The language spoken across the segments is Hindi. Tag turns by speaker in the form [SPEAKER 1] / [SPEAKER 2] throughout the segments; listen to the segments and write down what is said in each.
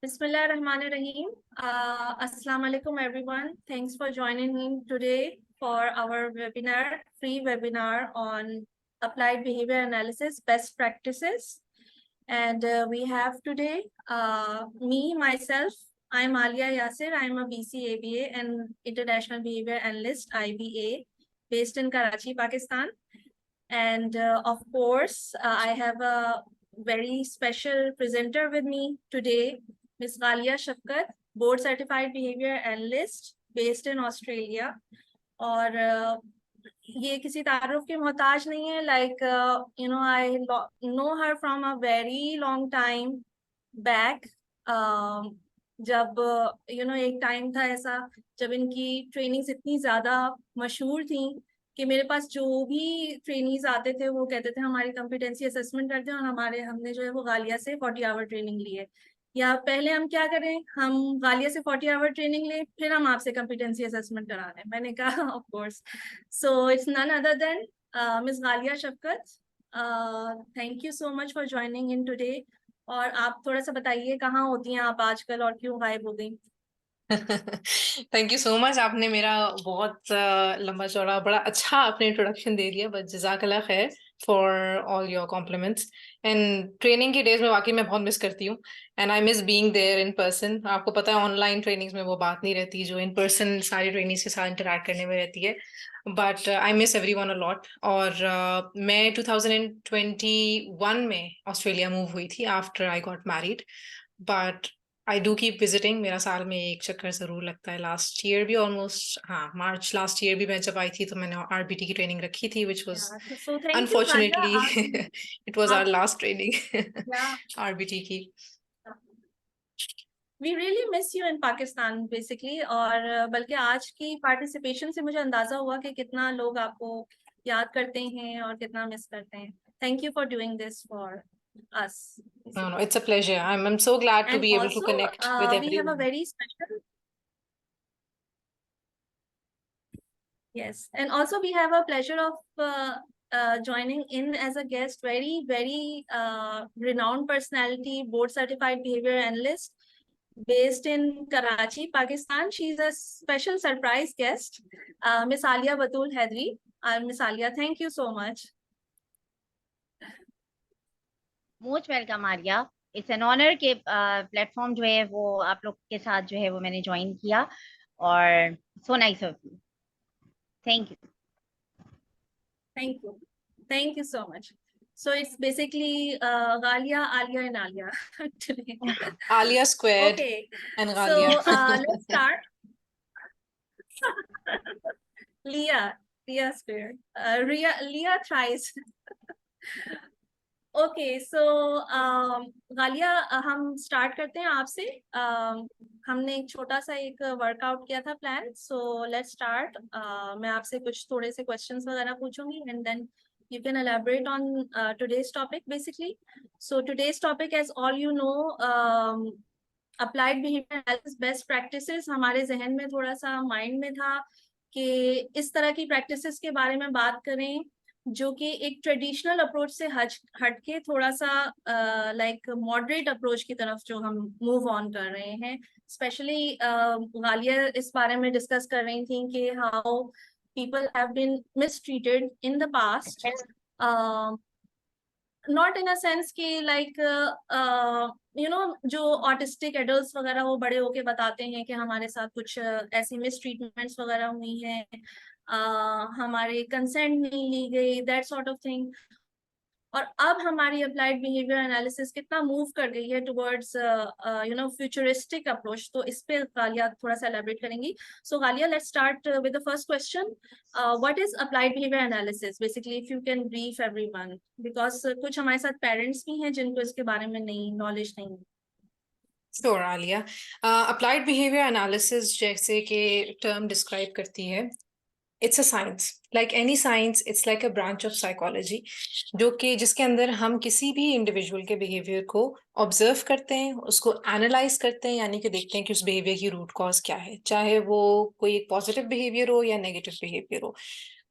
[SPEAKER 1] Bismillahirrahmanirrahim. Assalamu alaikum everyone. Thanks for joining me today for our webinar, free webinar on applied behavior analysis best practices. And we have today myself, I'm Alia Yasir. I'm a BC and International Behavior Analyst, IBA, based in Karachi, Pakistan. And of course, I have a very special presenter with me today, Ms. Ghalia Shafkat, Board Certified Behavior Analyst, based in Australia. और ये किसी तारुफ की मोहताज नहीं है. Like I know her from a very long time back. जब एक टाइम था ऐसा जब इनकी ट्रेनिंग्स इतनी ज्यादा मशहूर थी कि मेरे पास जो भी ट्रेनिंग्स आते थे वो कहते थे हमारी कॉम्पिटेंसी असेसमेंट करते हैं, और हमने जो है वो गालिया से 40 आवर ट्रेनिंग ली है. या पहले हम क्या करें, हम गालिया से 40 आवर ट्रेनिंग लें फिर हम आपसे कॉम्पिटेंसी असेसमेंट करा रहे हैं. मैंने कहा of course. So it's none other than miss Ghalia Shafqat. Thank you so much for joining in today. और आप थोड़ा सा बताइए कहाँ होती हैं आप आजकल और क्यों गायब हो गई.
[SPEAKER 2] Thank you so much. आपने मेरा बहुत लंबा चौड़ा बड़ा अच्छा आपने इंट्रोडक्शन दे दिया. बस जज़ाकल्लाह खैर for all your compliments. And training के डेज में वाकई मैं बहुत मिस करती हूँ. And I miss being there in person. आपको पता है ऑनलाइन ट्रेनिंग्स में वो बात नहीं रहती जो इन पर्सन सारी ट्रेनिंग्स के साथ इंटरेक्ट करने में रहती है. But I miss everyone a lot. और मैं 2021 में ऑस्ट्रेलिया मूव हुई थी after I got married. But I do keep visiting. मेरा साल में एक चक्कर जरूर लगता है. लास्ट ईयर भी ऑलमोस्ट, हाँ, मार्च लास्ट ईयर भी मैं जब आई थी तो मैंने आरबीटी की ट्रेनिंग रखी थी, which was
[SPEAKER 1] So thank you, Ghalia.
[SPEAKER 2] Unfortunately it was our
[SPEAKER 1] आप
[SPEAKER 2] लास्ट ट्रेनिंग
[SPEAKER 1] yeah,
[SPEAKER 2] आरबीटी की.
[SPEAKER 1] we really miss you in Pakistan basically. और बल्कि आज की पार्टिसिपेशन से मुझे अंदाजा हुआ कि कितना लोग आपको याद करते हैं और कितना मिस करते हैं. Thank you for doing this for us.
[SPEAKER 2] No, it's a pleasure. I'm so glad to
[SPEAKER 1] And
[SPEAKER 2] be able to
[SPEAKER 1] also,
[SPEAKER 2] connect with
[SPEAKER 1] we have a
[SPEAKER 2] everyone.
[SPEAKER 1] very special, yes, and also we have a pleasure of joining in as a guest, very renowned personality, board certified behavior analyst based in Karachi, Pakistan. She's a special surprise guest, Miss Alia Batul Hedri. Miss Alia, thank you so much.
[SPEAKER 3] Most welcome Arya. It's an honour के प्लेटफॉर्म जो है वो आप लोग के साथ जो है वो मैंने ज्वाइन किया और so nice of you. Thank you.
[SPEAKER 1] Thank you so much. So it's basically Ghalia, Alia, and Alia today.
[SPEAKER 2] Alia squared.
[SPEAKER 1] Okay,
[SPEAKER 2] and
[SPEAKER 1] so
[SPEAKER 2] Ghalia.
[SPEAKER 1] let's start. Leah squared. Leah thrice. Okay so Ghalia, हम स्टार्ट करते हैं आपसे. हमने एक छोटा सा एक वर्कआउट किया था प्लान. So let's start. मैं आपसे कुछ थोड़े से क्वेश्चंस वगैरह पूछूंगी and then you can elaborate on today's topic basically. So today's topic, as all you know, applied behavior analysis best practices. हमारे जहन में थोड़ा सा माइंड में था कि इस तरह की प्रैक्टिसेस के बारे में बात करें जो कि एक ट्रेडिशनल अप्रोच से हट के थोड़ा सा लाइक मॉडरेट अप्रोच की तरफ जो हम मूव ऑन कर रहे हैं. स्पेशली गालिया इस बारे में डिस्कस कर रही थी कि how people have been mistreated in the past. Not in a sense कि लाइक जो ऑटिस्टिक एडल्ट्स वगैरह वो बड़े होके बताते हैं कि हमारे साथ कुछ ऐसी मिसट्रीटमेंट्स वगैरह हुई हैं, हमारे कंसेंट नहीं ली गई, दैट सॉर्ट ऑफ थिंग. और अब हमारी अप्लाइड बिहेवियर एनालिसिस कितना मूव कर गई है टुवर्ड्स फ्यूचरिस्टिक अप्रोच. तो इस पे गालिया थोड़ा सा एलैबोरेट करेंगी. So Ghalia, let's start with the first question. What is applied behaviour analysis basically, if you can brief everyone, because कुछ हमारे साथ पेरेंट्स भी हैं जिनको इसके बारे में नहीं नॉलेज नहीं.
[SPEAKER 2] Sure, Alia. Applied behavior analysis जैसे कि टर्म डिस्क्राइब करती है, it's a science. Like any science, it's like a branch of psychology जो कि जिसके अंदर हम किसी भी इंडिविजुअल के बिहेवियर को ऑब्जर्व करते हैं, उसको एनालाइज करते हैं, यानी कि देखते हैं कि उस बिहेवियर की रूट कॉज क्या है, चाहे वो कोई एक पॉजिटिव बिहेवियर हो या नेगेटिव बिहेवियर हो.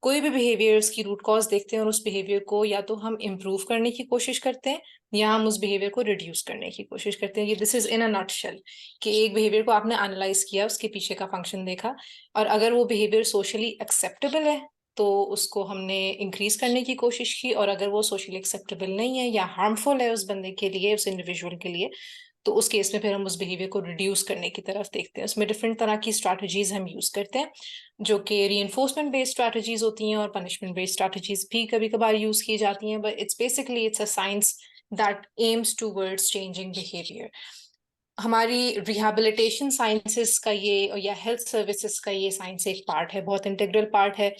[SPEAKER 2] कोई भी बिहेवियर्स की रूट कॉज देखते हैं और उस बिहेवियर को या तो हम इम्प्रूव करने की कोशिश करते हैं या हम उस बिहेवियर को रिड्यूस करने की कोशिश करते हैं। ये this is in a nutshell कि एक बिहेवियर को आपने एनालाइज किया, उसके पीछे का फंक्शन देखा, और अगर वो बिहेवियर सोशली एक्सेप्टेबल है तो उसको हमने इंक्रीज करने की कोशिश की, और अगर वो सोशली एक्सेप्टेबल नहीं है या हार्मफुल है उस बंदे के लिए, उस इंडिविजुअल के लिए, तो उस केस में फिर हम उस बिहेवियर को रिड्यूस करने की तरफ देखते हैं। उसमें डिफरेंट तरह की स्ट्रैटेजीज हम यूज करते हैं, जो कि रीइंफोर्समेंट बेस्ड स्ट्रैटेजीज होती हैं और पनिशमेंट बेस्ड स्ट्रैटेजीज भी कभी कभार यूज की जाती हैं, but it's basically it's a science that aims towards changing behaviour. हमारी रिहैबिलिटेशन साइंसेस का ये या हेल्थ सर्विसेज का ये साइंस एक पार्ट है, बहुत इंटीग्रल पार्ट है।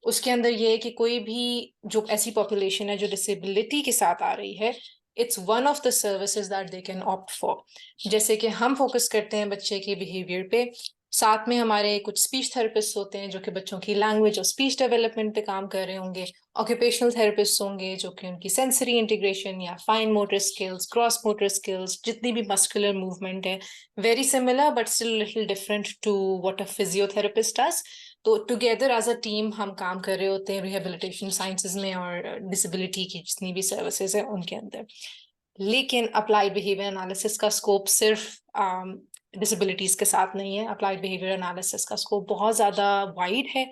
[SPEAKER 2] उसके अंदर ये है कि कोई भी जो ऐसी पॉपुलेशन है जो डिसेबिलिटी के साथ आ रही है, it's one of the services that they can opt for. जैसे कि हम फोकस करते हैं बच्चे के बिहेवियर पे, साथ में हमारे कुछ स्पीच थेरेपिस्ट होते हैं जो कि बच्चों की लैंग्वेज और स्पीच डेवलपमेंट पे काम कर रहे होंगे, ऑक्यूपेशनल थेरेपिस्ट होंगे जो कि उनकी सेंसरी इंटीग्रेशन या fine motor skills, gross motor skills, जितनी भी मस्कुलर मूवमेंट है, very similar but still little different to what a physiotherapist does. तो टुगेदर एज अ टीम हम काम कर रहे होते हैं रिहेबिलिटेशन साइंसेज में और डिसेबिलिटी की जितनी भी सर्विसेज है उनके अंदर। लेकिन अप्लाइड बिहेवियर एनालिसिस का स्कोप सिर्फ डिसेबिलिटीज के साथ नहीं है। अप्लाइड बिहेवियर एनालिसिस का स्कोप बहुत ज़्यादा वाइड है।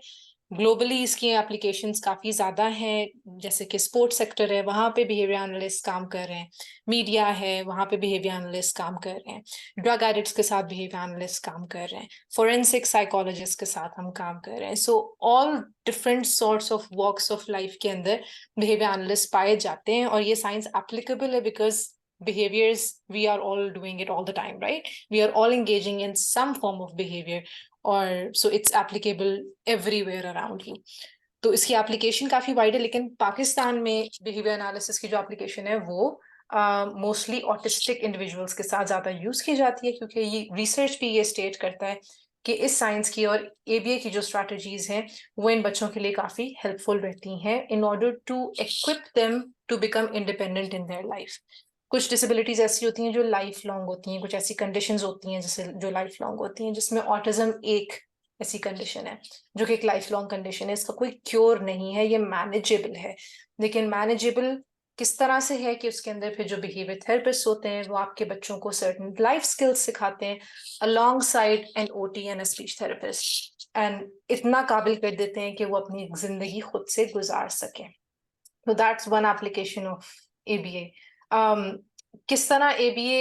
[SPEAKER 2] ग्लोबली इसकी एप्लीकेशंस काफ़ी ज़्यादा हैं, जैसे कि स्पोर्ट्स सेक्टर है, वहाँ पे बिहेवियर एनालिस्ट काम कर रहे हैं, मीडिया है, वहाँ पे बिहेवियर एनालिस्ट काम कर रहे हैं, ड्रग एडिक्ट्स के साथ बिहेवियर एनालिस्ट काम कर रहे हैं, फोरेंसिक साइकोलॉजिस्ट के साथ हम काम कर रहे हैं। So all different sorts of walks of life के अंदर बिहेवियर एनालिस्ट पाए जाते हैं, और ये साइंस एप्लीकेबल है because behaviors we are all doing it all the time, right? We are all engaging in some form of behavior, or so it's applicable everywhere around you. तो इसकी एप्लीकेशन काफी वाइड है, लेकिन पाकिस्तान में बिहेवियर एनालिसिस की जो एप्लीकेशन है वो मोस्टली ऑटिस्टिक इंडिविजुअल्स के साथ ज्यादा यूज की जाती है, क्योंकि ये रिसर्च भी ये स्टेट करता है कि इस साइंस की और एबीए की जो स्ट्रैटेजीज हैं वो इन बच्चों के लिए काफी हेल्पफुल रहती हैं in order to equip them to become independent in their life. कुछ डिसेबिलिटीज ऐसी होती हैं जो लाइफ लॉन्ग होती हैं, कुछ ऐसी कंडीशंस होती हैं जैसे जो लाइफ लॉन्ग होती हैं, जिसमें ऑटिज्म एक ऐसी कंडीशन है जो कि एक लाइफ लॉन्ग कंडीशन है। इसका कोई क्योर नहीं है, ये मैनेजेबल है। लेकिन मैनेजेबल किस तरह से है कि उसके अंदर फिर जो बिहेवियर थेरेपिस्ट होते हैं वो आपके बच्चों को सर्टेन लाइफ स्किल्स सिखाते हैं alongside an OT and speech therapist, and इतना काबिल कर देते हैं कि वो अपनी जिंदगी खुद से गुजार सकें। तो that's one application of ABA. किस तरह एबीए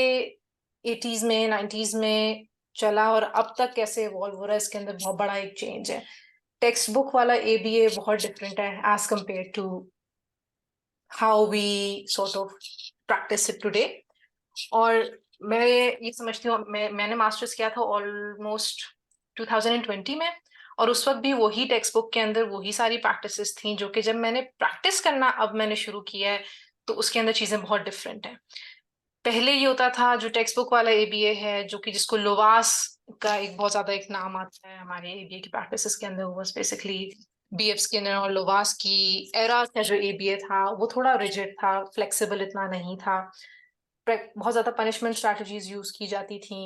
[SPEAKER 2] 80s में 90s में चला और अब तक कैसे इवॉल्व हो रहा है, इसके अंदर बहुत बड़ा एक चेंज है। टेक्स्ट बुक वाला एबीए बहुत डिफरेंट है as compared to how we sort of practice it today. और मैं ये समझती हूँ, मैंने मास्टर्स किया था ऑलमोस्ट 2020 में, और उस वक्त भी वही टेक्स्ट बुक के अंदर वही सारी प्रैक्टिसेस थी, जो कि जब मैंने प्रैक्टिस करना अब मैंने शुरू किया है तो उसके अंदर चीजें बहुत डिफरेंट हैं। पहले ये होता था जो टेक्स्ट बुक वाला एबीए है, जो कि जिसको लोवास का एक बहुत ज्यादा एक नाम आता है हमारे एबीए की प्रैक्टिसेस के अंदर, वो बेसिकली बीएफ स्किनर और लोवास की एरा का जो एबीए था वो थोड़ा रिजिड था, फ्लेक्सिबल इतना नहीं था, बहुत ज्यादा पनिशमेंट स्ट्रैटेजीज यूज की जाती थी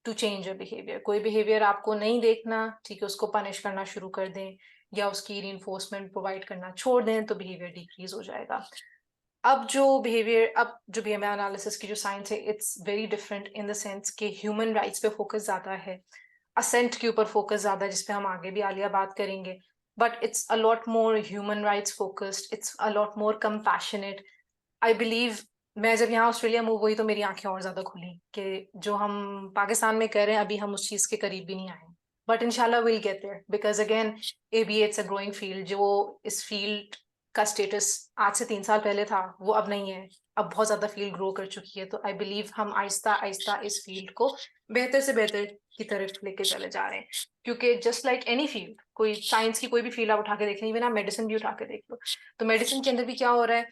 [SPEAKER 2] टू चेंज अ बिहेवियर। कोई बिहेवियर आपको नहीं देखना, ठीक है, उसको पनिश करना शुरू कर दें या उसकी रीइंफोर्समेंट प्रोवाइड करना छोड़ दें तो बिहेवियर डिक्रीज हो जाएगा। अब जो बिहेवियर एनालिसिस की जो साइंस है, it's very different in the sense कि ह्यूमन राइट्स पे फोकस ज्यादा है, असेंट के ऊपर फोकस ज्यादा है, जिसपे हम आगे भी आलिया बात करेंगे, but it's a lot more human rights focused, it's a lot more compassionate. I believe मैं जब यहाँ ऑस्ट्रेलिया मूव हुई तो मेरी आंखें और ज्यादा खुली कि जो हम पाकिस्तान में कर रहे हैं अभी हम उस चीज के करीब भी नहीं आए, बट इंशाल्लाह will get there because again ABA it's a growing field. जो इस फील्ड का स्टेटस आज से 3 साल पहले था वो अब नहीं है, अब बहुत ज्यादा फील्ड ग्रो कर चुकी है। तो आई बिलीव हम आहिस्ता आहिस्ता इस फील्ड को बेहतर से बेहतर की तरफ लेके चले जा रहे हैं, क्योंकि जस्ट लाइक एनी फील्ड, कोई साइंस की कोई भी फील्ड आप उठा के देख लें, इवन आप मेडिसिन भी उठा के देख लो, तो मेडिसिन के अंदर भी क्या हो रहा है,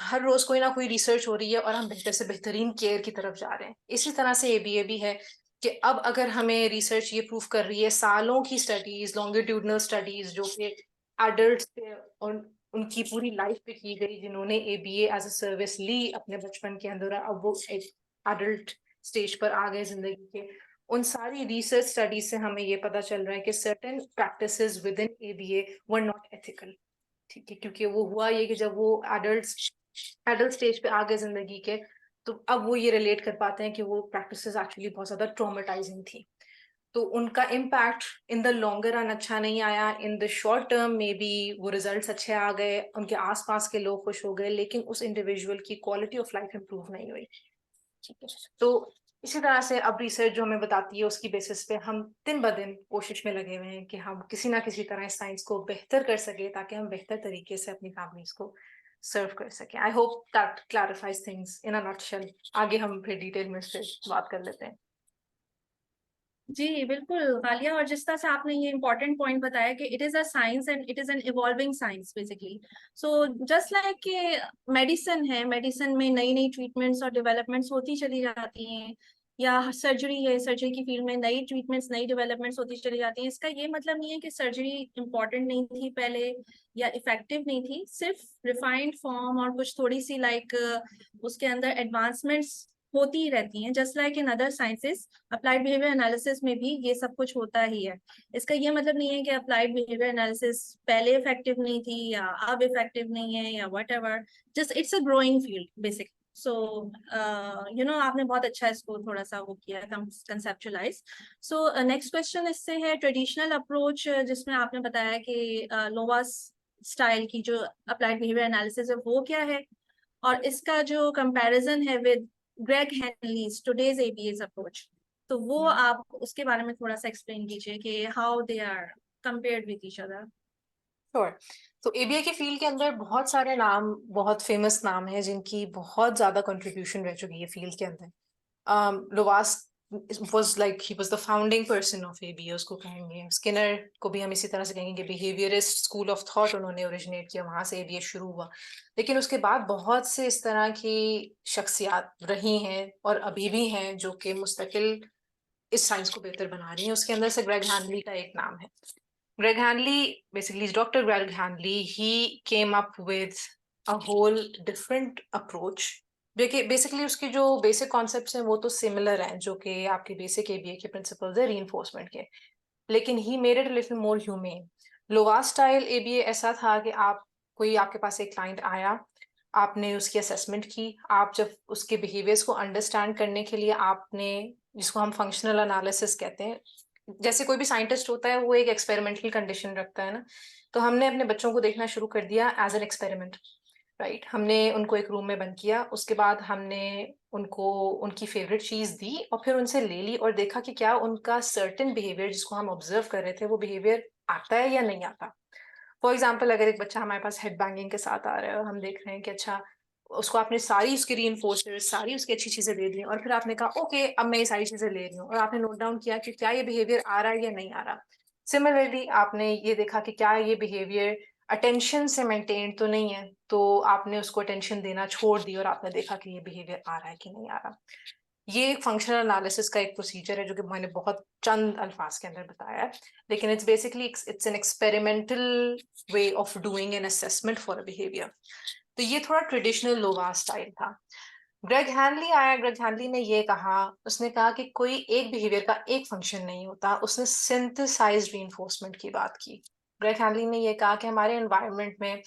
[SPEAKER 2] हर रोज कोई ना कोई रिसर्च हो रही है और हम बेहतर से बेहतरीन केयर की तरफ जा रहे हैं। इसी तरह से एबीए भी है कि अब अगर हमें रिसर्च ये प्रूव कर रही है, सालों की स्टडीज, लॉन्गिट्यूडनल स्टडीज जो कि एडल्ट्स पे और उनकी पूरी लाइफ पे की गई, जिन्होंने एबीए एज अ सर्विस ली अपने बचपन के अंदर, अब वो एक एडल्ट स्टेज पर आ गए जिंदगी के, उन सारी रिसर्च स्टडीज से हमें ये पता चल रहा है कि certain practices with in ABA were not ethical, ठीक है, क्योंकि वो हुआ ये कि जब वो एडल्ट स्टेज पे आ गए जिंदगी के, तो अब वो ये रिलेट कर पाते हैं कि वो प्रैक्टिसेस एक्चुअली बहुत ज्यादा ट्रॉमेटाइजिंग थी, तो उनका impact in the longer run अच्छा नहीं आया, in the short term may be वो रिजल्ट्स अच्छे आ गए, उनके आसपास के लोग खुश हो गए, लेकिन उस इंडिविजुअल की क्वालिटी ऑफ लाइफ इंप्रूव नहीं हुई, ठीक है। तो इसी तरह से अब रिसर्च जो हमें बताती है उसकी बेसिस पे हम दिन ब दिन कोशिश में लगे हुए हैं कि हम किसी ना किसी तरह इस साइंस को बेहतर कर सके, ताकि हम बेहतर तरीके से अपनी फैमिलीज को सर्व कर सकें। I hope that clarifies things in a nutshell. आगे हम फिर डिटेल में इससे बात कर लेते हैं।
[SPEAKER 1] जी बिल्कुल गालिया, और जिस तरह से आपने ये इम्पोर्टेंट पॉइंट बताया कि it is a science and it is an evolving science basically, so just like कि मेडिसिन है, मेडिसिन में नई नई ट्रीटमेंट्स और डेवलपमेंट्स होती चली जाती हैं, या सर्जरी है, सर्जरी की फील्ड में नई ट्रीटमेंट्स नई डेवलपमेंट्स होती चली जाती हैं। इसका ये मतलब नहीं है कि सर्जरी इम्पोर्टेंट नहीं थी पहले या इफेक्टिव नहीं थी, सिर्फ रिफाइंड फॉर्म और कुछ थोड़ी सी उसके अंदर एडवांसमेंट्स होती ही रहती हैं। Just like in other sciences, applied behaviour analysis में भी ये सब कुछ होता ही है। इसका ये मतलब नहीं है कि अप्लाइड बिहेवियर एनालिसिस पहले इफेक्टिव नहीं थी या अब इफेक्टिव नहीं है या whatever, just it's a growing field basic. So आपने बहुत अच्छा इसको थोड़ा सा वो किया कंसेप्चुलाइज। सो नेक्स्ट क्वेश्चन इससे है ट्रेडिशनल अप्रोच, जिसमें आपने बताया कि लोवास स्टाइल की जो अप्लाइड बिहेवियर एनालिसिस है वो क्या है, और इसका जो कंपैरिजन है with Greg Hanley's today's ABA's approach, तो वो आप उसके बारे में थोड़ा सा एक्सप्लेन कीजिए कि how they are compared with each other.
[SPEAKER 2] Sure. तो ABA की फील्ड के अंदर बहुत सारे नाम, बहुत फेमस नाम हैं जिनकी बहुत ज्यादा कंट्रीब्यूशन रह चुकी है फील्ड के अंदर। लोवास was like he was the founding person of ABA, उसको कहेंगे। स्किनर को भी हम इसी तरह से कहेंगे, बिहेवियरिस्ट स्कूल ऑफ थॉट उन्होंने ओरिजिनेट किया, वहां से ABA शुरू हुआ। लेकिन उसके बाद बहुत से इस तरह की शख्सियात रही हैं और अभी भी हैं जो कि मुस्तकिल इस साइंस को बेहतर बना रही हैं। उसके अंदर से ग्रेग हैनली का एक नाम है। Greg Hanley, basically, Dr. Greg Hanley, he came up with a whole different approach. Basically उसके जो बेसिक कॉन्सेप्ट्स हैं वो तो सिमिलर हैं, जो कि आपके बेसिक ABA के प्रिंसिपल्स है रीइंफोर्समेंट के, लेकिन he made it little more humane. Lovaas style ABA ऐसा था कि आपके पास एक क्लाइंट आया, आपने उसकी असेसमेंट की, आप जब उसके बिहेवियर्स को अंडरस्टैंड करने के लिए आपने, जिसको हम फंक्शनल एनालिसिस कहते हैं, जैसे कोई भी साइंटिस्ट होता है वो एक एक्सपेरिमेंटल कंडीशन रखता है ना, तो हमने अपने बच्चों को देखना शुरू कर दिया एज एन एक्सपेरिमेंट, राइट। हमने उनको एक रूम में बंद किया, उसके बाद हमने उनको उनकी फेवरेट चीज दी और फिर उनसे ले ली और देखा कि क्या उनका सर्टेन बिहेवियर जिसको हम ऑब्जर्व कर रहे थे वो बिहेवियर आता है या नहीं आता। फॉर एग्जाम्पल, अगर एक बच्चा हमारे पास हेड बैंगिंग के साथ आ रहा है और हम देख रहे हैं कि अच्छा, उसको आपने सारी उसकी रीइंफोर्सर्स, सारी उसकी अच्छी चीजें दे दी और फिर आपने कहा ओके अब मैं ये सारी चीजें ले रही हूँ, और आपने नोट डाउन किया कि क्या ये बिहेवियर आ रहा है या नहीं आ रहा। सिमिलरली आपने ये देखा कि क्या ये बिहेवियर अटेंशन से मेंटेन तो नहीं है, तो आपने उसको अटेंशन देना छोड़ दी और आपने देखा कि ये बिहेवियर आ रहा है कि नहीं आ रहा। ये एक फंक्शनल एनालिसिस का एक प्रोसीजर है जो कि मैंने बहुत चंद अल्फाज के अंदर बताया है, लेकिन it's basically it's an experimental way of doing an assessment for a behaviour. तो ये थोड़ा ट्रेडिशनल लोवास स्टाइल था। ग्रेग हैनली आया, ग्रेग हैनली ने ये कहा, उसने कहा कि कोई एक बिहेवियर का एक फंक्शन नहीं होता, उसने सिंथेसाइज्ड रीइंफोर्समेंट की बात की। ग्रेग हैनली ने ये कहा कि हमारे एनवायरनमेंट में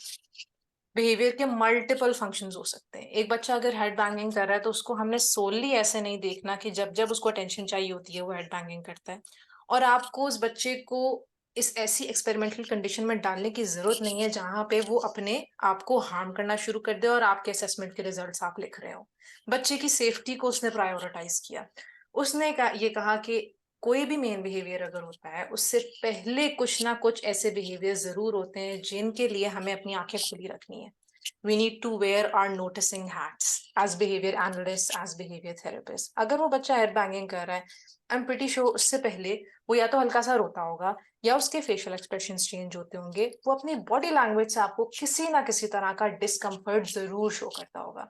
[SPEAKER 2] बिहेवियर के मल्टीपल फंक्शंस हो सकते हैं। एक बच्चा अगर हेड बैंगिंग कर रहा है तो उसको हमने सोलली ऐसे नहीं देखना कि जब जब उसको अटेंशन चाहिए होती है वो हेड बैंगिंग करता है, और आपको उस बच्चे को इस ऐसी एक्सपेरिमेंटल कंडीशन में डालने की जरूरत नहीं है जहां पे वो अपने आप को हार्म करना शुरू कर दे और आपके असेसमेंट के रिजल्ट्स आप लिख रहे हो। बच्चे की सेफ्टी को उसने प्रायोरिटाइज किया। उसने ये कहा कि कोई भी मेन बिहेवियर अगर होता है उससे पहले कुछ ना कुछ ऐसे बिहेवियर जरूर होते हैं जिनके लिए हमें अपनी आंखें खुली रखनी है। We need to wear our noticing hats as behavior analysts, as behavior therapists. अगर वो बच्चा हेड बैंगिंग कर रहा है, आई एम प्रीटी श्योर उससे पहले वो या तो हल्का सा रोता होगा या उसके फेशियल एक्सप्रेशंस चेंज होते होंगे, वो अपनी बॉडी लैंग्वेज से आपको किसी ना किसी तरह का डिस्कम्फर्ट जरूर शो करता होगा।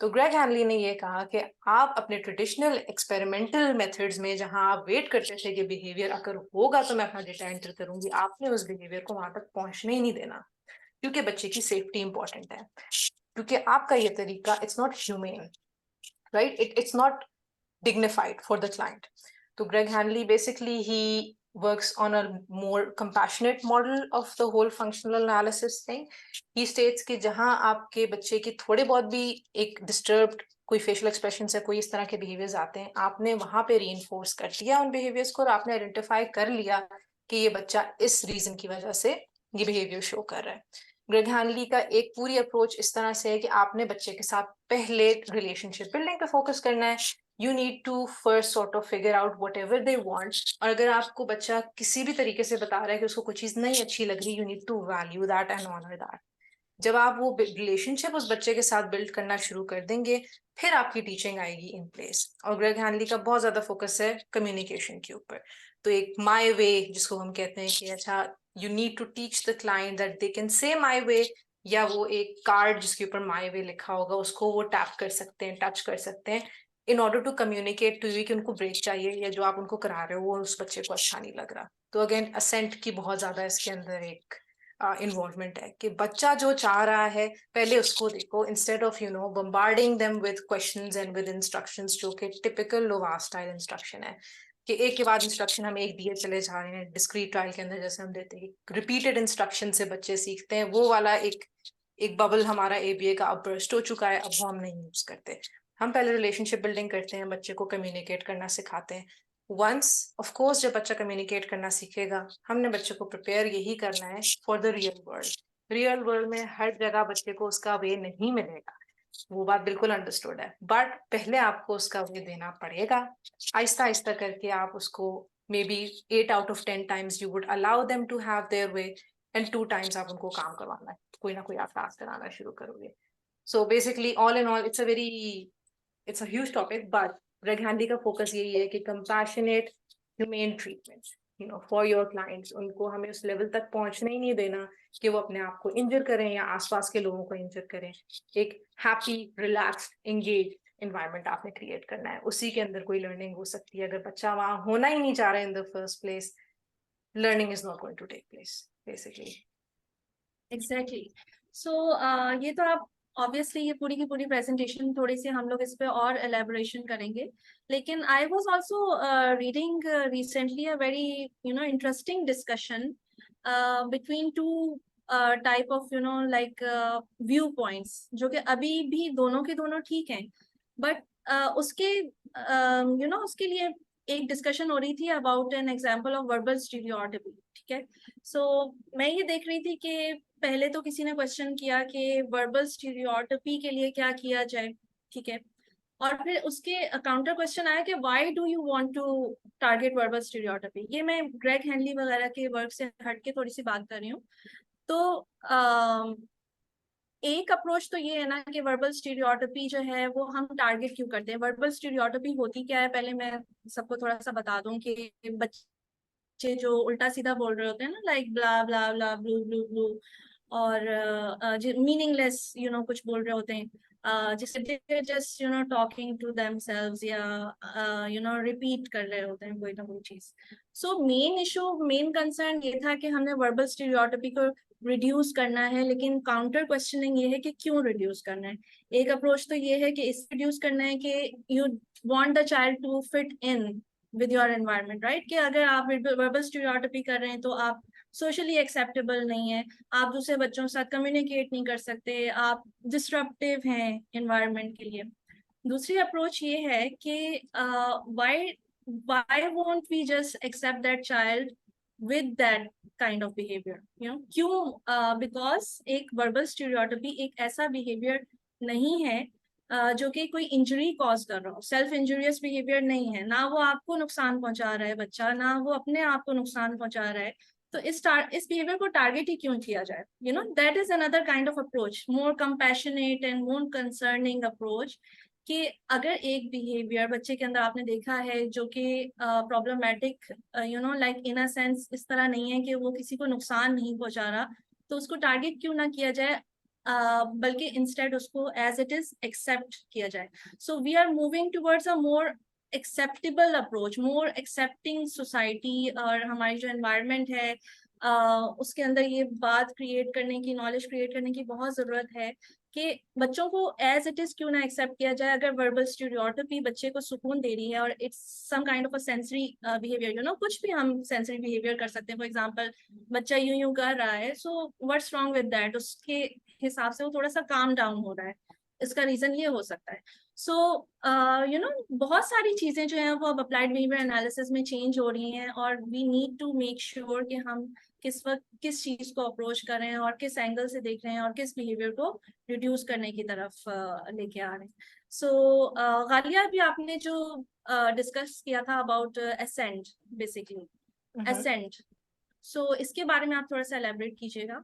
[SPEAKER 2] तो ग्रेग हैनली ने ये कहा कि आप अपने ट्रेडिशनल एक्सपेरिमेंटल मेथड्स में जहां आप वेट करते थे कि बिहेवियर अगर होगा तो मैं अपना डेटा एंटर करूंगी, आपने उस बिहेवियर को वहां तक पहुंचने ही नहीं देना, क्योंकि बच्चे की सेफ्टी इंपॉर्टेंट है। क्योंकि आपका ये तरीका it's not humane, right, it's not dignified for the client. तो Greg Hanley basically he works on a more compassionate model of the whole functional analysis thing. He states कि जहां आपके बच्चे की थोड़े बहुत भी एक disturbed कोई facial expressions है, कोई इस तरह के behaviors आते हैं, आपने वहां पे reinforce कर दिया उन behaviors को और आपने identify कर लिया कि ये बच्चा इस reason की वजह से ये behavior show कर रहा है. ग्रेग हैनली का एक पूरी अप्रोच इस तरह से है कि आपने बच्चे के साथ पहले रिलेशनशिप बिल्डिंग पे फोकस करना है. You need to first sort of figure out whatever they want. और अगर आपको बच्चा किसी भी तरीके से बता रहा है कि उसको कोई चीज नहीं अच्छी लग रही, you need to value that and honor that. जब आप वो रिलेशनशिप उस बच्चे के साथ बिल्ड करना शुरू कर देंगे, फिर आपकी टीचिंग आएगी इन प्लेस. और ग्रेग हैनली का बहुत ज्यादा फोकस है कम्युनिकेशन के ऊपर. तो एक माई वे जिसको हम कहते हैं कि अच्छा you need to teach the client that they can say my way, या वो एक कार्ड जिसके ऊपर my way लिखा होगा उसको वो टैप कर सकते हैं, टच कर सकते हैं in order to communicate to you कि उनको ब्रेक चाहिए या जो आप उनको करा रहे हो वो उस बच्चे को अच्छा नहीं लग रहा. तो अगेन असेंट की बहुत ज्यादा इसके अंदर एक इन्वॉल्वमेंट है कि बच्चा जो चाह रहा है पहले उसको देखो, instead of bombarding them with questions and with instructions जो कि टिपिकल लोवा स्टाइल इंस्ट्रक्शन है कि एक के बाद इंस्ट्रक्शन हम एक दिए चले जा रहे हैं. डिस्क्रीट ट्रायल के अंदर जैसे हम देते हैं रिपीटेड इंस्ट्रक्शन से बच्चे सीखते हैं, वो वाला एक बबल हमारा ABA का अब बर्स्ट हो चुका है, अब वो हम नहीं यूज करते. हम पहले रिलेशनशिप बिल्डिंग करते हैं, बच्चे को कम्युनिकेट करना सिखाते हैं. वंस ऑफ कोर्स जब बच्चा कम्युनिकेट करना सीखेगा, हमने बच्चे को प्रिपेयर यही करना है for the real world. Real world में हर जगह बच्चे को उसका वे नहीं मिलेगा, वो बात बिल्कुल अंडरस्टूड है, बट पहले आपको उसका वे देना पड़ेगा. आहिस्ता आहिस्ता करके आप उसको may be 8 out of 10 times you would allow them to have their way and 2 times आप उनको काम करवाना है, कोई ना कोई आप टास्क कराना शुरू करोगे. So basically all in all it's a huge topic, but Greg Hanley का फोकस यही है कि compassionate humane treatment for your clients. उनको हमें उस लेवल तक पहुंचने ही नहीं देना कि वो अपने आप को इंजर करें या आसपास के लोगों को इंजर करें. एक हैप्पी रिलैक्स्ड एंगेज एनवायरनमेंट आपने क्रिएट करना है, उसी के अंदर कोई लर्निंग हो सकती है. अगर बच्चा वहां होना ही नहीं चाह रहा है in the first place, learning is not going to take place basically.
[SPEAKER 1] Exactly. So ये तो आप ऑब्वियसली ये पूरी की पूरी प्रेजेंटेशन थोड़ी सी हम लोग इस पे और एलेबोरेशन करेंगे, लेकिन I was also reading recently a very interesting discussion between two type of like view points, जो कि अभी भी दोनों के दोनों ठीक हैं, बट उसके उसके लिए एक डिस्कशन हो रही थी about an example of verbal stereotypy. ठीक है. सो मैं ये देख रही थी कि पहले तो किसी ने क्वेश्चन किया कि वर्बल स्टीरियोटाइपी के लिए क्या किया जाए. ठीक है. और फिर उसके काउंटर क्वेश्चन आया कि why do you want to target verbal stereotypy. ये मैं ग्रेग हैनली वगैरह के वर्क से हट के थोड़ी सी बात कर रही हूँ. तो एक अप्रोच तो ये है ना कि वर्बल स्टीरियोटाइपी जो है वो हम टारगेट क्यों करते हैं. वर्बल स्टीरियोटाइपी होती क्या है, पहले मैं सबको थोड़ा सा बता दूं कि बच्चे जो उल्टा सीधा बोल रहे होते हैं ना, लाइक ब्ला ब्ला ब्ला ब्लू ब्लू ब्लू, और मीनिंगलेस कुछ बोल रहे होते हैं, जिससे जस्ट टॉकिंग टू देमसेल्व्स या रिपीट कर रहे होते हैं कोई ना कोई चीज. सो मेन कंसर्न ये था कि हमने वर्बल स्टीरियोटाइपी को रिड्यूस करना है, लेकिन काउंटर क्वेश्चनिंग ये है कि क्यों रिड्यूस करना है. एक अप्रोच तो ये है कि इस रिड्यूस करना है कि you want the child to fit in with your environment, right. कि अगर आप वर्बल स्टीरियोटाइपी कर रहे हैं तो आप सोशली एक्सेप्टेबल नहीं है, आप दूसरे बच्चों के साथ कम्युनिकेट नहीं कर सकते, आप डिस्ट्रप्टिव हैं एनवायरनमेंट के लिए. दूसरी अप्रोच ये है कि why won't we just accept that child with that kind of behavior, क्यों. because एक verbal stereotypy एक ऐसा behavior नहीं है जो कि कोई इंजरी कॉज कर रहा हो. सेल्फ इंजूरियस बिहेवियर नहीं है, ना वो आपको नुकसान पहुंचा रहा है बच्चा, ना वो अपने आप को नुकसान पहुंचा रहा है. तो इस बिहेवियर को टारगेट ही क्यों किया जाए. That is another kind of approach, more compassionate and more concerning approach. कि अगर एक बिहेवियर बच्चे के अंदर आपने देखा है जो कि problematic like in a sense इस तरह नहीं है कि वो किसी को नुकसान नहीं पहुंचा रहा, तो उसको टारगेट क्यों ना किया जाए, बल्कि इंस्टेड उसको एज इट इज एक्सेप्ट किया जाए. So we are moving towards a more acceptable approach, more accepting society. और हमारी जो एनवायरनमेंट है उसके अंदर ये बात क्रिएट करने की, नॉलेज क्रिएट करने की बहुत ज़रूरत है कि बच्चों को एज इट इज क्यों ना एक्सेप्ट किया जाए। अगर वर्बल स्टीरियोटाइपी बच्चे को सुकून दे रही है और it's some kind of a sensory behaviour, you know, कुछ भी हम सेंसरी बिहेवियर कर सकते हैं। फॉर एग्जांपल बच्चा यूं यूं कर रहा है, so what's wrong with that, उसके हिसाब से वो थोड़ा सा काम डाउन हो रहा है, इसका रीजन ये हो सकता है। सो यू नो, बहुत सारी चीजें जो हैं वो अब अप्लाइड बिहेवियर एनालिसिस में चेंज हो रही हैं, और we need to make sure कि हम किस वक्त किस चीज को अप्रोच कर रहे हैं और किस एंगल से देख रहे हैं और किस बिहेवियर को रिड्यूस करने की तरफ लेके आ रहे हैं। सो गालिया, अभी आपने जो डिस्कस किया था अबाउट एसेंट, बेसिकली एसेंट, सो इसके बारे में आप थोड़ा सा एलैबोरेट कीजिएगा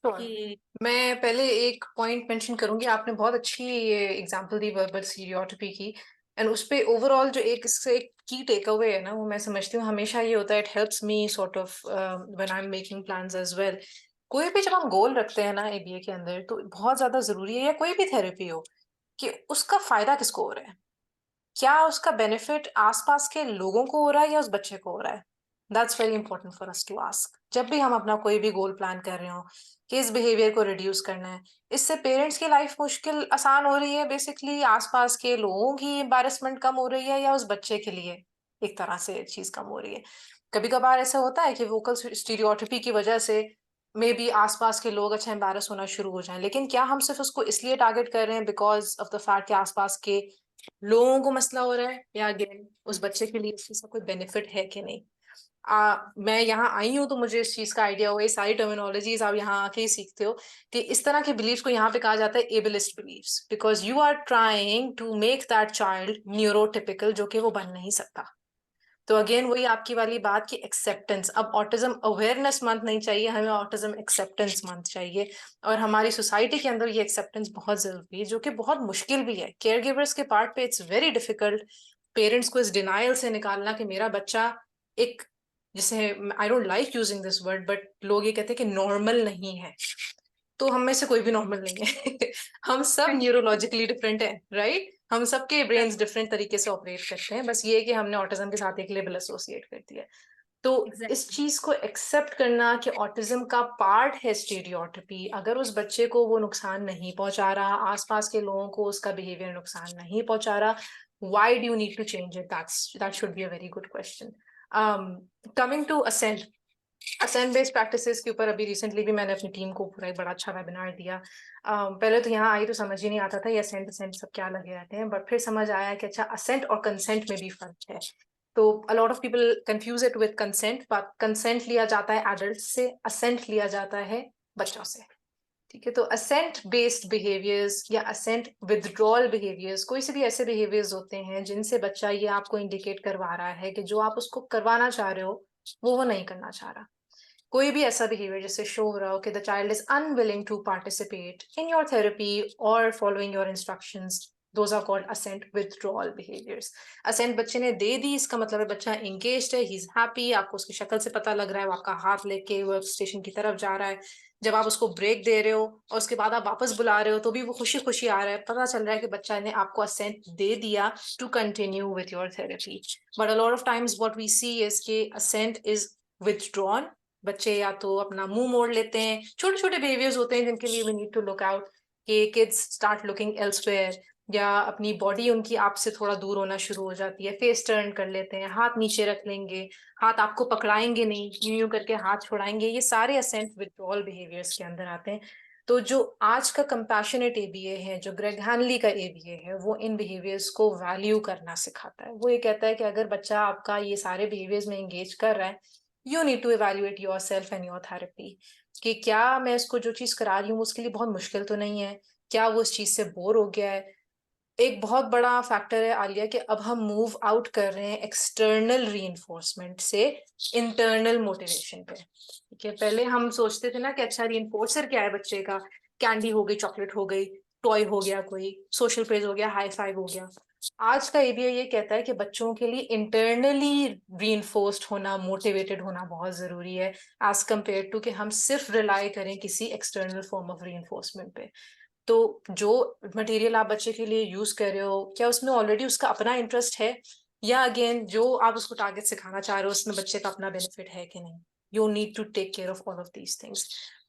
[SPEAKER 1] कि
[SPEAKER 2] मैं पहले एक पॉइंट मेंशन करूंगी। आपने बहुत अच्छी एग्जांपल दी वर्बल स्टीरियोटाइपी की, एंड उस पे ओवरऑल जो एक इससे एक की टेक अवे है ना, वो मैं समझती हूँ हमेशा ये होता है, it helps me sort of when I am making plans as well. कोई भी जब हम गोल रखते हैं ना एबीए के अंदर, तो बहुत ज्यादा जरूरी है, या कोई भी थेरेपी हो, कि उसका फायदा किसको हो रहा है, क्या उसका बेनिफिट आसपास के लोगों को हो रहा है या उस बच्चे को हो रहा है। That's very important for us to ask जब भी हम अपना कोई भी गोल प्लान कर रहे हो कि इस बिहेवियर को रिड्यूस करना है। इससे पेरेंट्स की लाइफ मुश्किल आसान हो रही है, बेसिकली आसपास के लोगों की एम्बैरेसमेंट कम हो रही है, या उस बच्चे के लिए एक तरह से चीज कम हो रही है। कभी कभार ऐसा होता है कि वोकल स्टीरियोटाइपी की वजह से मे बी आसपास के लोग अच्छा एम्बैरस होना शुरू हो जाएं, लेकिन क्या हम सिर्फ उसको इसलिए टारगेट कर रहे हैं बिकॉज ऑफ द फैक्ट कि आसपास के लोगों को मसला हो रहा है, या अगेन उस बच्चे के लिए इस चीज का कोई बेनिफिट है कि नहीं। मैं यहाँ आई हूँ तो मुझे इस चीज का आइडिया हुआ, ये सारी टर्मिनोलॉजीज आप यहाँ आके ही सीखते हो कि इस तरह के बिलीफ को यहाँ पे कहा जाता है ableist beliefs, because you are trying to make that child neurotypical, जो कि वो बन नहीं सकता। तो अगेन वही आपकी वाली बात की एक्सेप्टेंस, अब ऑटिज्म अवेयरनेस मंथ नहीं चाहिए हमें, ऑटिज्म एक्सेप्टेंस मंथ चाहिए। और हमारी सोसाइटी के अंदर ये एक्सेप्टेंस बहुत जरूरी है, जो कि बहुत मुश्किल भी है। केयर गिवर्स के पार्ट पे इट्स वेरी डिफिकल्ट पेरेंट्स को इस डिनायल से निकालना कि मेरा बच्चा एक, जिसे I don't like using this word, but लोग ये कहते हैं कि नॉर्मल नहीं है। तो हम में से कोई भी नॉर्मल नहीं है हम सब न्यूरोलॉजिकली डिफरेंट हैं, राइट? हम सबके ब्रेन्स डिफरेंट तरीके से ऑपरेट करते हैं, बस ये है कि हमने ऑटिज्म के साथ एक लेबल एसोसिएट कर दिया। तो इस चीज को एक्सेप्ट करना कि ऑटिज्म का पार्ट है स्टीरियोटाइपी, अगर उस बच्चे को वो नुकसान नहीं पहुंचा रहा, आसपास के लोगों को उसका बिहेवियर नुकसान नहीं पहुंचा रहा, why do you need to change it? That should be a very good question. Coming to assent based practices के ऊपर अभी रिसेंटली भी मैंने अपनी टीम को पूरा एक बड़ा अच्छा वेबिनार दिया। पहले तो यहाँ आई तो समझ ही नहीं आता था ये असेंट असेंट सब क्या लगे रहते हैं, बट फिर समझ आया कि अच्छा असेंट और कंसेंट में भी फर्क है। तो अ lot of people confuse it with consent, but consent लिया जाता है एडल्ट से, असेंट लिया जाता है बच्चों से। ठीक है, तो असेंट बेस्ड बिहेवियर्स या असेंट विदड्रॉल बिहेवियर्स कोई से भी ऐसे बिहेवियर्स होते हैं जिनसे बच्चा ये आपको इंडिकेट करवा रहा है कि जो आप उसको करवाना चाह रहे हो वो नहीं करना चाह रहा। कोई भी ऐसा बिहेवियर जैसे शो हो रहा हो कि the child is unwilling to participate in your therapy और following your instructions, those are called assent withdrawal behaviours. Assent बच्चे ने दे दी, इसका मतलब है बच्चा एंगेज्ड है, ही इज हैप्पी, आपको उसकी शक्ल से पता लग रहा है, वो आपका हाथ लेके वर्क स्टेशन की तरफ जा रहा है। जब आप उसको ब्रेक दे रहे हो और उसके बाद आप वापस बुला रहे हो तो भी वो खुशी खुशी आ रहा है, पता चल रहा है कि बच्चा ने आपको असेंट दे दिया to continue with your therapy. But a lot of times what we see is कि असेंट इज विथड्रॉन, बच्चे या तो अपना मुंह मोड़ लेते हैं, छोटे छोटे बिहेवियर्स होते हैं जिनके लिए we need to look out, कि किड्स स्टार्ट लुकिंग एल्सवेयर, या अपनी बॉडी उनकी आपसे थोड़ा दूर होना शुरू हो जाती है, फेस टर्न कर लेते हैं, हाथ नीचे रख लेंगे, हाथ आपको पकड़ाएंगे नहीं, यूं करके हाथ छोड़ाएंगे, ये सारे असेंट विथड्रॉल बिहेवियर्स के अंदर आते हैं। तो जो आज का कंपैशनेट एबीए है, जो ग्रेग हैनली का एबीए है, वो इन बिहेवियर्स को वैल्यू करना सिखाता है। वो ये कहता है कि अगर बच्चा आपका ये सारे बिहेवियर्स में एंगेज कर रहा है, you need to evaluate yourself and your therapy, कि क्या मैं इसको जो चीज करा रही हूँ उसके लिए बहुत मुश्किल तो नहीं है, क्या वो इस चीज से बोर हो गया है। एक बहुत बड़ा फैक्टर है आलिया कि अब हम मूव आउट कर रहे हैं एक्सटर्नल रीइंफोर्समेंट से इंटरनल मोटिवेशन पे। ठीक है, पहले हम सोचते थे ना कि अच्छा रीइंफोर्सर क्या है बच्चे का, कैंडी हो गई, चॉकलेट हो गई, टॉय हो गया, कोई सोशल प्रेज हो गया, हाई फाइव हो गया। आज का एबीए ये कहता है कि बच्चों के लिए इंटरनली रीइंफोर्स्ड होना, मोटिवेटेड होना बहुत जरूरी है, एज कम्पेयर टू कि हम सिर्फ रिलाई करें किसी एक्सटर्नल फॉर्म ऑफ रीइंफोर्समेंट पे। तो जो मटेरियल आप बच्चे के लिए यूज कर रहे हो, क्या उसमें ऑलरेडी उसका अपना इंटरेस्ट है, या अगेन जो आप उसको टारगेट सिखाना चाह रहे हो उसमें बच्चे का अपना बेनिफिट है कि नहीं। You need to take care of all of these things.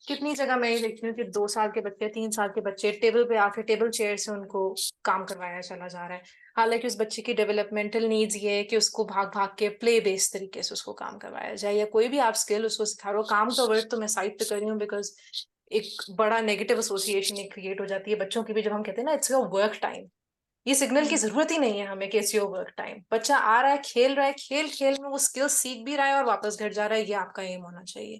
[SPEAKER 2] कितनी जगह मैं ये देखती हूँ कि 2 साल के बच्चे 3 साल के बच्चे टेबल पे आके टेबल चेयर से उनको काम करवाया चला जा रहा है, हालांकि उस बच्चे की डेवलपमेंटल नीड्स ये है कि उसको भाग भाग के प्ले बेस्ड तरीके से उसको काम करवाया जाए, या कोई भी आप स्किल उसको सिखा रहे हो। काम का वर्ड तो मैं साइड पे कर रही हूँ बिकॉज एक बड़ा नेगेटिव एसोसिएशन क्रिएट हो जाती है बच्चों की भी, जब हम कहते हैं ना इट्स योर वर्क टाइम। ये सिग्नल की जरूरत ही नहीं है हमें कि इट्स योर वर्क टाइम। बच्चा आ रहा है, खेल रहा है, खेल खेल में वो स्किल सीख भी रहा है और वापस घर जा रहा है, ये आपका एम होना चाहिए।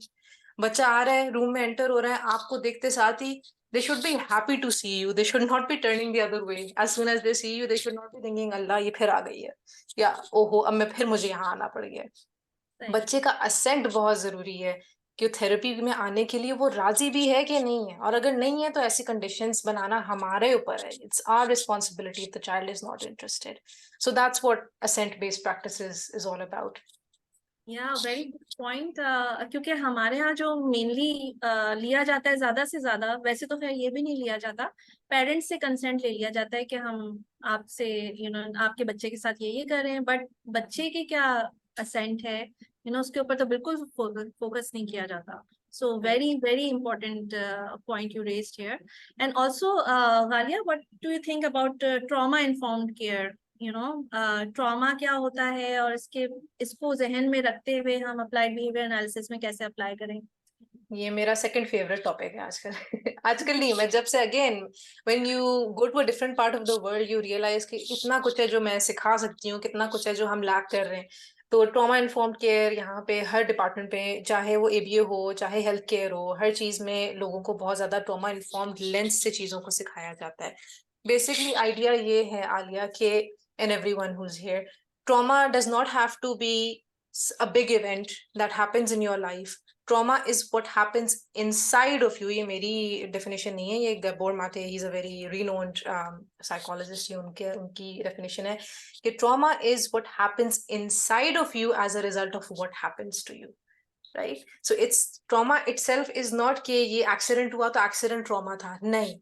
[SPEAKER 2] बच्चा आ रहा है, रूम में एंटर हो रहा है, आपको देखते साथ ही they should be happy to see you, they should not be turning the other way as soon as they see you, they should not be thinking अल्लाह ये फिर आ गई है, या ओहो अब मैं फिर मुझे यहाँ आना पड़ गया। बच्चे का असेंट बहुत जरूरी है कि थेरेपी में आने के लिए वो राजी भी है कि नहीं है, और अगर नहीं है तो ऐसी कंडीशंस बनाना हमारे ऊपर है। It's our responsibility if the child is not interested. So that's what assent based practices is all about.
[SPEAKER 1] Yeah very good point. क्योंकि हमारे यहाँ जो मेनली लिया जाता है ज्यादा से ज्यादा, वैसे तो खैर ये भी नहीं लिया जाता, पेरेंट्स से कंसेंट ले लिया जाता है कि हम आपसे आपके बच्चे के साथ ये कर रहे हैं, बट बच्चे की क्या असेंट है उसके ऊपर तो बिल्कुल फोकस नहीं किया जाता। So very very important point you raised here. And also Ghalia, what do you think about trauma informed care? Trauma क्या होता है, और इसको जहन में रखते हुए हम अप्लाइड बिहेवियर एनालिसिस में कैसे अप्लाई करें?
[SPEAKER 2] ये मेरा सेकंड फेवरेट टॉपिक है आजकल। आजकल नहीं, मैं जब से again when you go to a different part of the world you realise कि इतना कुछ है जो मैं सिखा सकती हूँ, कितना कुछ है जो हम लैक कर रहे हैं। तो ट्रॉमा इन्फॉर्म्ड केयर यहाँ पे हर डिपार्टमेंट पे, चाहे वो एबीए हो चाहे हेल्थ केयर हो, हर चीज में लोगों को बहुत ज्यादा ट्रॉमा इन्फॉर्म्ड लेंस से चीजों को सिखाया जाता है। बेसिकली आइडिया ये है आलिया के, and everyone who is here, trauma does not have to be a big event that happens in your life. Trauma is what happens inside of you. ये मेरी definition नहीं है, ये गैबोर माटे, he is a very renowned psychologist, ये उनकी definition है कि trauma is what happens inside of you as a result of what happens to you, right? So it's trauma itself is not कि ये accident हुआ तो accident trauma था, नहीं।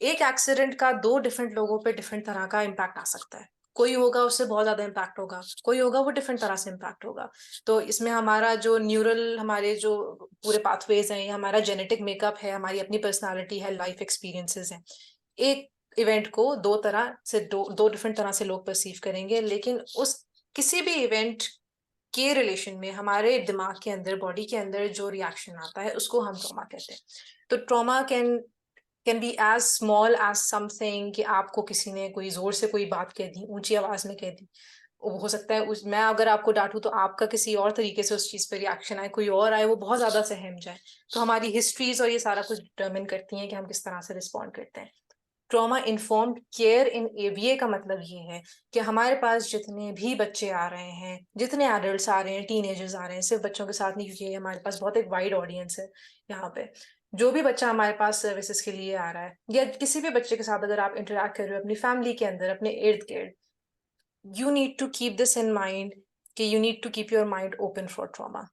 [SPEAKER 2] एक एक्सीडेंट का 2 डिफरेंट लोगों पे डिफरेंट तरह का इम्पैक्ट आ सकता है। कोई होगा उससे बहुत ज्यादा इम्पैक्ट होगा, कोई होगा वो डिफरेंट तरह से इम्पैक्ट होगा। तो इसमें हमारा जो न्यूरल, हमारे जो पूरे पाथवेज हैं, हमारा जेनेटिक मेकअप है, हमारी अपनी पर्सनालिटी है, लाइफ एक्सपीरियंसेस हैं। एक इवेंट को दो डिफरेंट तरह से लोग परसीव करेंगे, लेकिन उस किसी भी इवेंट के रिलेशन में हमारे दिमाग के अंदर, बॉडी के अंदर जो रिएक्शन आता है उसको हम ट्रॉमा कहते हैं। तो trauma can be as small as something कि आपको किसी ने कोई जोर से कोई बात कह दी, ऊंची आवाज में कह दी। वो हो सकता है मैं अगर आपको डांटूं तो आपका किसी और तरीके से उस चीज पर रिएक्शन आए, कोई और आए वो बहुत ज्यादा सहम जाए। तो हमारी हिस्ट्रीज और ये सारा कुछ डिटर्मिन करती हैं कि हम किस तरह से रिस्पॉन्ड करते हैं। ट्रॉमा इन्फॉर्म्ड केयर इन एबीए का मतलब ये है कि हमारे पास जितने भी बच्चे आ रहे हैं, जितने एडल्ट्स आ रहे हैं, टीनेजर्स आ रहे हैं, सिर्फ बच्चों के साथ नहीं, क्योंकि हमारे पास बहुत एक वाइड ऑडियंस है यहाँ पे। जो भी बच्चा हमारे पास सर्विसेज के लिए आ रहा है, या किसी भी बच्चे के साथ अगर आप इंटरेक्ट कर रहे हो अपनी फैमिली के अंदर, अपने इर्द गिर्द, you need to keep this in mind कि you need to keep your mind open for trauma.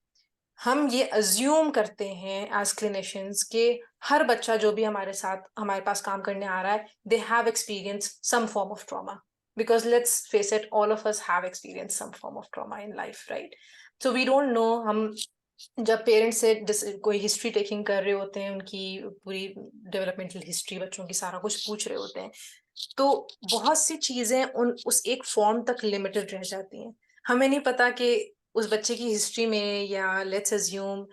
[SPEAKER 2] हम ये अज्यूम करते हैं एज क्लिनिशियंस कि हर बच्चा जो भी हमारे साथ हमारे पास काम करने आ रहा है, they have experience some form of trauma, because let's face it, all of us have experience some form of trauma in life, right? So we don't know. हम जब पेरेंट्स से कोई हिस्ट्री टेकिंग कर रहे होते हैं, उनकी पूरी डेवलपमेंटल हिस्ट्री बच्चों की सारा कुछ पूछ रहे होते हैं, तो बहुत सी चीजें उस एक फॉर्म तक लिमिटेड रह जाती हैं। हमें नहीं पता कि उस बच्चे की हिस्ट्री में, या let's assume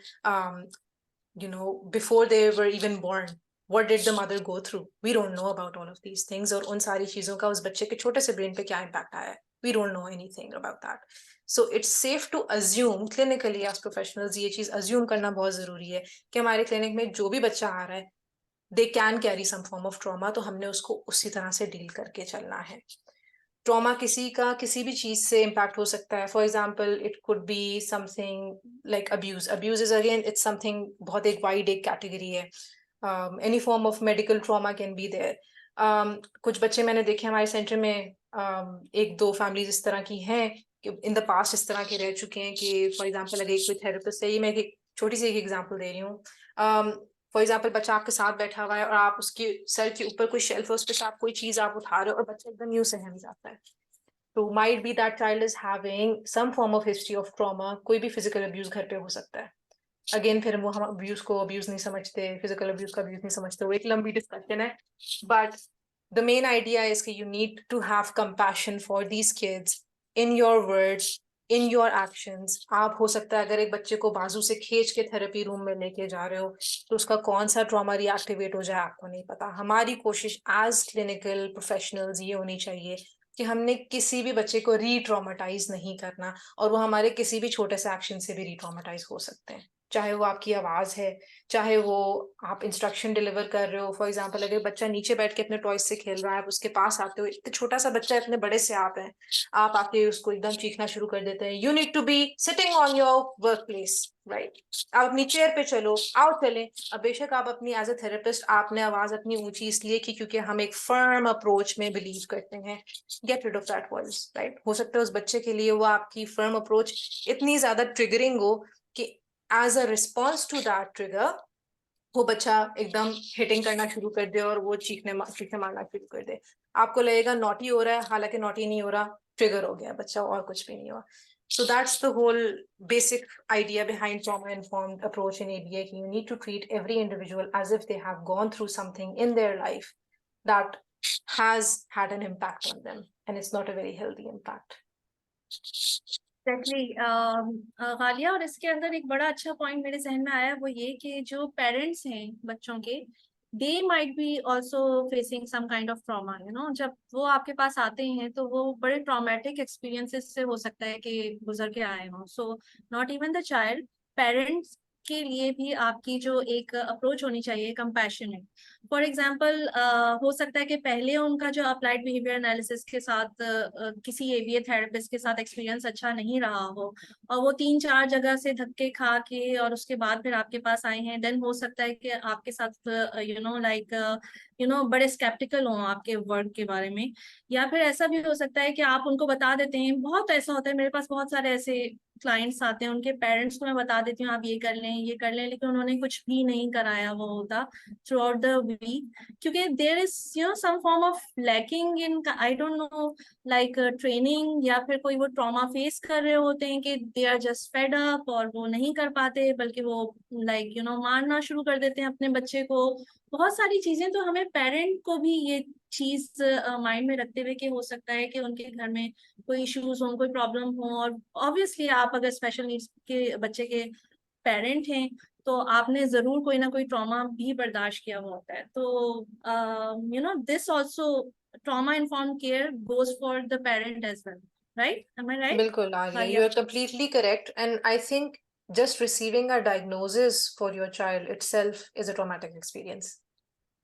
[SPEAKER 2] before they were even born, what did the mother go through? We don't know about all of these things, और उन सारी चीजों का उस बच्चे के छोटे से ब्रेन पे क्या इम्पैक्ट आया है, we don't know anything about that. So it's safe to assume clinically as professionals, ये चीज assume करना बहुत जरूरी है कि हमारे क्लिनिक में जो भी बच्चा आ रहा है, they can carry some form of trauma, तो हमने उसको उसी तरह से डील करके चलना है। ट्रॉमा किसी का किसी भी चीज से इम्पैक्ट हो सकता है। For example it could be something like abuse. Abuse is again it's something बहुत एक वाइड एक कैटेगरी है। Any form of medical trauma can be there. कुछ बच्चे मैंने देखे हमारे सेंटर में, एक दो फैमिलीज इस तरह की हैं कि इन द पास्ट इस तरह के रह चुके हैं कि फॉर एग्जाम्पल अगर कोई थेरेपिस्ट है, ये मैं एक छोटी सी एक एग्जाम्पल दे रही हूँ। फॉर एग्जाम्पल बच्चा आपके साथ बैठा हुआ है और आप उसके सर के ऊपर कोई शेल्फ है, उस पर आप कोई चीज आप उठा रहे हो और बच्चा एकदम यूं सहम जाता है। तो might be that child is having some form of history of trauma. कोई भी फिजिकल अब्यूज घर पे हो सकता है। अगेन फिर वो हम अब्यूज को अब्यूज नहीं समझते, फिजिकल अब्यूज का अब्यूज नहीं समझते, वो एक लंबी डिस्कशन है. But the main idea is that you need to have compassion for these kids in your words, in your actions. आप हो सकता है अगर एक बच्चे को बाजू से खींच के थेरेपी रूम में लेके जा रहे हो तो उसका कौन सा ट्रॉमा रिएक्टिवेट हो जाए आपको नहीं पता. हमारी कोशिश एज क्लिनिकल प्रोफेशनल्स ये होनी चाहिए कि हमने किसी भी बच्चे को री-ट्रॉमेटाइज नहीं करना, और वो हमारे किसी भी छोटे से एक्शन से भी री-ट्रॉमेटाइज हो सकते हैं. चाहे वो आपकी आवाज है, चाहे वो आप इंस्ट्रक्शन डिलीवर कर रहे हो. फॉर एग्जांपल अगर बच्चा नीचे बैठ के अपने टॉयज से खेल रहा है, आप उसके पास आते हो, इतना छोटा सा बच्चा इतने बड़े से आप हैं, आप आके उसको एकदम चीखना शुरू कर देते हैं, you need to be sitting on your workplace, right. आप अपनी चेयर पे चलो, आओ चलें. अब बेशक आप अपनी एज अ थेरेपिस्ट आपने आवाज अपनी ऊंची इसलिए की क्योंकि हम एक फर्म अप्रोच में बिलीव करते हैं. Get rid of that voice, right. हो सकता है उस बच्चे के लिए वो आपकी फर्म अप्रोच इतनी ज्यादा ट्रिगरिंग हो कि as a response to that trigger वो बच्चा एकदम हिटिंग करना शुरू कर दे और वो चीखने मारना शुरू कर दे. आपको लगेगा नॉटी हो रहा है, हालांकि नॉटी नहीं हो रहा, ट्रिगर हो गया बच्चा और कुछ भी नहीं हुआ. So that's the whole basic idea behind trauma-informed approach in ABA. You need to treat every individual as if they have gone through something in their life that has had an impact on them, and it's not a very healthy impact.
[SPEAKER 1] Exactly. गालिया, और इसके अंदर एक बड़ा अच्छा पॉइंट मेरे जहन में आया, वो ये कि जो पेरेंट्स हैं बच्चों के, they might be also facing some kind of trauma. जब वो आपके पास आते हैं तो वो बड़े ट्रॉमेटिक एक्सपीरियंसेस से हो सकता है कि गुजर के आए हों. So not even the child, parents के लिए भी आपकी जो एक अप्रोच होनी चाहिए कंपैशनेट. फॉर एग्जाम्पल, हो सकता है कि पहले उनका जो अप्लाइड बिहेवियर एनालिसिस के साथ किसी एबीए थेरेपिस्ट के साथ एक्सपीरियंस अच्छा नहीं रहा हो, और वो 3-4 जगह से धक्के खा के और उसके बाद फिर आपके पास आए हैं. देन हो सकता है कि आपके साथ बड़े स्केप्टिकल हों आपके वर्क के बारे में. या फिर ऐसा भी हो सकता है कि आप उनको बता देते हैं, बहुत ऐसा होता है, मेरे पास बहुत सारे ऐसे क्लाइंट्स आते हैं, उनके पेरेंट्स को मैं बता देती हूँ आप ये कर लें ये कर लें, लेकिन उन्होंने कुछ भी नहीं कराया वो होता थ्रू आउट द वीक, क्योंकि there is some form of lacking in, I don't know, like training, या फिर कोई वो ट्रॉमा फेस कर रहे होते हैं कि they are just fed up और वो नहीं कर पाते, बल्कि वो मारना शुरू कर देते हैं अपने बच्चे को. बहुत सारी चीजें. तो हमें पेरेंट को भी ये चीज माइंड में रखते हुए कि हो सकता है कि उनके घर में कोई इश्यूज हो, कोई प्रॉब्लम हो, और ऑब्वियसली आप अगर स्पेशल नीड्स के बच्चे के पेरेंट हैं तो आपने जरूर कोई ना कोई ट्रॉमा भी बर्दाश्त किया हुआ होता है. तो this also, trauma informed care goes for the parent as well, right? Am I right?
[SPEAKER 2] बिल्कुल Aliya, you are completely correct, and I think just receiving a diagnosis for your child itself is a traumatic experience.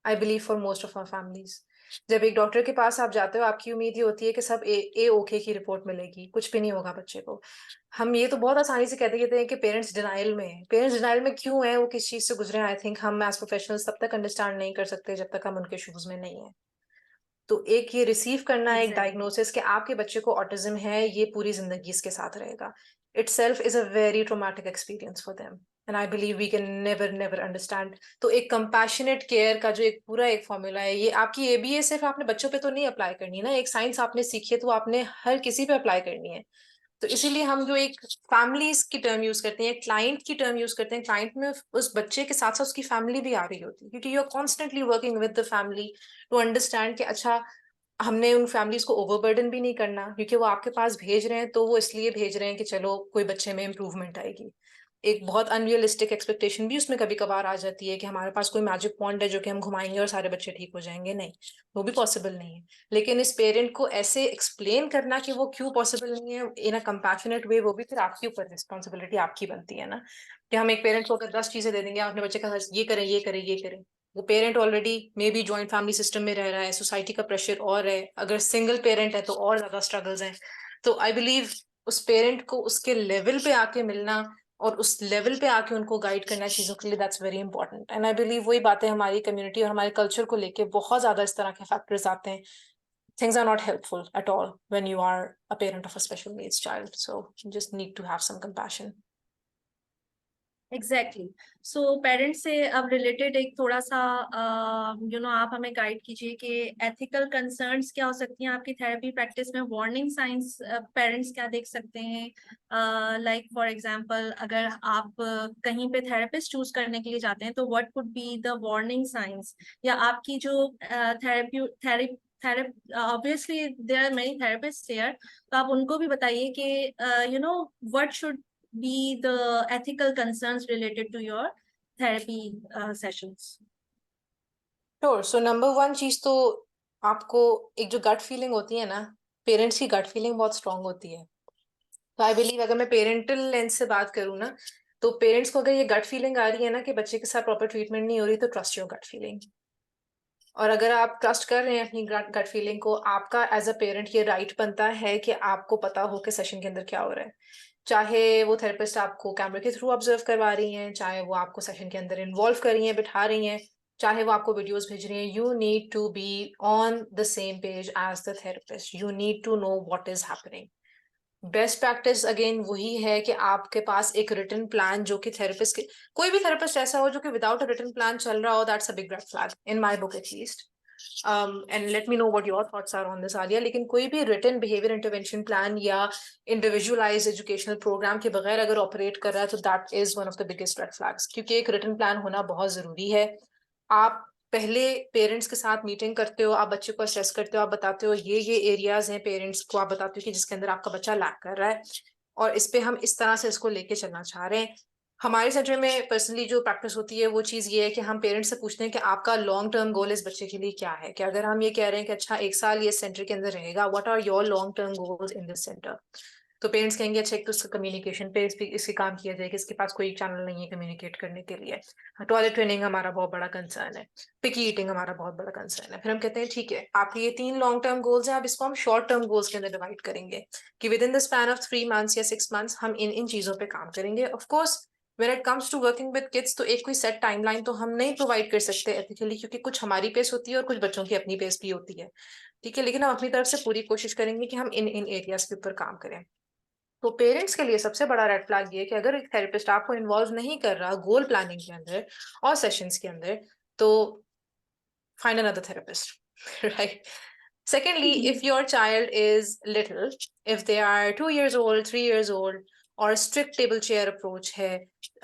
[SPEAKER 2] I believe for most of our families. जब एक डॉक्टर के पास आप जाते हो आपकी उम्मीद ये होती है कि सब ए ओके की रिपोर्ट मिलेगी, कुछ भी नहीं होगा बच्चे को. हम ये तो बहुत आसानी से कहते हैं कि पेरेंट्स डिनाइल में है. पेरेंट्स डिनाइल में क्यों है, वो किस चीज से गुजरे, आई थिंक हम एज प्रोफेशनल्स तब तक अंडरस्टैंड नहीं कर सकते जब तक हम उनके शूज में नहीं है. तो एक ये रिसीव करना एक डायग्नोसिस कि आपके बच्चे को ऑटिज्म है, ये पूरी जिंदगी इसके साथ रहेगा, itself is a very traumatic experience for them, and I believe we can never understand. तो एक compassionate care का जो एक पूरा एक फॉर्मूला है, ये आपकी एबीए सिर्फ आपने बच्चों पे तो नहीं अप्लाई करनी ना. एक साइंस आपने सीखी है तो आपने हर किसी पे अप्लाई करनी है. तो इसीलिए हम जो एक फैमिलीज की टर्म यूज करते हैं, क्लाइंट की टर्म यूज करते हैं, क्लाइंट में उस बच्चे के साथ साथ उसकी फैमिली भी आ रही होती है, क्योंकि you are constantly working with the family to understand कि अच्छा हमने उन फैमिलीज को ओवरबर्डन भी नहीं करना, क्योंकि वो आपके पास भेज रहे हैं तो वो इसलिए भेज रहे हैं कि चलो कोई बच्चे में इम्प्रूवमेंट आएगी. एक बहुत अनरियलिस्टिक एक्सपेक्टेशन भी उसमें कभी कभार आ जाती है कि हमारे पास कोई मैजिक पॉइंट है जो कि हम घुमाएंगे और सारे बच्चे ठीक हो जाएंगे. नहीं, वो भी पॉसिबल नहीं है. लेकिन इस पेरेंट को ऐसे एक्सप्लेन करना कि वो क्यों पॉसिबल नहीं है इन अ कंपैशनेट वे, वो भी फिर आपके ऊपर रिस्पॉन्सिबिलिटी आपकी बनती है ना. कि हम एक पेरेंट को अगर 10 चीजें दे देंगे, अपने बच्चे का ये करें ये करें ये करें, वो parent already may be joint family system में रह रहा है, सोसाइटी का प्रेशर और है, अगर सिंगल पेरेंट है तो और ज्यादा स्ट्रगल्स हैं. तो आई बिलीव उस पेरेंट को उसके लेवल पे आके मिलना और उस लेवल पे आके उनको गाइड करना चीजों के लिए, that's very important. And I believe वही बातें हमारी कम्युनिटी और हमारे कल्चर को लेके बहुत ज्यादा इस तरह के फैक्टर्स आते हैं. Things are not helpful at all when you are a parent of a special needs child. So you just need to have some compassion.
[SPEAKER 1] Exactly so parents से अब रिलेटेड एक थोड़ा सा आप हमें गाइड कीजिए कि एथिकल कंसर्न्स क्या हो सकती हैं आपकी थेरेपी प्रैक्टिस में, वार्निंग साइंस पेरेंट्स क्या देख सकते हैं, लाइक फॉर एग्जांपल अगर आप कहीं पे थेरेपिस्ट चूज करने के लिए जाते हैं तो what could be the warning signs, या आपकी जो therapy therapy obviously there are many therapist there, तो आप उनको भी बताइए कि what should be the ethical concerns related to your therapy sessions.
[SPEAKER 2] Sure. So number one चीज तो आपको एक जो गट फीलिंग होती है ना, पेरेंट्स की गट फीलिंग बहुत स्ट्रांग होती है। तो आई बिलीव अगर मैं पेरेंटल लेंस से बात करूँ ना, तो पेरेंट्स को अगर ये गट फीलिंग आ रही है ना कि बच्चे के साथ प्रॉपर ट्रीटमेंट नहीं हो रही, तो ट्रस्ट योर गट फीलिंग। और अगर आप ट्रस्ट कर रहे हैं अपनी गट फीलिंग को, आपका एज अ पेरेंट ये राइट बनता है कि आपको पता हो कि सेशन के अंदर क्या हो रहा है। चाहे वो थेरेपिस्ट आपको कैमरे के थ्रू ऑब्जर्व करवा रही हैं, चाहे वो आपको सेशन के अंदर इन्वॉल्व कर रही हैं, बिठा रही हैं, चाहे वो आपको वीडियोस भेज रही हैं, you need to be on the same page as the therapist. You need to know what is happening. Best practice again वही है कि आपके पास एक रिटन प्लान, जो कि थेरेपिस्ट के, कोई भी थेरेपिस्ट ऐसा हो जो कि विदाउट अ रिटन प्लान चल रहा हो, that's a big red flag in my book at least. And let me know what your thoughts are on this Aliya. लेकिन कोई भी रिटन बिहेवियर इंटरवेंशन प्लान या इंडिविजुअलाइज एजुकेशनल प्रोग्राम के बगैर अगर ऑपरेट कर रहा है, तो that is one of the biggest red flags, क्योंकि एक रिटन प्लान होना बहुत जरूरी है। आप पहले पेरेंट्स के साथ मीटिंग करते हो, आप बच्चे को असेस करते हो, आप बताते हो ये एरियाज हैं, पेरेंट्स को आप बताते हो कि जिसके अंदर आपका बच्चा लैक कर रहा है और इस पे हम इस तरह से इसको लेके चलना चाह रहे हैं। हमारे सेंटर में पर्सनली जो प्रैक्टिस होती है वो चीज़ ये है कि हम पेरेंट्स से पूछते हैं कि आपका लॉन्ग टर्म गोल इस बच्चे के लिए क्या है। कि अगर हम ये कह रहे हैं कि अच्छा 1 साल ये सेंटर के अंदर रहेगा, what are your long term goals in this centre. तो पेरेंट्स कहेंगे अच्छा एक तो उसका कम्युनिकेशन पे इसके काम किया जाए कि इसके पास कोई चैनल नहीं है कम्युनिकेट करने के लिए। टॉयलेट ट्रेनिंग हमारा बहुत बड़ा कंसर्न है। पिकी ईटिंग हमारा बहुत बड़ा कंसर्न है। फिर हम कहते हैं ठीक है, आपके ये 3 लॉन्ग टर्म गोल्स हैं, अब इसको हम शॉर्ट टर्म गोल्स के अंदर डिवाइड करेंगे कि with in the span of 3 months या 6 मंथ्स हम इन इन चीजों पे काम करेंगे। Of course when it comes to working with kids, तो एक कोई सेट टाइमलाइन तो हम नहीं प्रोवाइड कर सकते एथिकली, क्योंकि कुछ हमारी पेस होती है और कुछ बच्चों की अपनी पेस भी होती है। ठीक है, लेकिन हम अपनी तरफ से पूरी कोशिश करेंगे कि हम इन इन एरियाज के ऊपर काम करें। तो पेरेंट्स के लिए सबसे बड़ा रेड फ्लैग ये कि अगर एक थेरेपिस्ट आपको इन्वॉल्व नहीं कर रहा गोल प्लानिंग के अंदर और सेशंस के अंदर, तो find another therapist, right? Secondly, if your child is little, if they are 2 years old, 3 years old, और strict table chair approach है,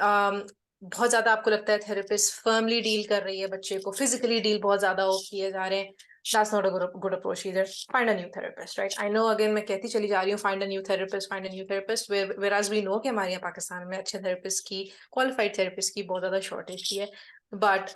[SPEAKER 2] बहुत ज्यादा आपको लगता है थेरेपिस्ट फर्मली डील कर रही है बच्चे को, फिजिकली डील बहुत ज्यादा किए जा रहे हैं, that's not a good approach either. Find a new therapist, right? I know again मैं कहती चली जा रही हूँ find a new therapist, whereas we know कि हमारे यहाँ पाकिस्तान में अच्छे थेरेपिस्ट की, qualified therapist की बहुत ज्यादा shortage है। But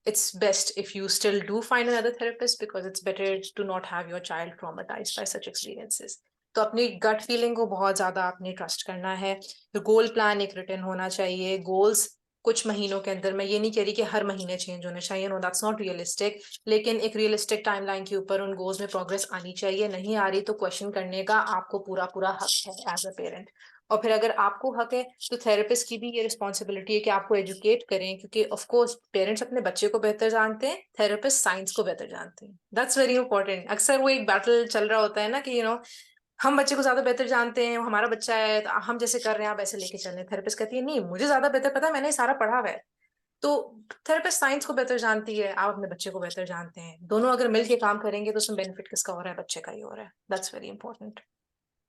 [SPEAKER 2] it's best if you still do find another therapist, because it's better to not have your child traumatized by such experiences. तो अपनी गट फीलिंग को बहुत ज्यादा आपने ट्रस्ट करना है। गोल प्लान एक रिटर्न होना चाहिए। गोल्स कुछ महीनों के अंदर, मैं ये नहीं कह रही कि हर महीने चेंज होने चाहिए, नो दैट्स नॉट रियलिस्टिक, लेकिन एक रियलिस्टिक टाइमलाइन के ऊपर उन गोल्स में प्रोग्रेस आनी चाहिए। नहीं आ रही तो क्वेश्चन करने का आपको पूरा पूरा हक है एज अ पेरेंट। और फिर अगर आपको हक है तो थेरेपिस्ट की भी ये रिस्पॉन्सिबिलिटी है कि आपको एजुकेट करें, क्योंकि ऑफ कोर्स पेरेंट्स अपने बच्चे को बेहतर जानते हैं, थेरेपिस्ट साइंस को बेहतर जानते हैं। That's very important. अक्सर वो एक बैटल चल रहा होता है ना कि हम बच्चे को ज्यादा बेहतर जानते हैं, हमारा बच्चा है तो हम जैसे कर रहे हैं आप ऐसे लेके चल रहे हैं। थेरेपिस्ट कहती है नहीं, मुझे ज्यादा बेहतर पता है, मैंने सारा पढ़ा हुआ है। तो थेरेपिस्ट साइंस को बेहतर जानती है, आप अपने बच्चे को बेहतर जानते हैं। दोनों अगर मिलके काम करेंगे तो उसमें बेनिफिट किसका हो रहा है? बच्चे का ही हो रहा है। That's very important,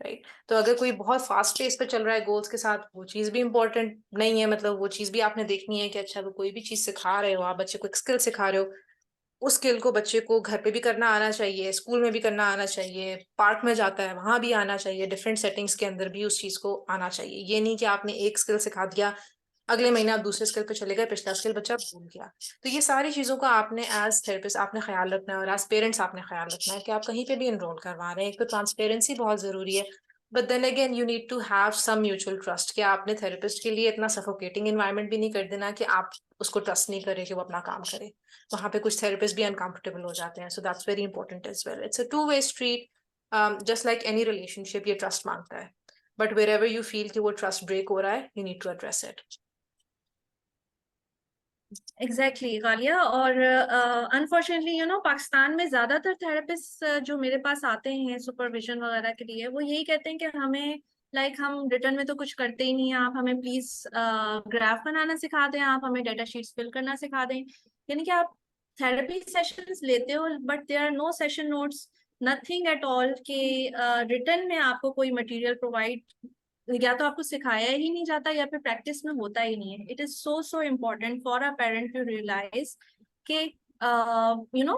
[SPEAKER 2] right? तो अगर कोई बहुत फास्ट पेस पे चल रहा है गोल्स के साथ, वो चीज भी इंपॉर्टेंट नहीं है। मतलब वो चीज भी आपने देखनी है कि अच्छा वो कोई भी चीज सिखा रहे हो, आप बच्चे को एक स्किल सिखा रहे हो, उस स्किल को बच्चे को घर पे भी करना आना चाहिए, स्कूल में भी करना आना चाहिए, पार्क में जाता है वहां भी आना चाहिए, डिफरेंट सेटिंग्स के अंदर भी उस चीज को आना चाहिए। ये नहीं कि आपने एक स्किल सिखा दिया, अगले महीने आप दूसरे स्किल पे चले गए, पिछला स्किल बच्चा भूल गया। तो ये सारी चीजों का आपने एज थेरेपिस्ट आपने ख्याल रखना है, और एज पेरेंट्स आपने ख्याल रखना है कि आप कहीं पे भी इनरोल करवा रहे हैं। एक तो ट्रांसपेरेंसी बहुत जरूरी है, but then again you need to have some mutual trust, कि आपने थेरेपिस्ट के लिए इतना सफोकेटिंग एनवायरनमेंट भी नहीं कर देना कि आप उसको ट्रस्ट नहीं करे कि वो अपना काम करे। वहां पे कुछ थेरेपिस्ट भी अनकंफर्टेबल हो जाते हैं। So that's very important as well. It's a two way street, just like any relationship, ये ट्रस्ट मांगता है, but wherever you feel कि वो ट्रस्ट ब्रेक हो रहा है, you need to address it.
[SPEAKER 1] Exactly Ghalia. और अनफॉर्चुनेटली पाकिस्तान में ज्यादातर थेरेपिस्ट जो मेरे पास आते हैं सुपरविजन वगैरह के लिए, वो यही कहते हैं कि हमें लाइक हम रिटर्न में तो कुछ करते ही नहीं है, आप हमें प्लीज ग्राफ बनाना सिखा दें, आप हमें डेटा शीट्स फिल करना सिखा दें। यानी कि आप थेरेपी सेशंस लेते हो but there are no session notes, nothing at all कि रिटर्न में आपको कोई मटेरियल प्रोवाइड, या तो आपको सिखाया ही नहीं जाता या फिर प्रैक्टिस में होता ही नहीं है। It is so important for a parent to realise कि यू नो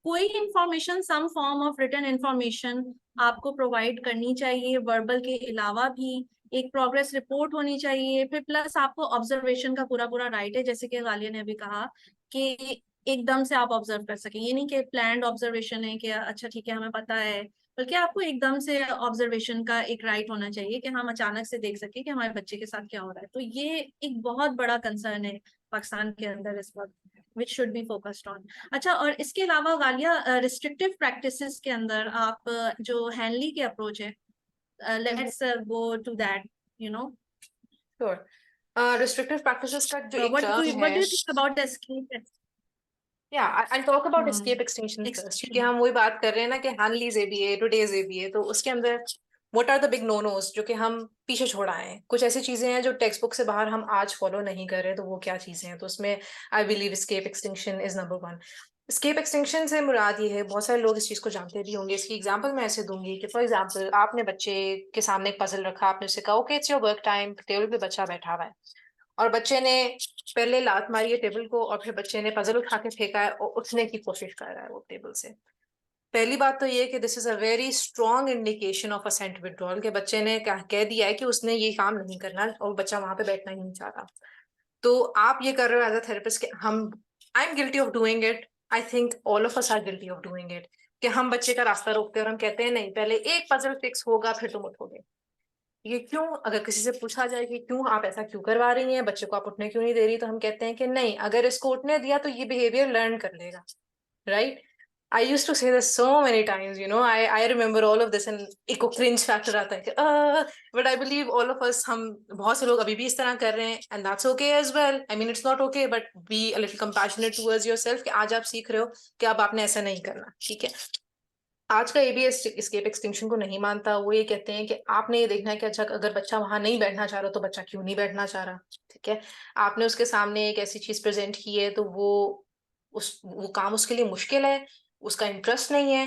[SPEAKER 1] कोई information, some form of written information आपको प्रोवाइड करनी चाहिए, वर्बल के अलावा भी एक प्रोग्रेस रिपोर्ट होनी चाहिए। फिर प्लस आपको ऑब्जर्वेशन का पूरा पूरा राइट है, जैसे कि गालिया ने अभी कहा कि एकदम से आप ऑब्जर्व कर सकें। ये नहीं कि प्लान्ड ऑब्जर्वेशन है कि अच्छा ठीक है हमें पता है, बल्कि आपको एकदम से ऑब्जर्वेशन का एक राइट होना चाहिए कि हम अचानक से देख सके कि हमारे बच्चे के साथ क्या हो रहा है। तो ये एक बहुत बड़ा कंसर्न है पाकिस्तान के अंदर इस वक्त, which should be focused on. अच्छा, और इसके अलावा गालिया रिस्ट्रिक्टिव प्रैक्टिसेस के अंदर आप जो हैनली के अप्रोच है, let's go to that, you know.
[SPEAKER 2] Sure. Restrictive practices का जो एक
[SPEAKER 1] व्हाट डू
[SPEAKER 2] टर्म है,
[SPEAKER 1] you think about escape?
[SPEAKER 2] I'll talk about escape extinction first, क्योंकि हम वही बात कर रहे हैं ना कि Hanley's ABA, today's ABA, तो उसके अंदर what are the big no-nos जो कि हम पीछे छोड़ आए हैं। कुछ ऐसी चीजें हैं जो टेक्स्ट बुक से बाहर हम आज फॉलो नहीं कर रहे, तो वो क्या चीजें हैं। तो उसमें I believe escape extinction is number one। escape extinction से मुराद ये है, बहुत सारे लोग इस चीज को जानते भी होंगे। इसकी एग्जांपल मैं ऐसे दूंगी कि फॉर एग्जांपल आपने बच्चे के सामने एक पजल रखा, आपने उससे कहा okay it's your work time, table पे बच्चा बैठा हुआ है और बच्चे ने पहले लात मारी है टेबल को और फिर बच्चे ने पजल उठा के फेंका है और उठने की कोशिश कर रहा है वो टेबल से। पहली बात तो ये कि this is a very strong indication of assent withdrawal, के बच्चे ने कह दिया है कि उसने ये काम नहीं करना और बच्चा वहां पे बैठना ही नहीं चाहता। तो आप ये कर रहे हो एज अ थेरेपिस्ट, हम I am guilty of doing it, I think all of us are guilty of doing it, कि हम बच्चे का रास्ता रोकते हैं और हम कहते हैं नहीं पहले एक पजल फिक्स होगा फिर तुम उठोगे। ये क्यों, अगर किसी से पूछा जाए कि क्यों आप ऐसा क्यों करवा रही हैं, बच्चे को आप उठने क्यों नहीं दे रही, तो हम कहते हैं कि नहीं अगर इसको उठने दिया तो ये बिहेवियर लर्न कर लेगा, राइट। आई यूज टू से this so many times, you know, I remember all of this and एक क्रिंज फैक्टर आता है कि but I believe all of अस, हम बहुत से लोग अभी भी इस तरह कर रहे हैं and that's okay as well. I mean it's not okay but be a little compassionate towards yourself कि आज आप सीख रहे हो कि अब आपने ऐसा नहीं करना, ठीक है। आज का एबीएस एस्केप एक्सटिंक्शन को नहीं मानता। वो ये कहते हैं कि आपने ये देखना है कि अच्छा अगर बच्चा वहां नहीं बैठना चाह रहा तो बच्चा क्यों नहीं बैठना चाह रहा, ठीक है। आपने उसके सामने एक ऐसी चीज प्रेजेंट की है तो वो काम उसके लिए मुश्किल है, उसका इंटरेस्ट नहीं है।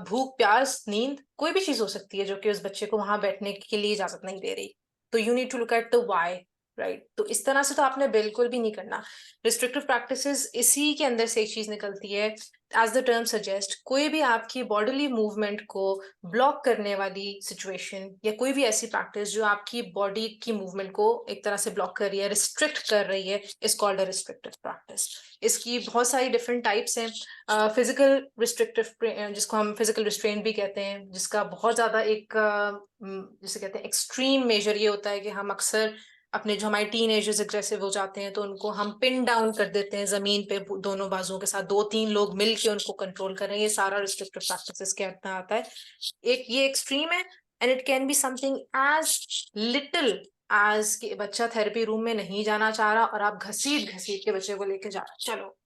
[SPEAKER 2] भूख प्यास नींद कोई भी चीज हो सकती है जो कि उस बच्चे को वहां बैठने के लिए इजाजत नहीं दे रही। तो you need to look at the why, right. तो इस तरह से तो आपने बिल्कुल भी नहीं करना। रिस्ट्रिक्टिव प्रैक्टिसेस इसी के अंदर से एक चीज निकलती है, एज द टर्म सजेस्ट, कोई भी आपकी बॉडीली मूवमेंट को ब्लॉक करने वाली सिचुएशन या कोई भी ऐसी प्रैक्टिस जो आपकी बॉडी की मूवमेंट को एक तरह से ब्लॉक कर रही है, रिस्ट्रिक्ट कर रही है, is called a restrictive practice. इसकी बहुत सारी डिफरेंट टाइप्स हैं। फिजिकल रिस्ट्रिक्टिव जिसको हम फिजिकल रिस्ट्रेंट भी कहते हैं, जिसका बहुत ज्यादा एक जिसे कहते हैं एक्सट्रीम मेजर ये होता है कि हम अक्सर अपने जो हमारे टीन एजर्स एग्रेसिव हो जाते हैं तो उनको हम पिन डाउन कर देते हैं जमीन पे दोनों बाजुओं के साथ, 2-3 लोग मिलके उनको कंट्रोल कर रहे हैं। ये सारा रिस्ट्रिक्टिव प्रैक्टिसेस के अंदर आता है। एक ये एक्सट्रीम है and it can be something as little as कि बच्चा थेरेपी रूम में नहीं जाना चाह रहा और आप घसीट घसीट के बच्चे को लेके जा रहे चलो।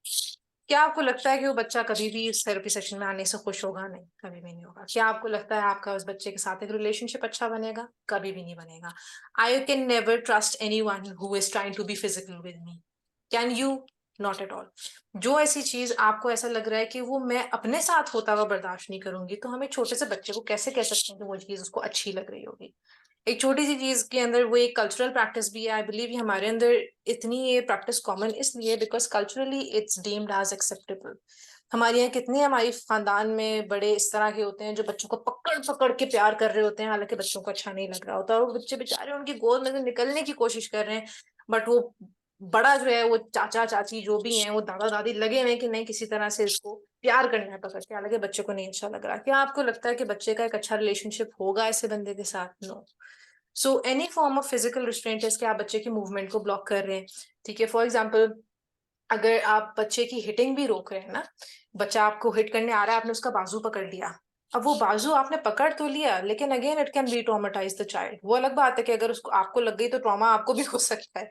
[SPEAKER 2] क्या आपको लगता है कि वो बच्चा कभी भी इस थेरेपी सेशन में आने से खुश होगा? नहीं, कभी भी नहीं होगा। क्या आपको लगता है आपका उस बच्चे के साथ एक रिलेशनशिप अच्छा बनेगा? कभी भी नहीं बनेगा। I can never trust anyone who is trying to be physical with me. Can you? Not at all. जो ऐसी चीज आपको ऐसा लग रहा है कि वो मैं अपने साथ होता हुआ बर्दाश्त नहीं करूंगी, तो हम एक छोटे से बच्चे को कैसे कह सकते हैं कि वो चीज उसको अच्छी लग रही होगी? एक छोटी सी चीज के अंदर वो एक कल्चरल प्रैक्टिस भी है। आई बिलीव हमारे अंदर इतनी ये प्रैक्टिस कॉमन इसलिए because culturally it's deemed as acceptable. हमारे यहाँ कितने हमारी खानदान में बड़े इस तरह के होते हैं जो बच्चों को पकड़ पकड़ के प्यार कर रहे होते हैं, हालांकि बच्चों को अच्छा नहीं लग रहा होता और वो बच्चे बेचारे उनकी गोद में से निकलने की कोशिश कर रहे हैं, बट वो बड़ा जो है वो चाचा चाची जो भी हैं वो दादा दादी लगे हुए हैं कि नहीं किसी तरह से इसको प्यार करना है पकड़ के, हालांकि बच्चे को नहीं अच्छा लग रहा। क्या आपको लगता है कि बच्चे का एक अच्छा रिलेशनशिप होगा ऐसे बंदे के साथ? No. So any form of physical restraint है कि आप बच्चे की मूवमेंट को ब्लॉक कर रहे हैं, ठीक है। फॉर एग्जाम्पल अगर आप बच्चे की हिटिंग भी रोक रहे हैं ना, बच्चा आपको हिट करने आ रहा है, आपने उसका बाजू पकड़ लिया, अब वो बाजू आपने पकड़ तो लिया लेकिन अगेन इट कैन री ट्रॉमेटाइज द चाइल्ड। वो अलग बात है कि अगर उसको आपको लग गई तो ट्रॉमा आपको भी हो सकता है,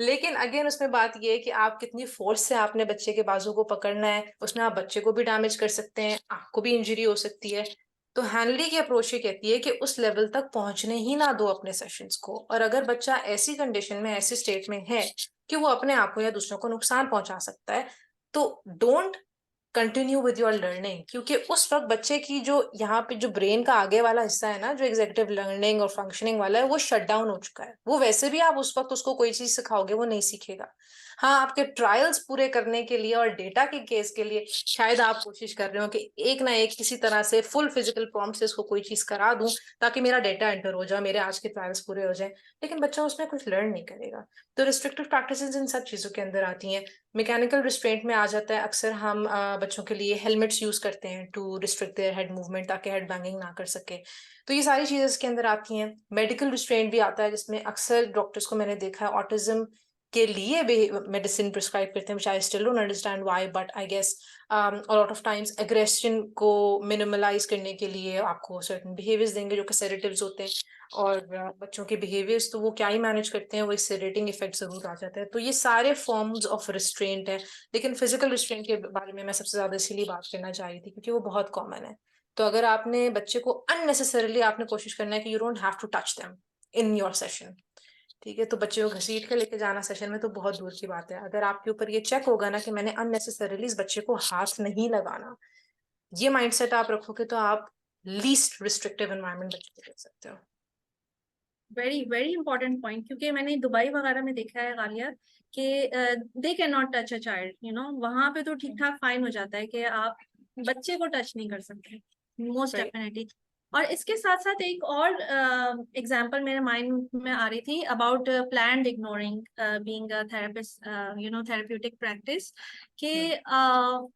[SPEAKER 2] लेकिन अगेन उसमें बात ये है कि आप कितनी फोर्स से आपने बच्चे के बाजू को पकड़ना है, उसमें आप बच्चे को भी डैमेज कर सकते हैं, आपको भी इंजरी हो सकती है। तो हैंनली की अप्रोच ये कहती है कि उस लेवल तक पहुंचने ही ना दो अपने सेशंस को, और अगर बच्चा ऐसी कंडीशन में, ऐसी स्टेट में है कि वो अपने आप को या दूसरों को नुकसान पहुंचा सकता है, तो don't continue with your learning, क्योंकि उस वक्त बच्चे की जो यहाँ पे जो ब्रेन का आगे वाला हिस्सा है ना, जो एग्जीक्यूटिव लर्निंग और फंक्शनिंग वाला है, वो शट डाउन हो चुका है। वो वैसे भी आप उस वक्त उसको कोई चीज सिखाओगे वो नहीं सीखेगा। हाँ, आपके ट्रायल्स पूरे करने के लिए और डेटा के केस के लिए शायद आप कोशिश कर रहे हो कि एक ना एक किसी तरह से फुल फिजिकल प्रॉम्प्ट से इसको कोई चीज करा दूं ताकि मेरा डेटा एंटर हो जाए, मेरे आज के ट्रायल्स पूरे हो जाए, लेकिन बच्चा उसमें कुछ लर्न नहीं करेगा। तो रिस्ट्रिक्टिव प्रैक्टिसेस इन सब चीजों के अंदर आती हैं। मैकेनिकल रिस्ट्रेंट में आ जाता है, अक्सर हम बच्चों के लिए हेलमेट्स यूज करते हैं to restrict their head movement, ताकि हेड बैंगिंग ना कर सके। तो ये सारी चीजें इसके अंदर आती हैं। मेडिकल रिस्ट्रेंट भी आता है, जिसमें अक्सर डॉक्टर्स को मैंने देखा है ऑटिज्म के लिए मेडिसिन प्रिस्क्राइब करते हैं, which I still don't understand why, but I guess a lot of times aggression को मिनिमलाइज करने के लिए आपको certain behaviors देंगे जो कि sedatives होते हैं, और बच्चों के behaviors तो वो क्या ही मैनेज करते हैं, वो sedating इफेक्ट जरूर आ जाता है। तो ये सारे फॉर्म्स ऑफ रिस्ट्रेंट है, लेकिन फिजिकल रिस्ट्रेंट के बारे में मैं सबसे ज्यादा इसीलिए बात करना चाह रही थी क्योंकि वो बहुत कॉमन है। तो अगर आपने बच्चे को अननेसेसरली आपने कोशिश करना है कि you don't have to touch them in your session, ठीक है, तो बच्चे को घसीट के लेके जाना सेशन में तो बहुत दूर की बात है। अगर आपके ऊपर ये चेक होगा ना कि मैंने अननेसेसरीली इस बच्चे को हाथ नहीं लगाना, ये माइंडसेट आप रखोगे तो आप लीस्ट रिस्ट्रिक्टिव एनवायरनमेंट बच्चे को दे सकते हो।
[SPEAKER 1] वेरी वेरी इंपॉर्टेंट पॉइंट, क्योंकि मैंने दुबई वगैरह में देखा है गालिया कि they can not touch a child, you know, वहां पे तो ठीक ठाक फाइन हो जाता है कि आप बच्चे को टच नहीं कर सकते, मोस्ट
[SPEAKER 2] Right.
[SPEAKER 1] डेफिनेटली। और इसके साथ साथ एक और एग्जांपल मेरे माइंड में आ रही थी about planned ignoring being a therapist, you know, therapeutic practice, कि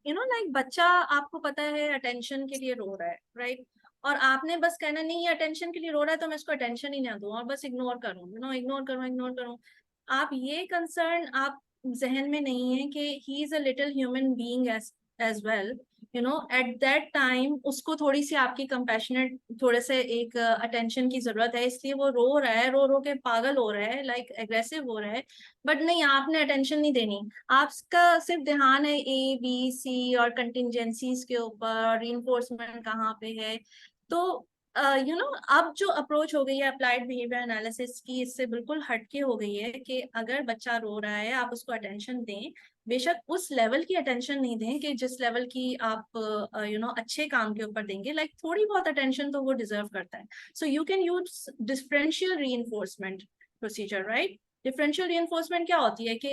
[SPEAKER 1] यू नो लाइक बच्चा आपको पता है अटेंशन के लिए रो रहा है, राइट, और आपने बस कहना नहीं है अटेंशन के लिए रो रहा है तो मैं इसको अटेंशन ही ना दूं और बस इग्नोर करूं, यू नो, इग्नोर करूं इग्नोर करूं। आप ये कंसर्न आप जहन में नहीं है कि he is a little human being as well, you know, at that time उसको थोड़ी सी आपकी कंपैशनेट, थोड़े से एक अटेंशन की जरूरत है, इसलिए वो रो रहा है, रो रो के पागल हो रहा है, लाइक एग्रेसिव हो रहा है, बट नहीं, आपने अटेंशन नहीं देनी। आपका सिर्फ ध्यान है ए बी सी और कंटिजेंसीज के ऊपर और रीइंफोर्समेंट कहाँ पे है। तो यू नो अब जो अप्रोच हो गई है अप्लाइड बिहेवियर एनालिसिस की, इससे बिल्कुल हटके हो गई है कि अगर बच्चा रो रहा है आप उसको अटेंशन दें, बेशक उस लेवल की अटेंशन नहीं दें कि जिस लेवल की आप यू नो अच्छे काम के ऊपर देंगे, लाइक थोड़ी बहुत अटेंशन तो वो डिजर्व करता है। So you can use differential reinforcement procedure, right. Differential reinforcement क्या होती है कि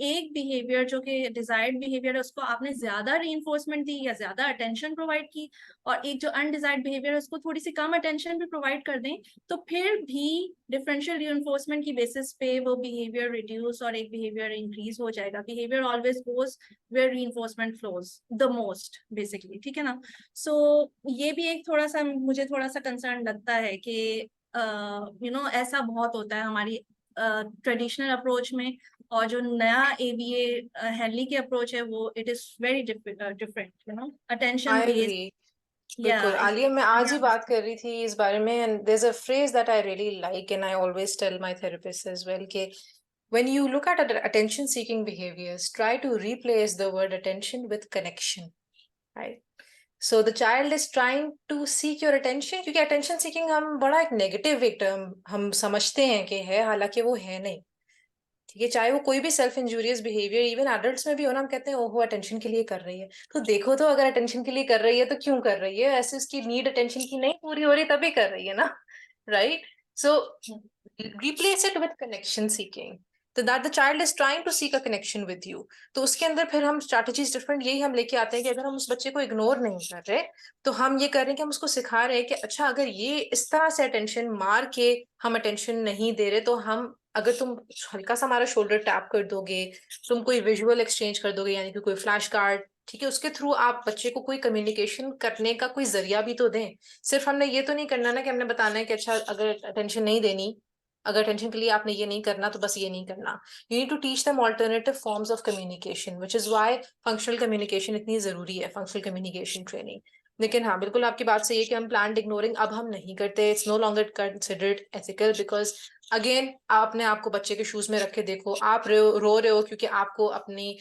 [SPEAKER 1] एक बिहेवियर जो कि डिजायर्ड बिहेवियर है उसको आपने ज्यादा रीइंफोर्समेंट दी या ज्यादा अटेंशन प्रोवाइड की, और एक जो अनडिजायर्ड बिहेवियर है उसको थोड़ी सी कम अटेंशन भी प्रोवाइड कर दें, तो फिर भी डिफरेंशियल रीइंफोर्समेंट की बेसिस पे वो बिहेवियर रिड्यूस और एक बिहेवियर इंक्रीज हो जाएगा। Behaviour always goes where reinforcement flows the most basically, ठीक है ना। सो ये भी एक थोड़ा सा मुझे थोड़ा सा कंसर्न लगता है कि यू नो ऐसा बहुत होता है हमारी ट्रेडिशनल अप्रोच में, और जो नया एबीए हेनली की अप्रोच है वो it is very different, you know, attention
[SPEAKER 2] I
[SPEAKER 1] based.
[SPEAKER 2] agree.
[SPEAKER 1] या
[SPEAKER 2] बिल्कुल आलिया, मैं आज ही
[SPEAKER 1] या
[SPEAKER 2] बात कर रही थी इस बारे में, and there's a phrase that I really like and I always tell my therapists as well कि when you look at attention seeking behaviors, try to replace the word attention with connection, right? So the child is trying to seek your attention, क्योंकि attention seeking हम बड़ा एक नेगेटिव एक टर्म हम समझते हैं कि है, हालांकि वो है नहीं, ठीक है। चाहे वो कोई भी self injurious behaviour even adults में भी हो ना, हम कहते हैं ओहो अटेंशन के लिए कर रही है, तो देखो तो अगर अटेंशन के लिए कर रही है तो क्यों कर रही है, ऐसे उसकी नीड अटेंशन की नहीं पूरी हो रही तभी कर रही है ना, right. So replace it with connection seeking, so that the child is trying to seek a connection with you। तो उसके अंदर फिर हम स्ट्रैटेजीज डिफरेंट यही हम लेके आते हैं कि अगर हम उस बच्चे को इग्नोर नहीं कर रहे तो हम ये कर रहे हैं कि हम उसको सिखा रहे हैं कि अच्छा अगर ये इस तरह से अटेंशन मार के हम अटेंशन नहीं दे रहे, तो हम अगर तुम हल्का सा हमारा शोल्डर टैप कर दोगे, तुम कोई विजुअल एक्सचेंज कर दोगे, यानी कि कोई फ्लैश कार्ड, ठीक है, उसके थ्रू आप बच्चे को कोई कम्युनिकेशन करने का कोई जरिया भी तो दें। सिर्फ हमने ये तो नहीं करना ना कि हमने बताना है कि अच्छा अगर अटेंशन नहीं देनी, अगर अटेंशन के लिए आपने ये नहीं करना तो बस ये नहीं करना। You need to teach them alternative forms of communication, which is why functional communication इतनी जरूरी है, फंक्शनल कम्युनिकेशन ट्रेनिंग। लेकिन हाँ बिल्कुल आपकी बात सही है कि हम प्लान्ड इग्नोरिंग अब हम नहीं करते, it's no longer considered ethical, because again आपने आपको बच्चे के शूज में रख के देखो, आप रो रहे हो क्योंकि आपको अपनी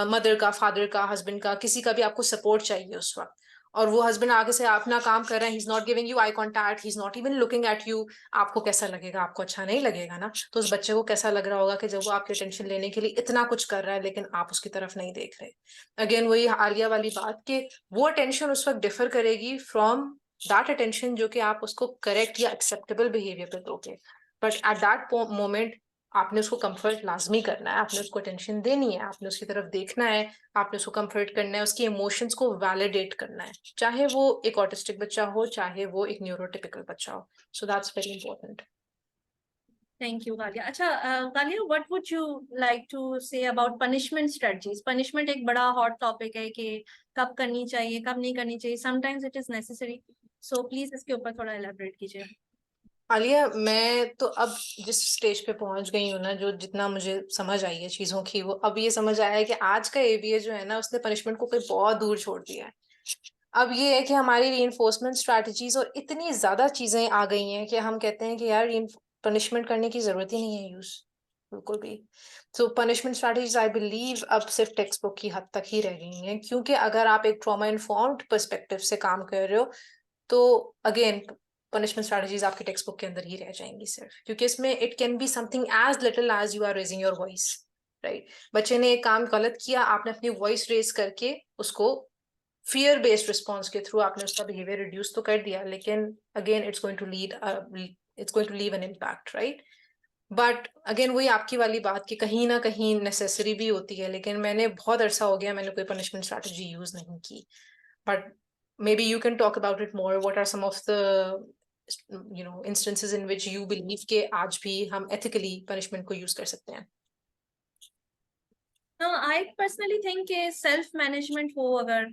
[SPEAKER 2] मदर का, फादर का, हस्बैंड का, किसी का भी आपको सपोर्ट चाहिए उस वक्त, और वो हस्बैंड आगे से अपना काम कर रहे हैं, he is not giving you eye contact, he is not even looking at you, आपको कैसा लगेगा? आपको अच्छा नहीं लगेगा ना। तो उस बच्चे को कैसा लग रहा होगा कि जब वो आपकी अटेंशन लेने के लिए इतना कुछ कर रहा है लेकिन आप उसकी तरफ नहीं देख रहे। अगेन वही आलिया वाली बात कि वो अटेंशन उस वक्त डिफर करेगी फ्रॉम दैट अटेंशन जो कि आप उसको करेक्ट या एक्सेप्टेबल बिहेवियर पे दोगे। बट एट दैट मोमेंट आपने उसको कंफर्ट लाजमी करना है, आपने उसको अटेंशन देनी है, आपने उसकी तरफ देखना है, आपने उसको कंफर्ट करना है, उसकी इमोशंस को वैलिडेट करना है, चाहे वो एक ऑटिस्टिक बच्चा हो, चाहे वो एक न्यूरोटिपिकल बच्चा हो। सो that's very important.
[SPEAKER 1] Thank you, Galia. अच्छा, Galia, what would you like to say about punishment strategies? Punishment एक बड़ा hot topic है कि कब करनी चाहिए, कब नहीं करनी चाहिए. Sometimes it is necessary. So please इसके ऊपर थोड़ा elaborate कीजिए.
[SPEAKER 2] आलिया, मैं तो अब जिस स्टेज पे पहुंच गई हूँ ना, जो जितना मुझे समझ आई है चीजों की, वो अब ये समझ आया है कि आज का एबीए जो है ना, उसने पनिशमेंट को कोई बहुत दूर छोड़ दिया है। अब ये है कि हमारी रीइंफोर्समेंट स्ट्रैटेजीज और इतनी ज्यादा चीजें आ गई हैं कि हम कहते हैं कि यार पनिशमेंट करने की जरूरत ही नहीं है यूज, बिल्कुल भी। तो पनिशमेंट स्ट्रैटेजीज आई बिलीव अब सिर्फ टेक्स्ट बुक की हद तक ही रह गई हैं, क्योंकि अगर आप एक ट्रॉमा इन्फॉर्म्ड पर्सपेक्टिव से काम कर रहे हो तो अगेन पनिशमेंट स्ट्रैटेजीज आपके टेक्स्ट बुक के अंदर ही रह जाएंगी सिर्फ, क्योंकि इसमें it can be something as little as you are raising your voice, right? बच्चे ने एक काम गलत किया, आपने अपनी वॉइस रेज करके उसको फियर बेस्ड रिस्पॉन्स के थ्रू आपने उसका बिहेवियर रिड्यूस तो कर दिया, लेकिन again it's going to leave an impact, right? But again वही आपकी वाली बात कि कहीं ना कहीं नेसेसरी भी होती है, लेकिन मैंने बहुत अरसा हो गया मैंने कोई पनिशमेंट स्ट्रैटेजी यूज नहीं की। But maybe you can talk about it more. What are some of the instances in which you believe कि आज भी हम ethically punishment को use कर सकते हैं?
[SPEAKER 1] No, I personally think कि self management हो अगर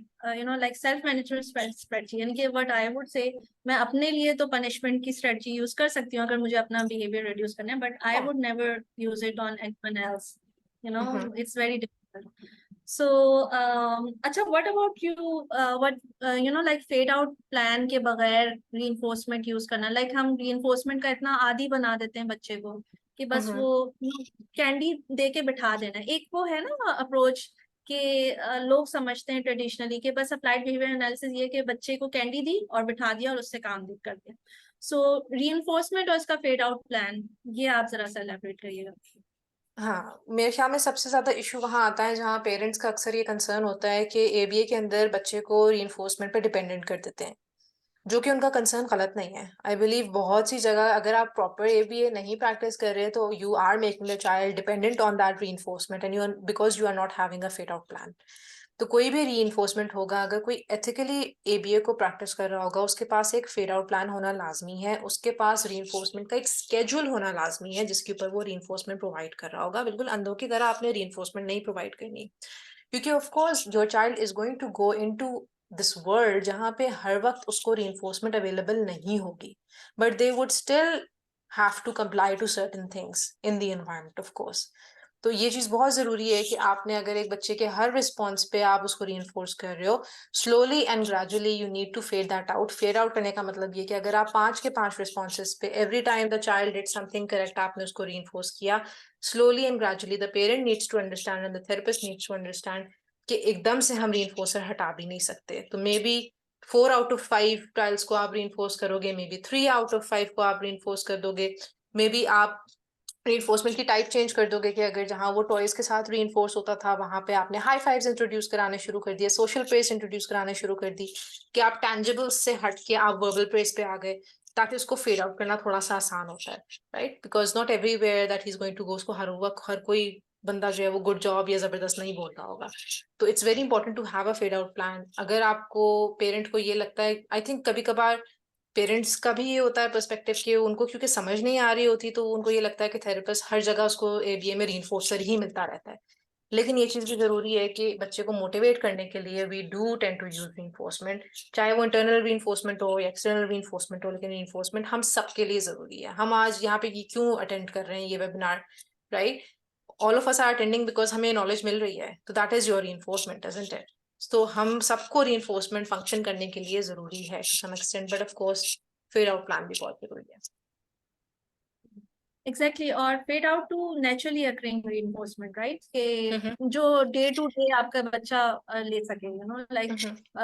[SPEAKER 1] like self management strategy, यानी कि what I would say, मैं अपने लिए तो punishment की strategy use कर सकती हूँ अगर मुझे अपना behavior reduce करना है, but I would never use it on anyone else. It's very difficult. So अच्छा, what about you? What like fade out plan के बगैर reinforcement use करना, like हम reinforcement का इतना आदी बना देते हैं बच्चे को कि बस वो कैंडी दे के बिठा देना। एक वो है ना अप्रोच कि लोग समझते हैं ट्रेडिशनली कि बस अप्लाइड बिहेवियर एनालिसिस ये कि बच्चे को कैंडी दी और बिठा दिया और उससे काम कर दिया। सो रीइंफोर्समेंट और इसका फेड आउट प्लान, ये आप जरा सा एलैबोरेट करिएगा।
[SPEAKER 2] हाँ, मेरे ख्याल में सबसे ज्यादा इशू वहां आता है जहाँ पेरेंट्स का अक्सर ये कंसर्न होता है कि एबीए के अंदर बच्चे को रीइंफोर्समेंट पे डिपेंडेंट कर देते हैं, जो कि उनका कंसर्न गलत नहीं है। आई बिलीव बहुत सी जगह अगर आप प्रॉपर एबीए नहीं प्रैक्टिस कर रहे तो you are making the child dependent on that reinforcement and because you are not having a fade out plan. तो कोई भी रीइंफोर्समेंट होगा, अगर कोई एथिकली एबीए को प्रैक्टिस कर रहा होगा, उसके पास एक फेड आउट प्लान होना लाजमी है, उसके पास रीइंफोर्समेंट का एक स्केड्यूल होना लाजमी है जिसके ऊपर वो रीइंफोर्समेंट प्रोवाइड कर रहा होगा। बिल्कुल अंधों की तरह आपने रीइंफोर्समेंट नहीं प्रोवाइड करनी, क्योंकि of course your child is going to go into this world जहाँ पे हर वक्त उसको रीइंफोर्समेंट अवेलेबल नहीं होगी, but they would still have to comply to certain things in the environment of course. तो ये चीज बहुत जरूरी है कि आपने अगर एक बच्चे के हर रिस्पॉन्स पे आप उसको रीइंफोर्स कर रहे हो, slowly and gradually you need to fade that out. Fade out करने का मतलब ये कि अगर आप 5 के 5 रिस्पॉन्सेस पे every time the child did something correct आपने उसको रीइंफोर्स किया, slowly and gradually the parent needs to understand and the therapist needs to understand कि एकदम से हम रीइंफोर्सर हटा भी नहीं सकते। तो may be 4 out of 5 tiles को आप रीइंफोर्स करोगे, मे बी 3 आउट ऑफ 5 को आप रीइंफोर्स कर दोगे, मे बी आप रीइंफोर्समेंट की टाइप चेंज कर दोगे कि अगर जहां वो टॉयज के साथ रीइंफोर्स होता था वहां पे आपने हाई फाइव्स इंट्रोड्यूस कराने शुरू कर दिए, सोशल प्रेस इंट्रोड्यूस कराने शुरू कर दी, कि आप टैंजिबल्स से हट के आप वर्बल प्रेस पे आ गए, ताकि उसको फेड आउट करना थोड़ा सा आसान होता है, right? Because not everywhere that he is going to go, उसको हर वक्त हर कोई बंदा जो है वो गुड जॉब या जबरदस्त नहीं बोलता होगा। तो it's very important to have a fade out plan. अगर आपको पेरेंट को ये लगता है, आई थिंक कभी कभार पेरेंट्स का भी ये होता है पर्सपेक्टिव कि उनको क्योंकि समझ नहीं आ रही होती तो उनको ये लगता है कि थेरेपिस्ट हर जगह उसको एबीए में रीइंफोर्सर ही मिलता रहता है। लेकिन ये चीज भी जरूरी है कि बच्चे को मोटिवेट करने के लिए we do tend to use reinforcement, चाहे वो इंटरनल रीइंफोर्समेंट हो या एक्सटर्नल रीइंफोर्समेंट हो, लेकिन रीइंफोर्समेंट हम सबके लिए जरूरी है। हम आज यहाँ पे ये क्यों अटेंड कर रहे हैं ये webinar, right? All of us are attending because हमें नॉलेज मिल रही है, तो that is your reinforcement, isn't it? तो हम सबको रीइंफोर्समेंट फंक्शन करने के लिए जरूरी है to some extent, but of course fade out plan भी बहुत जरूरी है।
[SPEAKER 1] एग्जैक्टली और fade out to naturally occurring reinforcement, right,
[SPEAKER 2] hmm
[SPEAKER 1] कि जो डे टू डे आपका बच्चा ले सके, लाइक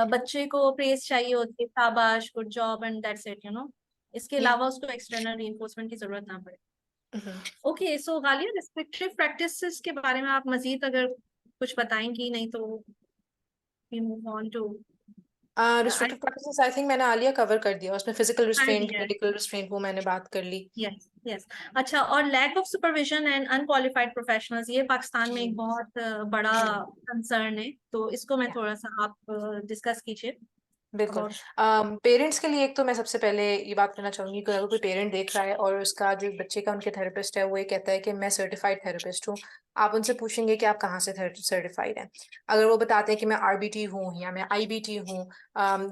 [SPEAKER 1] बच्चे को प्रेज चाहिए होती है, शाबाश, good job and that's it, इसके
[SPEAKER 2] या
[SPEAKER 1] अलावा उसको एक्सटर्नल रीइंफोर्समेंट की जरूरत ना पड़े। ओके, सो गालिया, रिस्ट्रिक्टिव प्रैक्टिसेस के बारे में आप मजीद अगर कुछ बताएंगी, नहीं तो we move on to
[SPEAKER 2] restrictive practices I think मैंने आलिया कवर कर दिया, उसमें physical restraint,
[SPEAKER 1] idea.
[SPEAKER 2] Medical restraint वो मैंने बात कर ली।
[SPEAKER 1] Yes yes. अच्छा, और lack of supervision and unqualified professionals, ये पाकिस्तान में एक बहुत बड़ा कंसर्न है, तो इसको मैं थोड़ा सा आप डिस्कस कीजिए
[SPEAKER 2] बिल्कुल।
[SPEAKER 1] अबाउट।
[SPEAKER 2] पेरेंट्स के लिए एक तो मैं सबसे पहले ये बात करना चाहूंगी कि अगर कोई पेरेंट देख रहा है और उसका जो बच्चे का उनके थेरेपिस्ट है वो ये कहता है कि मैं सर्टिफाइड थेरेपिस्ट हूँ, आप उनसे पूछेंगे कि आप कहाँ से सर्टिफाइड हैं। अगर वो बताते हैं कि मैं आरबीटी हूँ या मैं आईबीटी हूँ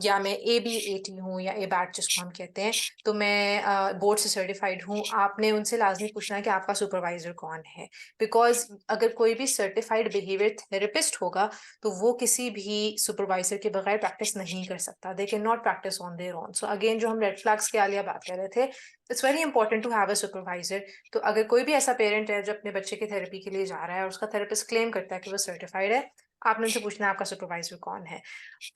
[SPEAKER 2] या मैं एबीएटी हूँ या एबैट जिसको हम कहते हैं, तो मैं बोर्ड से सर्टिफाइड हूँ, आपने उनसे लाजमी पूछना है कि आपका सुपरवाइजर कौन है। बिकॉज अगर कोई भी सर्टिफाइड बिहेवियर थेरेपिस्ट होगा तो वो किसी भी सुपरवाइजर के बगैर प्रैक्टिस नहीं कर सकता, they can not practice on their own. So again जो हम रेड फ्लैग्स के आलिया बात कर रहे थे, it's very important to have a supervisor. तो अगर कोई भी ऐसा पेरेंट है जो अपने बच्चे की थेरेपी के लिए जा रहा है और उसका थेरेपिस्ट क्लेम करता है कि वो सर्टिफाइड है, आपने उनसे पूछना है आपका सुपरवाइजर कौन है।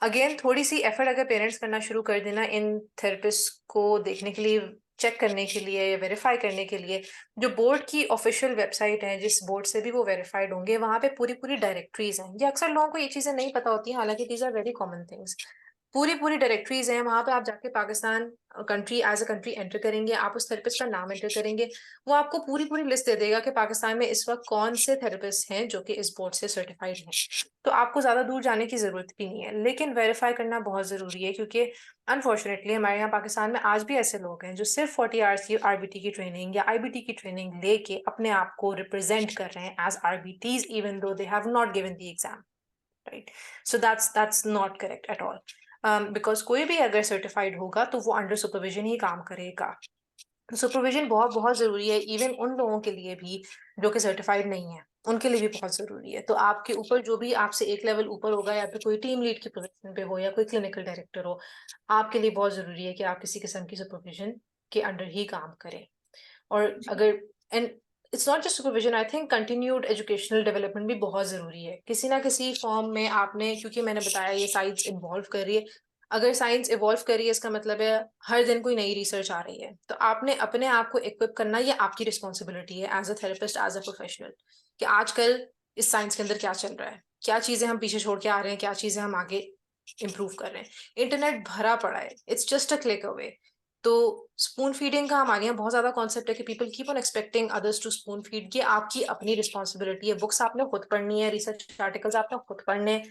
[SPEAKER 2] अगेन थोड़ी सी एफर्ट अगर पेरेंट्स करना शुरू कर देना इन थेरेपिस्ट को देखने के लिए, चेक करने के लिए या वेरीफाई करने के लिए, जो बोर्ड की ऑफिशियल वेबसाइट है जिस बोर्ड से भी वो वेरीफाइड होंगे, वहां पे पूरी पूरी डायरेक्टरीज हैं। ये अक्सर लोगों को ये चीजें नहीं पता होती हैं, हालांकि these are very common things. पूरी पूरी डायरेक्टरीज हैं, वहां पे आप जाके Pakistan country as a country enter करेंगे, आप उस थेरेपिस्ट का नाम एंटर करेंगे, वो आपको पूरी पूरी लिस्ट दे देगा कि पाकिस्तान में इस वक्त कौन से थेरेपिस्ट हैं जो कि इस बोर्ड से सर्टिफाइड हैं। तो आपको ज्यादा दूर जाने की जरूरत भी नहीं है, लेकिन वेरीफाई करना बहुत जरूरी है, क्योंकि अनफॉर्चुनेटली हमारे यहाँ पाकिस्तान में आज भी ऐसे लोग हैं जो सिर्फ 40 आवर्स की आरबीटी की ट्रेनिंग या आईबीटी की ट्रेनिंग लेके अपने आप को रिप्रेजेंट कर रहे हैं as RBTs even though they have not given the exam, right. So that's not correct at all. Because कोई भी अगर सर्टिफाइड होगा तो वो अंडर सुपरविजन ही काम करेगा। सुपरविजन बहुत बहुत जरूरी है, इवन उन लोगों के लिए भी जो कि सर्टिफाइड नहीं है, उनके लिए भी बहुत जरूरी है। तो आपके ऊपर जो भी आपसे एक लेवल ऊपर होगा, या फिर कोई टीम लीड की पोजीशन पे हो या कोई क्लिनिकल डायरेक्टर हो, आपके लिए बहुत जरूरी है कि आप किसी किस्म की सुपरविजन के अंडर ही काम करें। और अगर and it's not just supervision, I think continued educational development भी बहुत जरूरी है किसी ना किसी फॉर्म में आपने, क्योंकि मैंने बताया ये साइंस इन्वॉल्व कर रही है। अगर साइंस इवॉल्व करी है इसका मतलब है हर दिन कोई नई रिसर्च आ रही है, तो आपने अपने आप को इक्विप करना, ये आपकी रिस्पॉन्सिबिलिटी है as a therapist, as a professional, कि आजकल इस साइंस के अंदर क्या चल रहा है, क्या चीजें हम पीछे छोड़ के आ रहे हैं, क्या चीजें हम आगे इम्प्रूव कर रहे हैं। इंटरनेट भरा पड़ा है, it's just a click away. तो स्पून फीडिंग का हमारे यहाँ बहुत ज्यादा कॉन्सेप्ट है कि people keep on expecting others two spoon feed. ये आपकी अपनी रिस्पॉन्सिबिलिटी है, बुक्स आपने खुद पढ़नी है, रिसर्च आर्टिकल्स आपने खुद पढ़ने,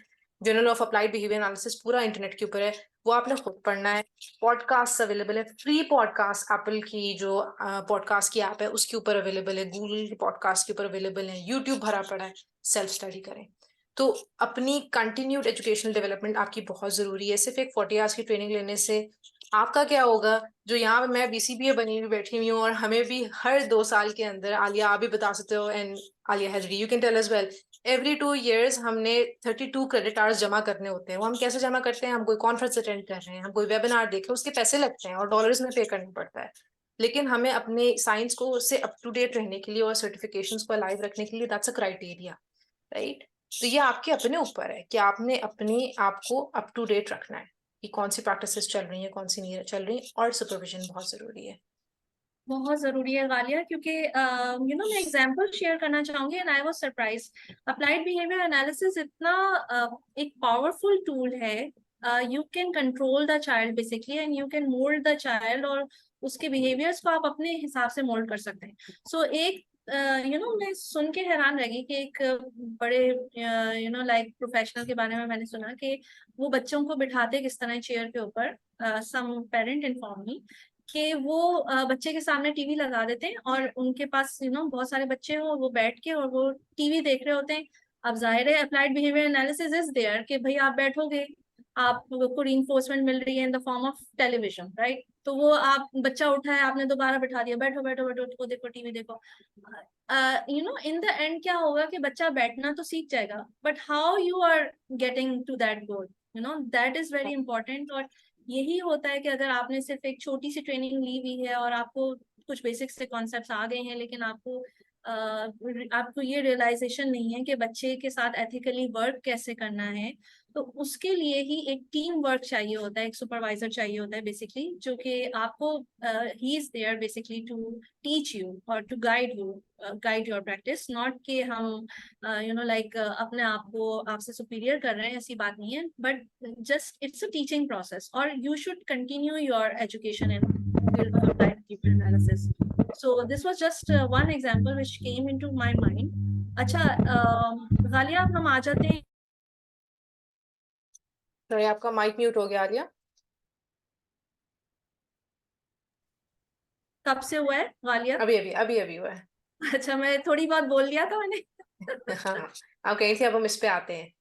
[SPEAKER 2] journal of applied behaviour analysis पूरा इंटरनेट के ऊपर है, वो आपने खुद पढ़ना है। पॉडकास्ट अवेलेबल है, फ्री पॉडकास्ट एप्पल की जो पॉडकास्ट की ऐप है उसके ऊपर अवेलेबल है, गूगल की पॉडकास्ट के ऊपर अवेलेबल है, यूट्यूब भरा पड़ा है, सेल्फ स्टडी करें। तो अपनी कंटिन्यूड एजुकेशनल डेवलपमेंट आपकी बहुत जरूरी है। सिर्फ एक 40 आवर्स की ट्रेनिंग लेने से आपका क्या होगा? जो यहाँ पे मैं बीसीबीए बनी हुई बैठी हुई हूँ और हमें भी हर 2 साल के अंदर, आलिया आप भी बता सकते हो एंड आलिया हैजरी you can tell as well, every 2 years हमने 32 क्रेडिट आवर्स जमा करने होते हैं। वो हम कैसे जमा करते हैं? हम कोई कॉन्फ्रेंस अटेंड कर रहे हैं, हम कोई वेबिनार देख रहे हैं, उसके पैसे लगते हैं और डॉलर्स में पे करना पड़ता है। लेकिन हमें अपने साइंस को से अप टू डेट रहने के लिए और सर्टिफिकेशंस को अलाइव रखने के लिए दैट्स अ क्राइटेरिया, राइट। तो ये आपके अपने ऊपर है कि आपने अपने आप को अप टू डेट रखना है कि कौन सी प्रैक्टिसेस चल रही हैं, कौन सी नहीं चल रही, और सुपरविजन बहुत जरूरी है।
[SPEAKER 1] बहुत जरूरी है गालिया, क्योंकि मैं एग्जांपल शेयर करना चाहूंगी and I was surprise. Applied behaviour analysis इतना एक पावरफुल टूल है। You can control the child basically and you can mould the child, और उसके बिहेवियर्स को आप अपने हिसाब से मोल्ड कर सकते हैं। सो एक मैं सुन के हैरान रह गई कि एक बड़े लाइक प्रोफेशनल के बारे में मैंने सुना कि वो बच्चों को बिठाते किस तरह चेयर के ऊपर। सम पेरेंट इन्फॉर्म मी कि वो बच्चे के सामने टीवी लगा देते हैं और उनके पास बहुत सारे बच्चे हो, वो बैठ के और वो टीवी देख रहे होते हैं। अब जाहिर है applied behaviour analysis is there कि भाई आप बैठोगे, आपको रीइंफोर्समेंट मिल रही है in the form of television, right. तो वो आप बच्चा उठा है, आपने दोबारा बैठा दिया, बैठो बैठो बैठो, उसको देखो, टीवी देखो। इन द एंड क्या होगा कि बच्चा बैठना तो सीख जाएगा, but how you are getting to that goal, that is very important. और यही होता है कि अगर आपने सिर्फ एक छोटी सी ट्रेनिंग ली हुई है और आपको कुछ बेसिक से कॉन्सेप्ट्स आ गए हैं, लेकिन आपको ये रियलाइजेशन नहीं है कि बच्चे के साथ एथिकली वर्क कैसे करना है, तो उसके लिए ही एक टीम वर्क चाहिए होता है, एक सुपरवाइजर चाहिए होता है बेसिकली, जो कि आपको he is there basically to teach you और to guide your practice, not कि हम लाइक अपने आप को आपसे सुपीरियर कर रहे हैं, ऐसी बात नहीं है, but just it's a teaching process और you should continue your education in field of applied behavior analysis. So this was just one example which came into my mind. अच्छा, गालिया, अब हम आ जाते हैं।
[SPEAKER 2] सॉरी, आपका माइक म्यूट हो गया आलिया।
[SPEAKER 1] कब से हुआ है गालिया?
[SPEAKER 2] अभी हुआ है।
[SPEAKER 1] अच्छा, मैं थोड़ी बहुत बोल दिया था मैंने।
[SPEAKER 2] हाँ, आप कहीं से, अब हम इस पे आते हैं।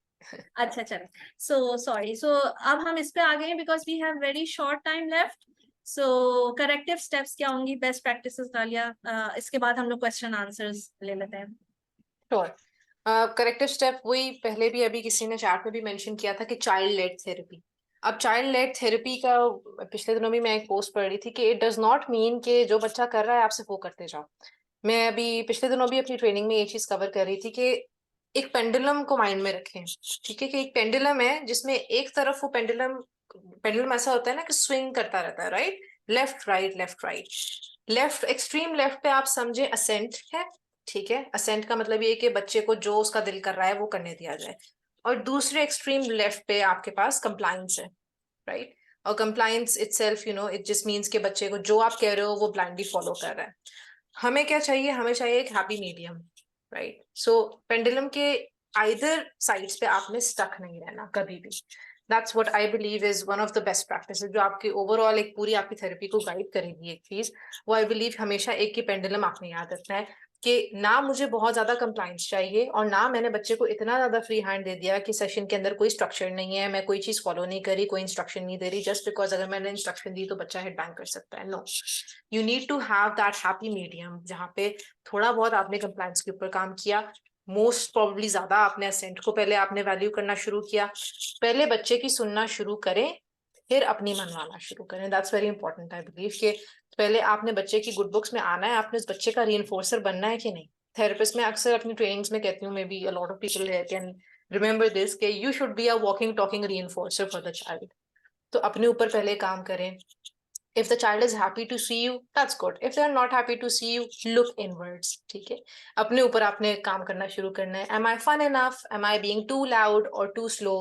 [SPEAKER 1] अच्छा चलो, सो सॉरी, सो अब हम इस पे आ गए हैं because we have very short time left. So corrective steps क्या होंगी, बेस्ट प्रैक्टिसेस गालिया, इसके बाद हम लोग क्वेश्चन आंसर्स ले लेते हैं।
[SPEAKER 2] श्योर। करेक्टिव स्टेप वही पहले भी अभी किसी ने चैट में भी मेंशन किया था कि चाइल्ड लेड थेरेपी। अब चाइल्ड लेड थेरेपी का पिछले दिनों भी मैं एक पोस्ट पढ़ रही थी कि इट डज नॉट मीन कि जो बच्चा कर रहा है आप सिर्फ वो करते जाओ। मैं अभी पिछले दिनों भी अपनी ट्रेनिंग में ये चीज कवर कर रही थी कि एक पेंडुलम को माइंड में रखें, ठीक है, कि एक पेंडुलम है जिसमें एक तरफ वो पेंडुलम ऐसा होता है ना कि स्विंग करता रहता है, right, left right left right. Left, extreme left पे आप समझे असेंट है, ठीक है, असेंट का मतलब ये कि बच्चे को जो उसका दिल कर रहा है वो करने दिया जाए। और दूसरे एक्सट्रीम लेफ्ट पे आपके पास कंप्लायंस है, राइट। और compliance itself, it just means के बच्चे को जो आप कह रहे हो वो ब्लाइंडली फॉलो कर रहा है। हमें क्या चाहिए, हमें चाहिए एक हैप्पी मीडियम, राइट। सो पेंडुलम के आइदर साइड्स पे आपने स्टक नहीं रहना कभी भी। That's what I believe is one of the best practice जो आपकी ओवरऑल एक पूरी आपकी थेरेपी को गाइड करेगी। एक चीज वो आई बिलीव हमेशा एक ही पेंडुलम आपने याद रखना है कि ना मुझे बहुत ज्यादा कंप्लाइंस चाहिए और ना मैंने बच्चे को इतना ज्यादा फ्री हैंड दे दिया कि सेशन के अंदर कोई स्ट्रक्चर नहीं है, मैं कोई चीज फॉलो नहीं करी, कोई इंस्ट्रक्शन नहीं दे रही जस्ट बिकॉज अगर मैंने इंस्ट्रक्शन दी तो बच्चा हेड बैंग कर सकता है। No, you need to have that happy medium जहाँ पे थोड़ा बहुत आपने कंप्लाइंस के ऊपर काम किया, मोस्ट प्रोबेबली ज्यादा आपने असेंट को पहले आपने वैल्यू करना शुरू किया, पहले बच्चे की सुनना शुरू करें फिर अपनी मनवाना शुरू करें। That's very important I believe कि पहले आपने बच्चे की गुड बुक्स में आना है, आपने उस बच्चे का रीइंफोर्सर बनना है कि नहीं। थेरेपिस्ट में अक्सर अपनी ट्रेनिंग्स में कहती हूँ, maybe a lot of people can remember this कि you should be a walking talking reinforcer for the child. तो अपने ऊपर पहले काम करें। If the child is happy to see you, that's good. If they are not happy to see you, look inwards. ठीक है, अपने ऊपर आपने काम करना शुरू करना है। Am I fun enough? Am I being too loud or too slow?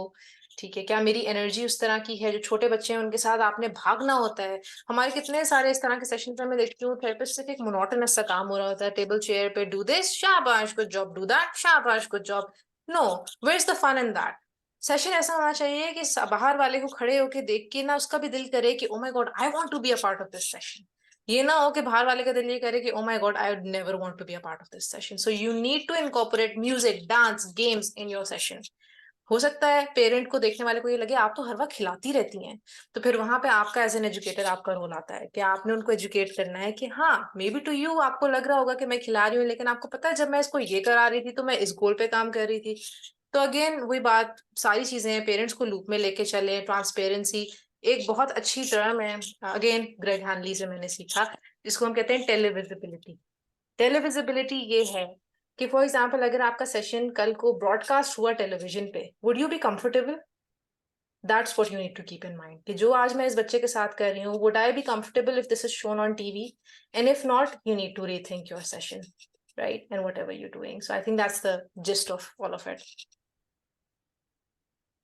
[SPEAKER 2] ठीक है, क्या मेरी एनर्जी उस तरह की है, जो छोटे बच्चे हैं उनके साथ आपने भागना होता है। हमारे कितने सारे इस तरह के सेशन पे मैं देखती हूँ थेरेपिस्ट सिर्फ एक मोनोटोनस सा काम हो रहा होता है, टेबल चेयर पे डू दिस शाबाश गुड जॉब, डू दैट शाबाश good job. No, where is the fun in that? Session ऐसा होना चाहिए कि बाहर वाले को खड़े होके देख के ना उसका भी दिल करे कि oh my god I want to be a part of this session. ये ना हो कि बाहर वाले का दिल ये करे कि oh my god I would never want to be a part of this session. So you need to incorporate music, dance, games in your session. हो सकता है पेरेंट को, देखने वाले को ये लगे आप तो हर वक्त खिलाती रहती हैं, तो फिर वहां पे आपका एज एन एजुकेटर आपका रोल आता है कि आपने उनको एजुकेट करना है कि हाँ मे बी टू यू आपको लग रहा होगा कि मैं खिला रही हूँ, लेकिन आपको पता है जब मैं इसको ये करा रही थी तो मैं इस गोल पे काम कर रही थी। तो अगेन वही बात, सारी चीजें हैं, पेरेंट्स को लूप में लेके चले। ट्रांसपेरेंसी एक बहुत अच्छी टर्म है, अगेन ग्रेग हैनली से मैंने सीखा, जिसको हम कहते हैं टेलीविजिबिलिटी। टेलीविजिबिलिटी ये है कि फॉर एग्जाम्पल अगर आपका सेशन कल को ब्रॉडकास्ट हुआ टेलीविजन पे, would you be comfortable? That's what you need to keep in mind कि जो आज मैं इस बच्चे के साथ कर रही हूँ, would I be comfortable if this is shown on TV? And if not, you need to rethink your session, right? And whatever you're doing. So I think that's the gist of all of it.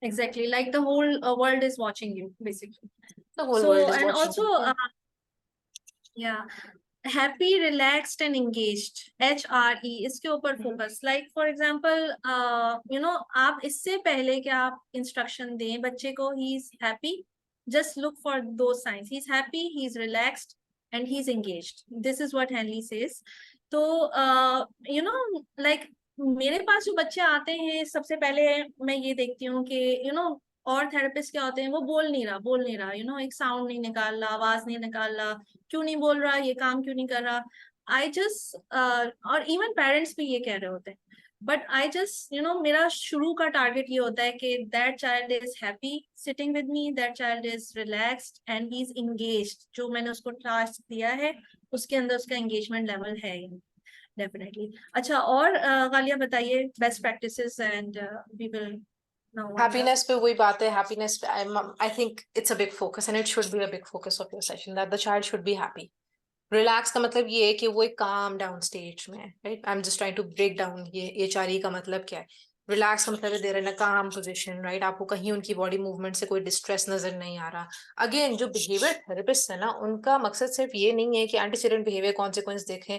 [SPEAKER 1] Exactly, like the whole world is watching you basically.
[SPEAKER 2] The whole
[SPEAKER 1] So
[SPEAKER 2] world is
[SPEAKER 1] and
[SPEAKER 2] watching
[SPEAKER 1] also
[SPEAKER 2] you.
[SPEAKER 1] yeah, happy, relaxed and engaged, HRE, इसके ऊपर फोकस। लाइक फॉर एग्जांपल आप इससे पहले कि आप इंस्ट्रक्शन दें बच्चे को, he is happy, just look for those signs. He's happy, he's relaxed and he's engaged. This is what Henley says. तो like मेरे पास जो बच्चे आते हैं सबसे पहले मैं ये देखती हूँ कि और थेरेपिस्ट क्या होते हैं, वो बोल नहीं रहा एक साउंड नहीं निकाल रहा, आवाज नहीं निकाल रहा, क्यों नहीं बोल रहा, ये काम क्यों नहीं कर रहा। आई जस्ट और इवन पेरेंट्स भी ये कह रहे होते हैं, बट आई जस्ट मेरा शुरू का टारगेट ये होता है कि that child is happy sitting with me, that child is relaxed and he is engaged. जो मैंने उसको टास्क दिया है उसके अंदर उसका एंगेजमेंट लेवल है डेफिनेटली। अच्छा, और गालिया बताइए best practices and we will now
[SPEAKER 2] Happiness पे वही बात है, happiness पे I think it's a big focus and it should be a big focus of your session that the child should be happy. Relax का मतलब ये है कि वो एक calm down stage में है, right? I'm just trying to break down ये HRE का मतलब क्या है. Relax का मतलब है they're in a calm position, right? आपको कहीं उनकी body movement से कोई distress नजर नहीं आ रहा. Again, जो behavior therapist है ना, उनका मकसद सिर्फ ये नहीं है कि antecedent behavior consequence देखें.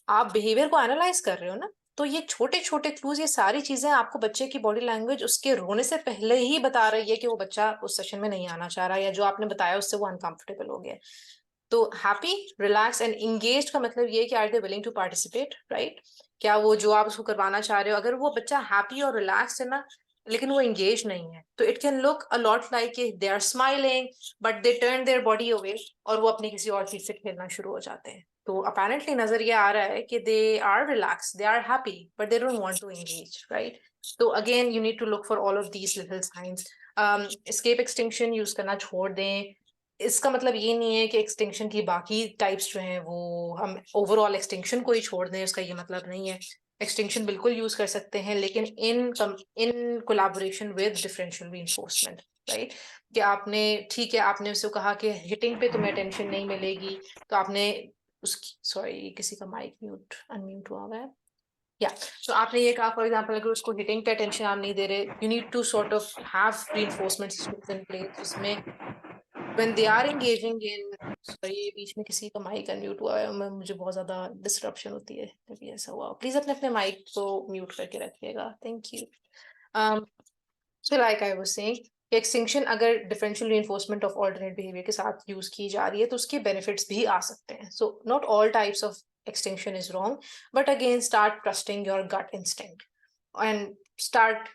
[SPEAKER 2] आप behavior को analyze कर रहे हो ना, तो ये छोटे छोटे क्लूज, ये सारी चीजें आपको बच्चे की बॉडी लैंग्वेज उसके रोने से पहले ही बता रही है कि वो बच्चा उस सेशन में नहीं आना चाह रहा, या जो आपने बताया उससे वो अनकंफर्टेबल हो गया. तो हैप्पी, रिलैक्स एंड इंगेज का मतलब ये है कि are they willing to participate, right? क्या वो जो आप उसको करवाना चाह रहे हो, अगर वो बच्चा हैप्पी और रिलैक्स है ना, लेकिन वो इंगेज नहीं है, तो it can look a lot like they are smiling but they turn their body away और वो अपनी किसी और चीज से खेलना शुरू हो जाते हैं. तो अपेरेंटली नजर ये आ रहा है कि they are relax, they are happy but they don't want to engage, right? तो again you need to look for all of these little signs. Escape extinction use करना छोड़ दें. इसका मतलब ये नहीं है कि एक्सटिंक्शन की बाकी टाइप्स जो हैं वो हम ओवरऑल एक्सटिंक्शन को ही छोड़ दें, उसका ये मतलब नहीं है. एक्सटिंक्शन बिल्कुल यूज कर सकते हैं, लेकिन in collaboration with differential reinforcement, right? कि आपने, ठीक है, आपने उसको कहा कि हिटिंग पे तुम्हें टेंशन नहीं मिलेगी, तो आपने उसकी, सॉरी किसी का माइक म्यूट अनम्यूट हुआ है, या तो आपने ये कहा फॉर एग्जांपल अगर उसको हिटिंग पे अटेंशन आप नहीं दे रहे, you need to sort of have reinforcement systems in place जिसमें when they are engaging in, sorry बीच में किसी का माइक अनम्यूट हुआ है, मुझे बहुत ज्यादा डिस्ट्रप्शन होती है तभी ऐसा हुआ. प्लीज अपने अपने माइक को म्यूट करके रखिएगा, thank you. so like I was saying, extinction अगर differential reinforcement of alternate behaviour के साथ यूज की जा रही है तो उसके बेनिफिट्स भी आ सकते हैं. So not all types of extinction is wrong, but again start trusting your gut instinct and start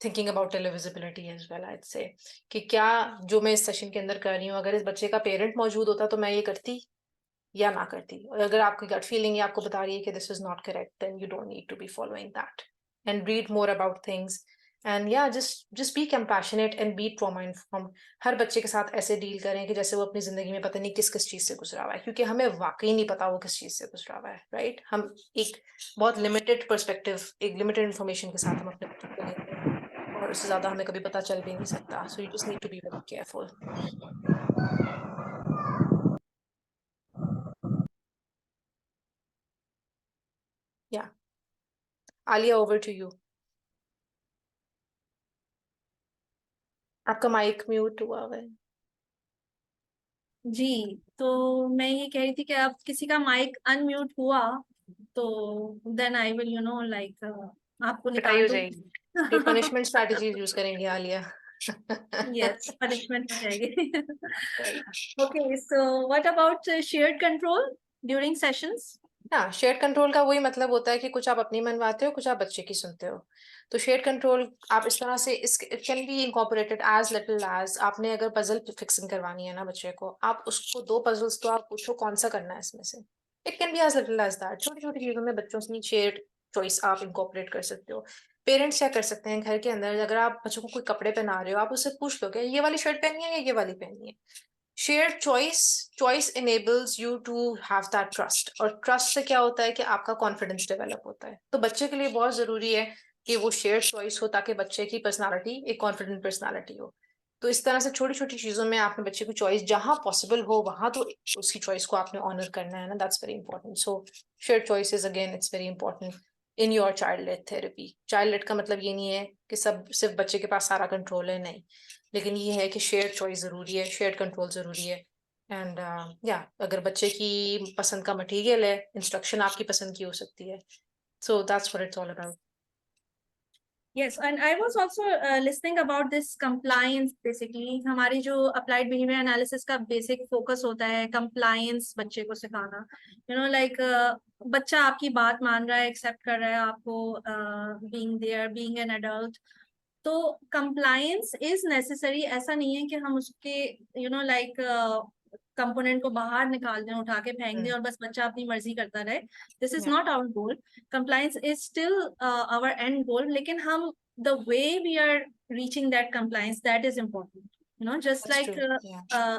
[SPEAKER 2] thinking about televisibility as well. I'd say कि क्या जो मैं इस सेशन के अंदर कर रही हूँ, अगर इस बच्चे का पेरेंट मौजूद होता तो मैं ये करती या ना करती. और अगर आपकी गट फीलिंग आपको बता रही है कि this is not correct, then you don't need to be following that and read more about things and या just be compassionate and be trauma informed. हर बच्चे के साथ ऐसे डील करें कि जैसे वो अपनी जिंदगी में पता नहीं किस किस चीज से गुजरा हुआ है, क्योंकि हमें वाकई नहीं पता वो किस चीज से गुजरा हुआ है, राइट? हम एक बहुत लिमिटेड पर्सपेक्टिव, एक लिमिटेड इन्फॉर्मेशन के साथ हम अपने बच्चों को लेते हैं और उससे ज्यादा हमें कभी पता चल भी नहीं सकता. So you just need to be very careful. या आलिया, ओवर टू यू. आपका माइक म्यूट हुआ है.
[SPEAKER 1] जी, तो मैं ये कह रही थी कि अब किसी का माइक अनम्यूट हुआ तो देन आई विल लाइक आपको
[SPEAKER 2] पिटाई हो
[SPEAKER 1] निकाल दूँ.
[SPEAKER 2] जाएगी. फिर पनिशमेंट स्ट्रेटजीज यूज करेंगे आलिया.
[SPEAKER 1] Yes, punishment हो जाएगी. Okay, so what about shared control during sessions?
[SPEAKER 2] हाँ, शेयर्ड कंट्रोल का वही मतलब होता है कि कुछ आप अपनी मनवाते हो, कुछ आप बच्चे की सुनते हो. तो शेयर्ड कंट्रोल आप इस तरह से, इस it can be incorporated as little as, आपने अगर पजल फिक्सिंग करवानी है ना बच्चे को, आप उसको 2 पजल्स तो आप पूछो कौन सा करना है इसमें से. It can be as little as that. छोटी छोटी चीजों में बच्चों से शेयर्ड चॉइस आप इनकॉर्पोरेट कर सकते हो. पेरेंट्स क्या कर सकते हैं घर के अंदर, अगर आप बच्चों को कोई कपड़े पहना रहे हो, आप उससे पूछ लो क्या ये वाली शर्ट पहननी है या ये वाली पहननी है. Share choice enables you to have that trust, और ट्रस्ट से क्या होता है कि आपका कॉन्फिडेंस डेवलप होता है. तो बच्चे के लिए बहुत जरूरी है कि वो शेयर चॉइस हो ताकि बच्चे की पर्सनालिटी एक कॉन्फिडेंट पर्सनालिटी हो. तो इस तरह से छोटी छोटी चीजों में आपने बच्चे की चॉइस जहां पॉसिबल हो वहां तो उसकी चॉइस को आपने ऑनर करना है ना. That's very important. So share choices again it's very important in your child led therapy. Child led का मतलब ये नहीं है कि सब सिर्फ बच्चे के पास सारा कंट्रोल है, नहीं, लेकिन ये है कि शेयर चॉइस जरूरी है, शेयर कंट्रोल जरूरी है. एंड या अगर बच्चे की पसंद का मटेरियल है, इंस्ट्रक्शन आपकी पसंद की हो सकती है. सो that's what it's all about.
[SPEAKER 1] Yes, and I was also listening about this compliance. Basically, हमारी जो applied behavior analysis का basic focus होता है compliance बच्चे को सिखाना. Like बच्चा आपकी बात मान रहा है, accept कर रहा है आपको, being there, being an adult. तो compliance is necessary. ऐसा नहीं है कि हम उसके like कंपोनेंट को बाहर निकाल दें, उठा के फेंक दें और बस बच्चा अपनी मर्जी करता रहे. This is not our goal. Compliance is still our end goal, लेकिन हम the way we are reaching that compliance, that is important. Just like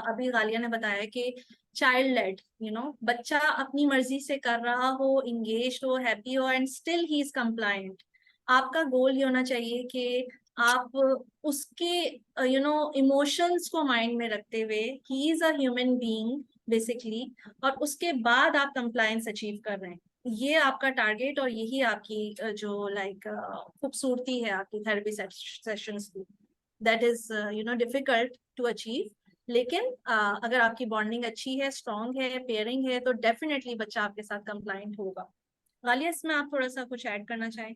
[SPEAKER 1] अभी गालिया ने बताया कि चाइल्ड लेड, बच्चा अपनी मर्जी से कर रहा हो, इंगेज हो, हैप्पी हो, and still he is compliant. आपका गोल ये होना चाहिए कि आप उसके इमोशंस को माइंड में रखते हुए, ही is a human being basically, और उसके बाद आप कंप्लायंस अचीव कर रहे हैं। ये आपका टारगेट और यही आपकी जो खूबसूरती है आपकी थेरेपी सेशंस की। That is difficult to achieve, लेकिन अगर आपकी बॉन्डिंग अच्छी है, स्ट्रांग है, पेयरिंग है, तो डेफिनेटली बच्चा आपके साथ कंप्लायंट होगा। गालिया, इसमें आप थोड़ा सा कुछ ऐड करना चाहें?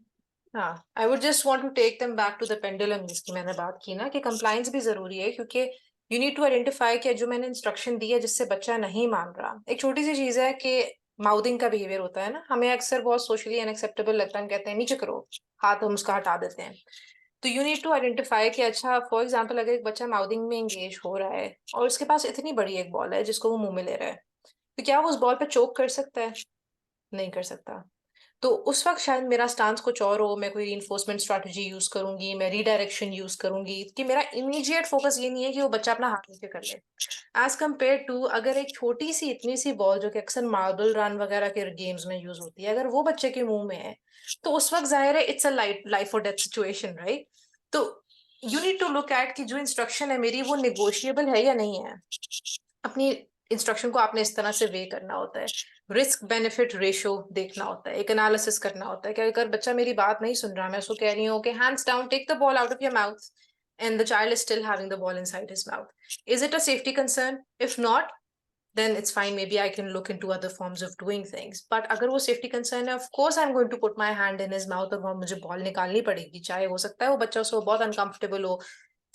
[SPEAKER 2] हाँ, I would just want to take them back to the pendulum जिसकी मैंने बात की ना, कि कंप्लायंस भी जरूरी है, क्योंकि यू नीड टू आइडेंटिफाई कि जो मैंने इंस्ट्रक्शन दी है जिससे बच्चा नहीं मान रहा। एक छोटी सी चीज है कि माउथिंग का बिहेवियर होता है ना, हमें अक्सर बहुत सोशली अनएक्सेप्टेबल लगता है, हम कहते हैं नीचे करो हाथ, हम उसका हटा देते हैं। तो यू नीड टू आइडेंटिफाई कि अच्छा, फॉर एग्जाम्पल अगर एक बच्चा माउथिंग में एंगेज हो रहा है और उसके पास इतनी बड़ी एक बॉल है जिसको वो मुंह में ले रहा है, तो क्या वो उस बॉल पे चोक कर सकता है? नहीं कर सकता। तो उस वक्त शायद मेरा स्टांस कुछ और हो, मैं कोई रीइंफोर्समेंट स्ट्रैटेजी यूज करूंगी, मैं रीडायरेक्शन यूज करूंगी, कि मेरा इमीडिएट फोकस ये नहीं है कि वो बच्चा अपना हाथ नीचे कर ले, एज कम्पेयर टू अगर एक छोटी सी इतनी सी बॉल जो कि अक्सर मार्बल रन वगैरह के गेम्स में यूज होती है, अगर वो बच्चे के मुंह में है, तो उस वक्त जाहिर है इट्स अ लाइफ और डेथ सिचुएशन, राइट? तो you need to look at कि जो इंस्ट्रक्शन है मेरी वो निगोशिएबल है या नहीं है। अपनी इंस्ट्रक्शन को आपने इस तरह से वे करना होता है, रिस्क बेनिफिट रेशियो देखना होता है, एक एनालिसिस करना होता है कि अगर बच्चा मेरी बात नहीं सुन रहा, मैं उसको कह रही हूँ कि hands down, take the ball out of your mouth, and the child is still having the ball inside his mouth. Is it a safety concern? If not, then it's fine. Maybe I can look into other forms of doing things. But अगर वो safety concern है, of course I'm going to put my hand in his mouth और वहाँ मुझे बॉल निकालनी पड़ेगी, चाहे हो सकता है वो बच्चा उसको बहुत अनकंफर्टेबल हो।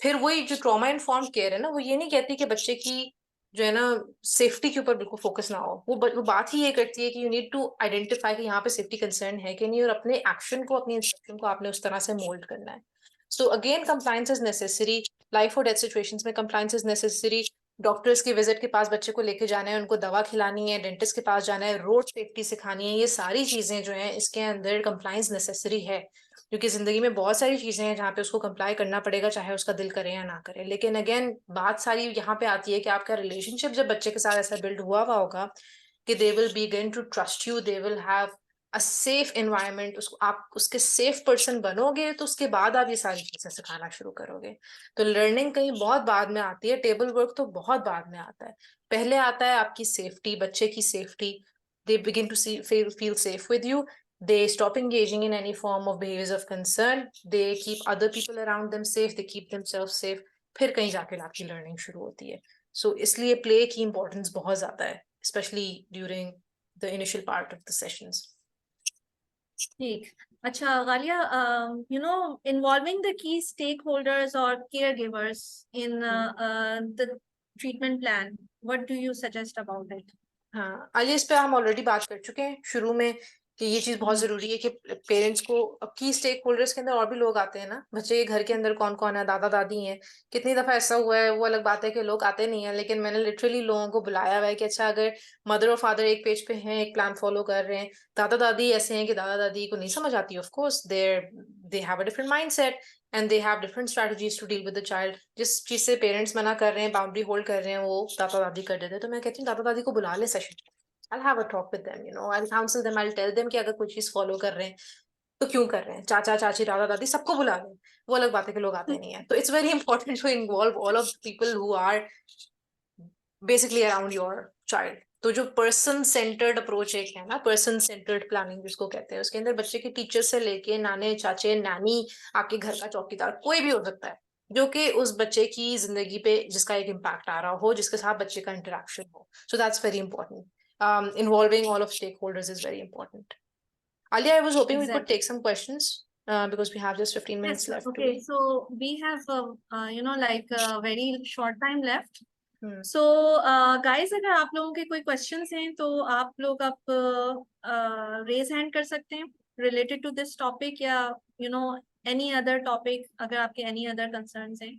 [SPEAKER 2] फिर वही जो ट्रॉमा इन्फॉर्म्ड केयर है ना, वो ये नहीं कहती कि बच्चे की जो है ना सेफ्टी के ऊपर बिल्कुल फोकस ना हो, वो बात ही ये करती है कि यू नीड टू आइडेंटिफाई कि यहाँ पे सेफ्टी कंसर्न है कि नहीं, और अपने एक्शन को, अपनी इंस्ट्रक्शन को आपने उस तरह से मोल्ड करना है। So again, compliance is necessary. Life और डेथ सिचुएशंस में कंप्लायंस इज नेसेसरी। डॉक्टर्स की विजिट के पास बच्चे को लेके जाना है, उनको दवा खिलानी है, डेंटिस्ट के पास जाना है, रोड सेफ्टी सिखानी है, ये सारी चीजें जो हैं इसके अंदर कंप्लायंस नेसेसरी है, क्योंकि जिंदगी में बहुत सारी चीजें हैं जहाँ पे उसको कंप्लाई करना पड़ेगा, चाहे उसका दिल करे या ना करे। लेकिन अगेन बात सारी यहाँ पे आती है कि आपका रिलेशनशिप जब बच्चे के साथ ऐसा बिल्ड हुआ होगा कि they will begin to trust you, they will have a safe environment, उसको आप उसके सेफ पर्सन बनोगे, तो उसके बाद आप ये सारी चीजें सिखाना शुरू करोगे। तो लर्निंग कहीं बहुत बाद में आती है, टेबल वर्क तो बहुत बाद में आता है। पहले आता है आपकी सेफ्टी, बच्चे की safety. They begin to feel safe with you. They stop engaging in any form of behaviors of concern. They keep other people around them safe. They keep themselves safe. फिर कहीं जाके आपकी लर्निंग शुरू होती है। सो इसलिए प्ले की इंपॉर्टेंस बहुत ज्यादा है, specially during the initial part of the sessions.
[SPEAKER 1] ठीक। अच्छा Ghalia, involving the key stakeholders और caregivers in the treatment plan, what do you suggest about it?
[SPEAKER 2] हाँ आलिया, इस पे हम ऑलरेडी बात कर चुके हैं शुरू में कि ये चीज बहुत जरूरी है कि पेरेंट्स को, अब की स्टेक होल्डर्स के अंदर और भी लोग आते हैं ना, बच्चे के घर के अंदर कौन कौन है, दादा दादी हैं। कितनी दफा ऐसा हुआ है, वो अलग बात है कि लोग आते नहीं है, लेकिन मैंने लिटरली लोगों को बुलाया हुआ है कि अच्छा, अगर मदर और फादर एक पेज पे हैं, एक प्लान फॉलो कर रहे हैं, दादा दादी ऐसे हैं कि दादा दादी को नहीं समझ आती, of course they have a different mindset and they have different strategies to deal with the child. जिस चीज से पेरेंट्स मना कर रहे हैं, बाउंड्री होल्ड कर रहे हैं, वो दादा दादी कर देते हैं। तो मैं कहती हूँ दादा दादी को बुला ले session, I'll have a talk with them, I'll counsel them, I'll tell them कि अगर कोई चीज फॉलो कर रहे हैं तो क्यों कर रहे हैं, चाचा चाची दादा दादी सबको बुला लें। वो अलग बात है कि लोग आते नहीं है। तो it's very important to involve all of people who are basically around your child. तो जो पर्सन सेंटर्ड अप्रोच एक है ना, पर्सन सेंटर्ड प्लानिंग जिसको कहते हैं, उसके अंदर बच्चे के टीचर से लेके नाने चाचे नानी, आपके घर का चौकीदार, कोई भी हो सकता है जो कि उस बच्चे की जिंदगी पे जिसका एक इम्पैक्ट आ रहा हो, जिसके साथ बच्चे का इंटरेक्शन हो। सो that's very important. Involving all of stakeholders is very important. Alia, I was hoping we could
[SPEAKER 1] Exactly.
[SPEAKER 2] take some questions because we have just 15 minutes left.
[SPEAKER 1] Okay, so we have a very short time left. So guys, अगर आप लोगों के कोई questions हैं तो आप लोग अब raise hand कर सकते हैं related to this topic, या any other topic, अगर आपके any other concerns हैं।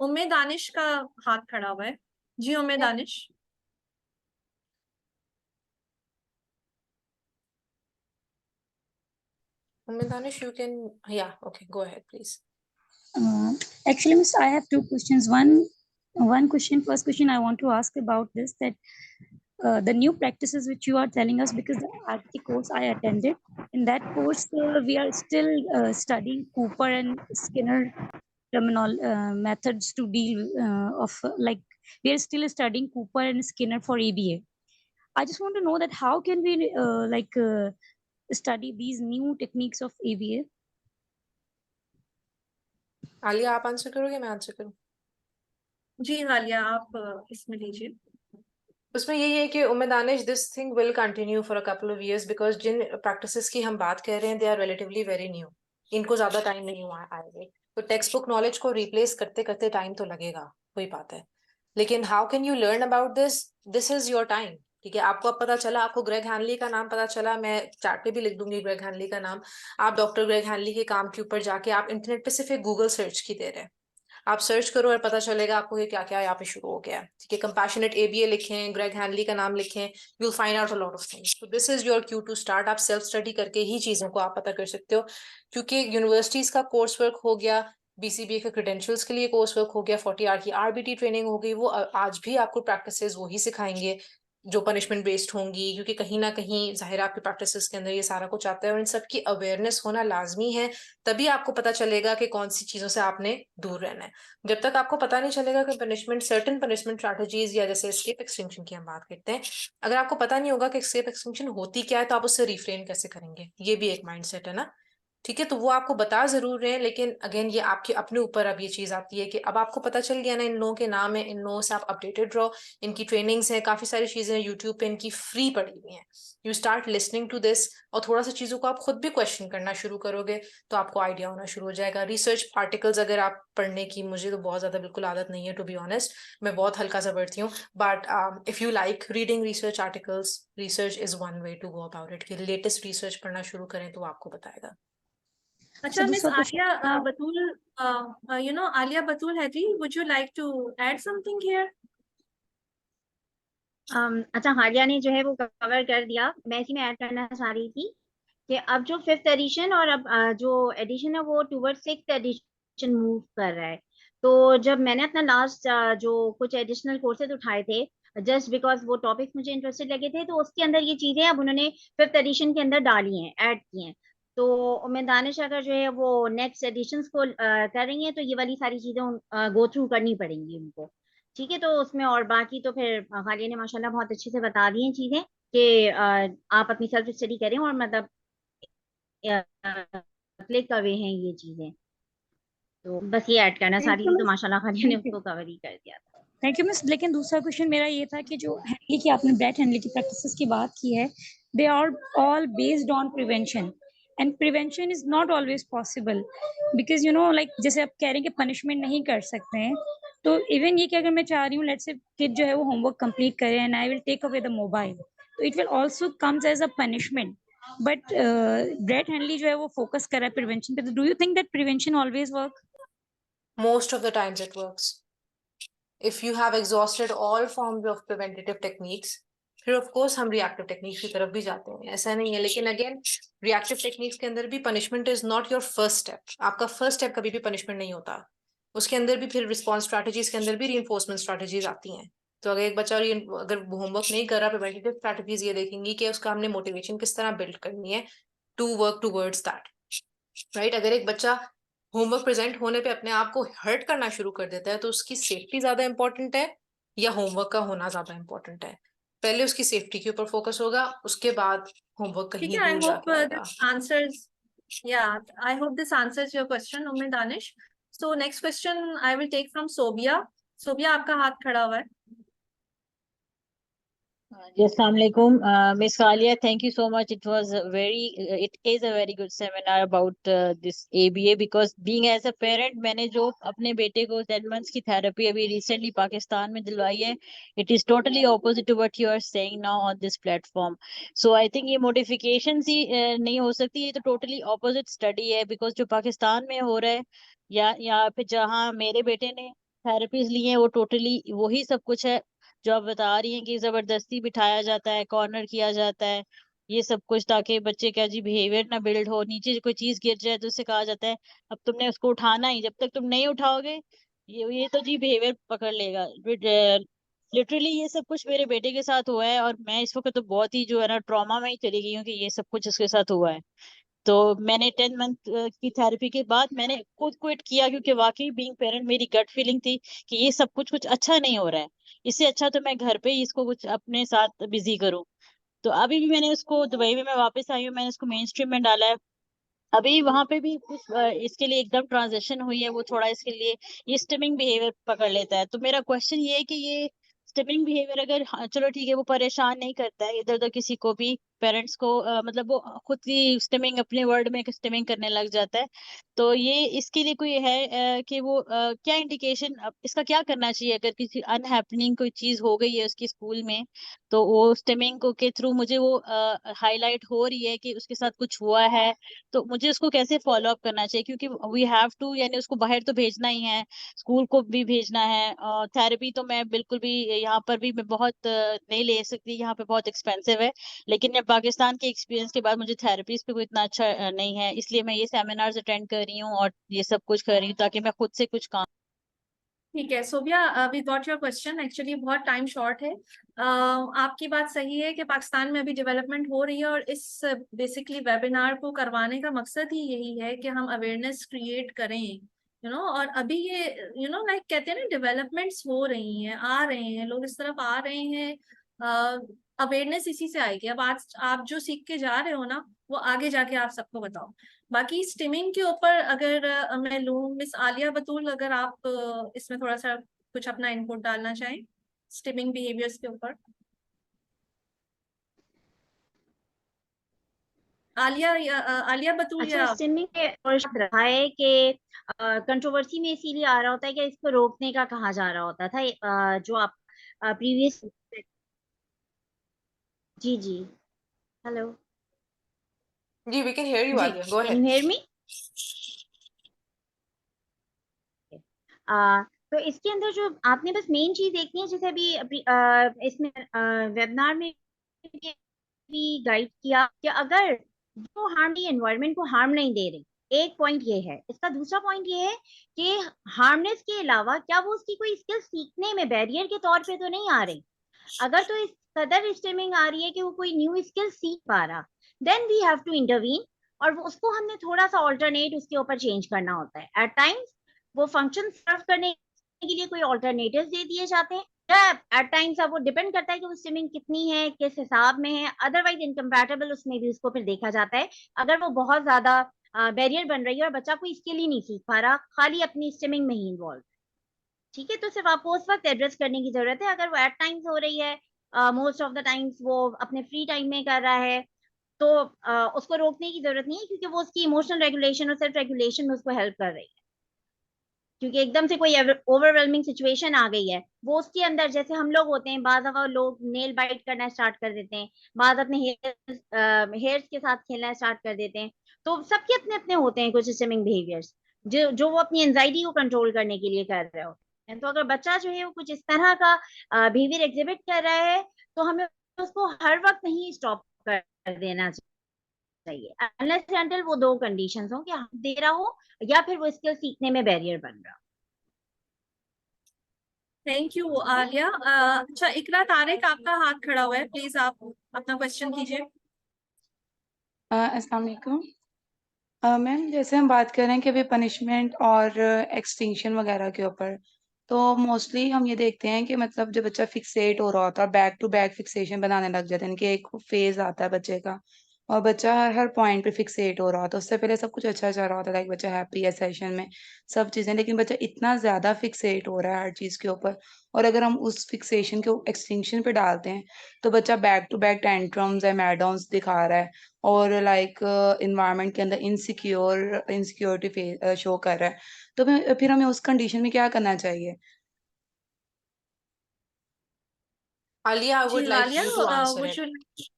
[SPEAKER 1] उम्मे दानिश का हाथ खड़ा हुआ है जी। उम्मे Danish,
[SPEAKER 2] Danish, you can, yeah, okay, go ahead, please.
[SPEAKER 4] Actually, Miss, I have two questions. One, One question, first question I want to ask about this, that the new practices which you are telling us, because the RT course I attended, in that course we are still studying Cooper and Skinner methods to deal like we are still studying Cooper and Skinner for ABA. I just want to know that how can we study these new techniques of ABA?
[SPEAKER 2] Alia, आप आंसर करोगे, मैं आंसर करूँ?
[SPEAKER 1] जी हालिया, आप इसमें लीजिए।
[SPEAKER 2] उसमें यही है कि उम्मीदानिश this thing will continue for a couple of years, because जिन प्रैक्टिसेस की हम बात कर रहे हैं they are relatively very new, इनको ज्यादा टाइम नहीं हुआ आएगा, तो टेक्स्ट बुक नॉलेज को रिप्लेस करते करते टाइम तो लगेगा, वही बात है। लेकिन how can you learn about this? This is your time, ठीक है। आपको अब पता चला, आपको ग्रेग हैनली का नाम पता चला, मैं चैट पे भी लिख दूंगी ग्रेग हैनली का नाम। आप डॉक्टर ग्रेग हैनली के काम के ऊपर जाके आप इंटरनेट पे सिर्फ एक गूगल सर्च की दे रहे हैं, आप सर्च करो और पता चलेगा आपको ये क्या क्या यहाँ पे शुरू हो गया है, ठीक है। कंपैशनेट एबीए लिखें, ग्रेग हैनली का नाम लिखें, you will find out a lot of things. So this is your cue to start. आप सेल्फ स्टडी करके ही चीजों को आप पता कर सकते हो, क्योंकि यूनिवर्सिटीज का कोर्स वर्क हो गया, बीसीबीए के क्रेडेंशियल्स के लिए कोर्स वर्क हो गया, 40 आवर की आरबीटी ट्रेनिंग हो गई, वो आज भी आपको प्रैक्टिसेस वही सिखाएंगे जो पनिशमेंट बेस्ड होंगी, क्योंकि कहीं ना कहीं जाहिर आपकी प्रैक्टिसेस के अंदर ये सारा कुछ आता है, और इन सब की अवेयरनेस होना लाजमी है, तभी आपको पता चलेगा कि कौन सी चीजों से आपने दूर रहना है। जब तक आपको पता नहीं चलेगा कि पनिशमेंट, सर्टेन पनिशमेंट स्ट्रैटेजीज, या जैसे एस्केप एक्सटिंक्शन की हम बात करते हैं, अगर आपको पता नहीं होगा कि एस्केप एक्सटिंक्शन होती क्या है, तो आप उससे रिफ्रेन कैसे करेंगे, ये भी एक माइंडसेट है ना, ठीक है। तो वो आपको बता जरूर रहे हैं, लेकिन अगेन ये आपके अपने ऊपर अब ये चीज आती है कि अब आपको पता चल गया ना इन लोगों के नाम है, इन लोगों से आप अपडेटेड रहो, इनकी ट्रेनिंग्स हैं, काफी सारी चीजें यूट्यूब पे इनकी फ्री पड़ी हुई हैं। You start listening to this, और थोड़ा सा चीजों को आप खुद भी क्वेश्चन करना शुरू करोगे तो आपको आइडिया होना शुरू हो जाएगा। रिसर्च आर्टिकल्स अगर आप पढ़ने की, मुझे तो बहुत ज्यादा बिल्कुल आदत नहीं है टू बी ऑनेस्ट, मैं बहुत हल्का सा पढ़ती हूँ, but if you like reading research articles, research is one way to go about it, कि लेटेस्ट रिसर्च पढ़ना शुरू करें तो आपको बताएगा।
[SPEAKER 1] अच्छा, मिस
[SPEAKER 4] दूसरा
[SPEAKER 1] Alia
[SPEAKER 4] question,
[SPEAKER 1] Batul, Alia Batul Haji, would you like to add something here?
[SPEAKER 3] अच्छा, हालिया ने जो है वो कवर कर दिया। मैं इसी में ऐड करना चाह रही थी कि अब जो 5th एडिशन और अब जो एडिशन है वो टूवर्ड 6th एडिशन मूव कर रहा है। तो जब मैंने अपना लास्ट जो कुछ एडिशनल कोर्सेज उठाए थे, जस्ट बिकॉज वो टॉपिक्स मुझे इंटरेस्टेड लगे थे, तो उसके अंदर ये चीजें अब उन्होंने 5th एडिशन के अंदर डाली हैं, ऐड की हैं। तो उम्मीद दानिश अगर जो है वो नेक्स्ट एडिशंस को कर रही हैं, तो ये वाली सारी चीजें गो थ्रू करनी पड़ेंगी उनको, ठीक है। तो उसमें और बाकी तो फिर हालिया ने माशाल्लाह बहुत अच्छे से बता दी हैं चीजें कि आप अपनी सेल्फ स्टडी करें, और मतलब क्लिक अवे हैं ये चीजें। तो बस ये ऐड करना चाह रही थी, तो माशाल्लाह हालिया ने उसको कवर ही कर दिया था।
[SPEAKER 4] Thank you miss. लेकिन दूसरा क्वेश्चन मेरा ये था कि जो हैंडली की आपने ब्रेथ हैंडली की प्रैक्टिसेस की बात की है, they are all based on prevention, and prevention is not always possible, because you know like जैसे आप कह रहे हैं कि पनिशमेंट नहीं कर सकते हैं, तो इवन ये कि अगर मैं चाह रही हूँ लेट्स से किड जो है वो होमवर्क कंप्लीट करे and I will take away the mobile, तो it will also comes as a punishment, but ब्रेथ हैंडली जो है वो फोकस कर रहा है प्रिवेंशन पे, तो do you think that prevention always work?
[SPEAKER 2] Most of the times it works. If you have exhausted all forms of preventative techniques, फिर ऑफ कोर्स हम रिएक्टिव टेक्निक्स की तरफ भी जाते हैं, ऐसा नहीं है। लेकिन अगेन रिएक्टिव टेक्निक्स के अंदर भी punishment is not your first step, आपका फर्स्ट स्टेप कभी भी पनिशमेंट नहीं होता, उसके अंदर भी फिर रिस्पॉन्स स्ट्रैटेजीज के अंदर भी रीइंफोर्समेंट स्ट्रैटेजीज आती हैं। तो अगर एक बच्चा अगर होमवर्क नहीं कर रहा, प्रिवेंटिव स्ट्रैटेजीज ये देखेंगी कि उसका हमने मोटिवेशन किस तरह बिल्ड करनी है to work towards that, right. अगर एक बच्चा होमवर्क प्रेजेंट होने पे अपने आप को हर्ट करना शुरू कर देता है, तो उसकी सेफ्टी ज्यादा इंपॉर्टेंट है या होमवर्क का होना ज्यादा इंपॉर्टेंट है? पहले उसकी सेफ्टी के ऊपर फोकस होगा, उसके बाद होमवर्क
[SPEAKER 1] ठीक
[SPEAKER 2] कहीं
[SPEAKER 1] है, I
[SPEAKER 2] दूर
[SPEAKER 1] hope
[SPEAKER 2] जाके आएगा।
[SPEAKER 1] this answers. Yeah, I hope this answers your question, Umme Danish. So next question I will take from Sobia. Sobia, आपका हाथ खड़ा हुआ है।
[SPEAKER 5] Yes, Assalamu alaikum. Miss Alia, thank you so much. It is a very good seminar about this ABA, because being as a parent, मैंने जो अपने बेटे को 10 months की therapy अभी recently पाकिस्तान में दिलवाई है, it is totally opposite to what you are saying now on this platform. So I think ये modifications ही नहीं हो सकती, ये तो totally opposite study है, because जो पाकिस्तान में हो रहा है या यहाँ पे जहाँ मेरे बेटे ने थेरेपीज ली हैं, वो टोटली वही सब कुछ है जो आप बता रही हैं, कि जबरदस्ती बिठाया जाता है, कॉर्नर किया जाता है, ये सब कुछ, ताकि बच्चे क्या जी बिहेवियर ना बिल्ड हो, नीचे कोई चीज गिर जाए तो उससे कहा जाता है अब तुमने उसको उठाना ही, जब तक तुम नहीं उठाओगे ये तो जी बिहेवियर पकड़ लेगा। लिटरली ये सब कुछ मेरे बेटे के साथ हुआ है, और मैं इस वक्त तो बहुत ही जो है ना ट्रॉमा में ही चली गई हूँ कि ये सब कुछ उसके साथ हुआ है। तो मैंने 10 मंथ की थेरेपी के बाद मैंने खुद क्विट किया, क्योंकि वाकई बीइंग पेरेंट मेरी गट फीलिंग थी कि ये सब कुछ कुछ अच्छा नहीं हो रहा है। इससे अच्छा तो मैं घर पे ही इसको कुछ अपने साथ बिजी करूँ। तो अभी भी मैंने उसको, दुबई में मैं वापस आई हूँ, मैंने उसको मेन स्ट्रीम में डाला है। अभी वहां पे भी कुछ इसके लिए एकदम ट्रांजेक्शन हुई है, वो थोड़ा इसके लिए ये स्टिमिंग बिहेवियर पकड़ लेता है। तो मेरा क्वेश्चन ये है कि ये स्टिमिंग बिहेवियर अगर, हाँ, चलो ठीक है, वो परेशान नहीं करता है इधर उधर किसी को भी, पेरेंट्स को, मतलब वो खुद की स्टिमिंग अपने वर्ड में स्टिमिंग करने लग जाता है, तो ये इसके लिए कोई है कि वो क्या इंडिकेशन, इसका क्या करना चाहिए अगर किसी अनहैपनिंग कोई चीज हो गई है उसकी स्कूल में, तो वो स्टिमिंग को के थ्रू मुझे वो हाईलाइट हो रही है कि उसके साथ कुछ हुआ है, तो मुझे उसको कैसे फॉलो अप करना चाहिए, क्योंकि वी हैव टू, यानी उसको बाहर तो भेजना ही है, स्कूल को भी भेजना है, थेरेपी तो मैं बिल्कुल भी यहाँ पर भी मैं बहुत नहीं ले सकती, यहाँ पे बहुत एक्सपेंसिव है, लेकिन मैं पाकिस्तान के एक्सपीरियंस के बाद मुझे थेरेपीज पे कोई इतना अच्छा नहीं है, इसलिए मैं ये सेमिनार्स अटेंड कर रही हूँ और ये सब कुछ कर रही हूँ ताकि मैं खुद से कुछ काम।
[SPEAKER 1] ठीक है Sobia, we got your question. Actually बहुत टाइम शॉर्ट है। आपकी बात सही है कि पाकिस्तान में अभी डेवलपमेंट हो रही है, और इस बेसिकली वेबिनार को करवाने का मकसद ही यही है कि हम अवेयरनेस क्रिएट करें, और अभी ये लाइक कहते हैं ना, डेवलपमेंट्स हो रही हैं, आ रहे हैं, लोग इस तरफ आ रहे हैं। अवेयरनेस इसी से आएगी। अब आज आप जो सीख के जा रहे हो ना, वो आगे जाके आप सबको बताओ। बाकी स्टिमिंग के ऊपर अगर मैं लूँ, मिस आलिया बतूल, अगर आप इसमें थोड़ा सा कुछ अपना इनपुट डालना चाहें स्टिमिंग बिहेवियर्स के ऊपर। आलिया आलिया बतूल
[SPEAKER 3] अच्छा,
[SPEAKER 1] या
[SPEAKER 3] स्टिमिंग के और शब्द रहा है कि कंट्रोवर्सी में इसीलिए आ रहा होता है कि इसको रोकने का कहा जा रहा होता था, जो आप प्रीवियस। जी जी। हेलो।
[SPEAKER 2] जी, we can hear you,
[SPEAKER 3] जी,
[SPEAKER 2] Alia. Go
[SPEAKER 3] कैन
[SPEAKER 2] ahead.
[SPEAKER 3] You hear me? तो इसके अंदर जो आपने बस मेन चीज देखनी है, जैसे अभी इसमें वेबिनार में भी गाइड किया कि अगर जो हार्म एनवायरनमेंट को हार्म नहीं दे रही, एक पॉइंट ये है। इसका दूसरा पॉइंट ये है कि हार्मनेस के अलावा क्या वो उसकी कोई स्किल सीखने में बैरियर के तौर पे तो नहीं आ रही। अगर तो इस कदर स्टेमिंग आ रही है कि वो कोई न्यू स्किल सीख पा रहा, then we have to intervene, और उसको हमने थोड़ा सा ऑल्टरनेट उसके ऊपर चेंज करना होता है। एट टाइम्स वो फंक्शन सर्व करने के लिए कोई ऑल्टरनेटिव दे दिए जाते हैं, या एट टाइम्स अब वो डिपेंड करता है कि वो स्विमिंग कितनी है, किस हिसाब में है, अदरवाइज इनकम्पैटिबल उसमें भी उसको फिर देखा जाता है। अगर वो बहुत ज्यादा बैरियर बन रही है और बच्चा कोई स्किल ही नहीं सीख पा रहा, खाली अपनी स्विमिंग में ही इन्वॉल्व, ठीक है, तो सिर्फ आपको उस वक्त एड्रेस करने की जरूरत है। अगर वो एट टाइम्स हो रही है, मोस्ट ऑफ द टाइम्स वो अपने फ्री टाइम में कर रहा है, तो उसको रोकने की जरूरत नहीं है, क्योंकि वो उसकी इमोशनल रेगुलेशन और सेल्फ रेगुलेशन में उसको हेल्प कर रही है। क्योंकि एकदम से कोई ओवरवेलमिंग सिचुएशन आ गई है, वो उसके अंदर, जैसे हम लोग होते हैं, बाज दफा लोग नेल बाइट करना स्टार्ट कर देते हैं, बाज अपने हेयर्स के साथ खेलना स्टार्ट कर देते हैं। तो सबके अपने अपने होते हैं कुछ स्विमिंग बिहेवियर्स, जो वो अपनी एंजाइटी को कंट्रोल करने के लिए कर रहे होते हैं। तो अगर बच्चा जो है वो कुछ इस तरह का बिहेवियर एग्जिबिट कर रहा है, तो हमें उसको हर वक्त नहीं स्टॉप कर देना चाहिए, अनलेस अनटिल वो दो कंडीशंस हो कि हम दे रहा हो या फिर वो स्किल सीखने में बैरियर बन रहा हो।
[SPEAKER 1] Thank you Alia. अच्छा, इकरा तारिक, आपका हाथ खड़ा हुआ है, प्लीज आप अपना क्वेश्चन कीजिए।
[SPEAKER 6] अस्सलाम वालेकुम। मैम, जैसे हम बात कर रहे हैं कि अभी पनिशमेंट और एक्सटिंक्शन वगैरह के ऊपर, तो मोस्टली हम ये देखते हैं कि मतलब जब बच्चा फिक्सेट हो रहा होता है, बैक टू बैक फिक्सेशन बनाने लग जाते हैं, कि एक फेज आता है बच्चे का और बच्चा हर हर पॉइंट पे फिक्सेट हो रहा होता है। उससे पहले सब कुछ अच्छा चल रहा होता है, लाइक बच्चा हैप्पी है सेशन में, सब चीजें, लेकिन बच्चा इतना ज्यादा फिक्सेट हो रहा है हर चीज के ऊपर, और अगर हम उस फिक्सेशन को एक्सटिंक्शन पे डालते हैं तो बच्चा बैक टू बैक टेंट्रम्स है, मेलडाउन्स दिखा रहा है, और लाइक इन्वायरमेंट के अंदर इनसिक्योरिटी शो कर रहा है। तो फिर हमें उस कंडीशन में क्या करना चाहिए?
[SPEAKER 2] Alia, I
[SPEAKER 1] ji
[SPEAKER 2] would like
[SPEAKER 1] Alia,
[SPEAKER 2] you to answer
[SPEAKER 1] वो
[SPEAKER 2] it.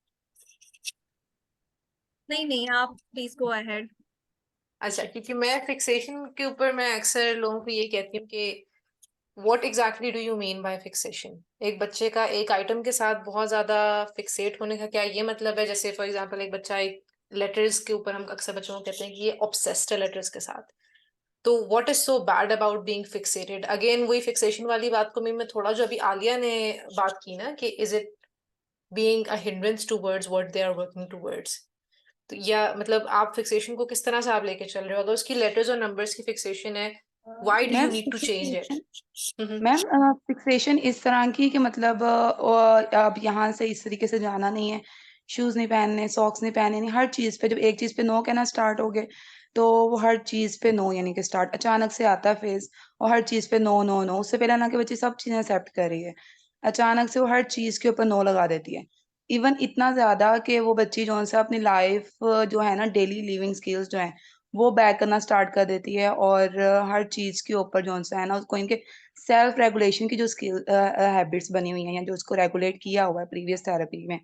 [SPEAKER 1] नहीं नहीं, आप प्लीज गो अहेड।
[SPEAKER 2] अच्छा, क्योंकि मैं फिक्सेशन के ऊपर मैं अक्सर लोगों को ये कहती हूँ कि what exactly do you mean by fixation. एक बच्चे का एक आइटम के साथ बहुत ज्यादा फिक्सेट होने का क्या ये मतलब है? जैसे फॉर एग्जांपल एक बच्चा एक लेटर्स के ऊपर, हम अक्सर बच्चों को कहते हैं कि ये ऑब्सेस्ड है लेटर्स के साथ, तो what is so bad about being fixated? Again वही फिक्सेशन वाली बात को मैं थोड़ा, जो अभी आलिया ने बात की ना, कि is it being a hindrance towards what they are working towards? तो या मतलब आप फिक्सेशन को किस तरह से आप लेके चल रहे हो? अगर उसकी लेटर्स और नंबर्स की फिक्सेशन है, why do you
[SPEAKER 6] ma'am
[SPEAKER 2] need to change it?
[SPEAKER 6] Ma'am fixation इस तरह की कि मतलब अब यहाँ से इस तरीके से जाना नहीं है, शूज नहीं पहनने, सॉक्स नहीं पहनने, नहीं, हर चीज पे जब एक चीज पे नो कहना स्टार्ट हो गए तो वो हर चीज पे नो यानी कि स्टार्ट अचानक से आता है फेज, और हर चीज पे नो नो नो। उससे पहले ना कि बच्ची सब चीजें एक्सेप्ट कर रही है, अचानक से वो हर चीज के ऊपर नो लगा देती है। इवन इतना ज्यादा कि वो बच्ची जो है अपनी लाइफ जो है ना, डेली लिविंग स्किल्स जो है वो बैक करना स्टार्ट कर देती है, और हर चीज के ऊपर जो है ना उसको इनके सेल्फ रेगुलेशन की जो स्किल हैबिट्स बनी हुई हैं या जो उसको रेगुलेट किया हुआ है प्रीवियस थेरेपी में,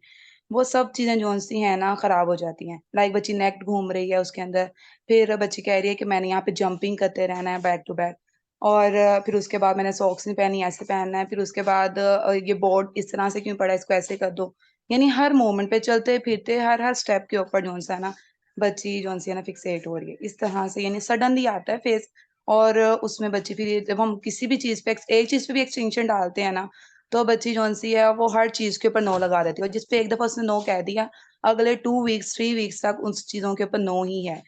[SPEAKER 6] वो सब चीजें जो सी हैं ना खराब हो जाती हैं। लाइक बच्ची नेक्ड घूम रही है उसके अंदर, फिर बच्ची कह रही है कि मैंने यहाँ पे जंपिंग करते रहना है बैक टू बैक, और फिर उसके बाद मैंने सॉक्स नहीं पहनी, ऐसे पहनना है, फिर उसके बाद ये बोर्ड इस तरह से क्यों पड़ा है, इसको ऐसे कर दो। यानी हर मोमेंट पे चलते फिरते हर हर स्टेप के ऊपर जो है ना बच्ची जो है ना फिक्सेट हो रही है इस तरह से, यानी सडनली आता है फेस। और उसमें बच्ची फिर जब हम किसी भी चीज पे एक चीज पे भी एक्सटेंशन डालते हैं ना, तो बच्ची जो सी है वो हर चीज के ऊपर नो लगा देती है, और जिसपे एक दफा उसने नो कह दिया, अगले 2 वीक्स 3 वीक्स तक उस चीजों के ऊपर नो ही है।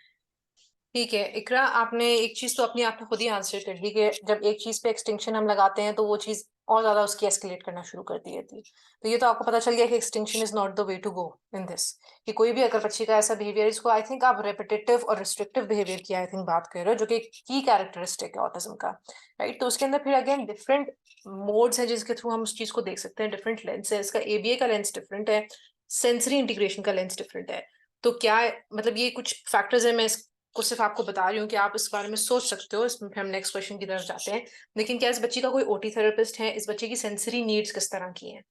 [SPEAKER 2] ठीक है इकरा, आपने एक चीज तो अपनी आपने खुद ही आंसर कर दी कि जब एक चीज पे एक्सटिंक्शन हम लगाते हैं तो वो चीज और ज्यादा उसकी एस्केलेट करना शुरू कर दी थी। तो ये तो आपको पता चल गया कि extinction is not the way to go in this. कि कोई भी अगर बच्ची का ऐसा बिहेवियर, इसको आई थिंक आप रेपिटेटिव और रिस्ट्रिक्टिव बिहेवियर की आई थिंक बात कर रहे हो, जो कि की कैरेक्टरिस्टिक है ऑटिज्म का, राइट? तो उसके अंदर फिर अगेन डिफरेंट मोड्स हैं जिसके थ्रू हम उस चीज को देख सकते हैं, डिफरेंट लेंस है इसका। एबीए का लेंस डिफरेंट है, सेंसरी इंटीग्रेशन का लेंस डिफरेंट है। तो क्या मतलब ये कुछ फैक्टर्स है, मैं को सिर्फ आपको बता रही हूँ कि आप इस बारे में सोच सकते हो। इसमें फिर हम नेक्स्ट क्वेश्चन की तरफ जाते हैं। लेकिन क्या इस बच्ची का कोई ओटी थेरेपिस्ट है? इस बच्चे की सेंसरी नीड्स किस तरह की हैं?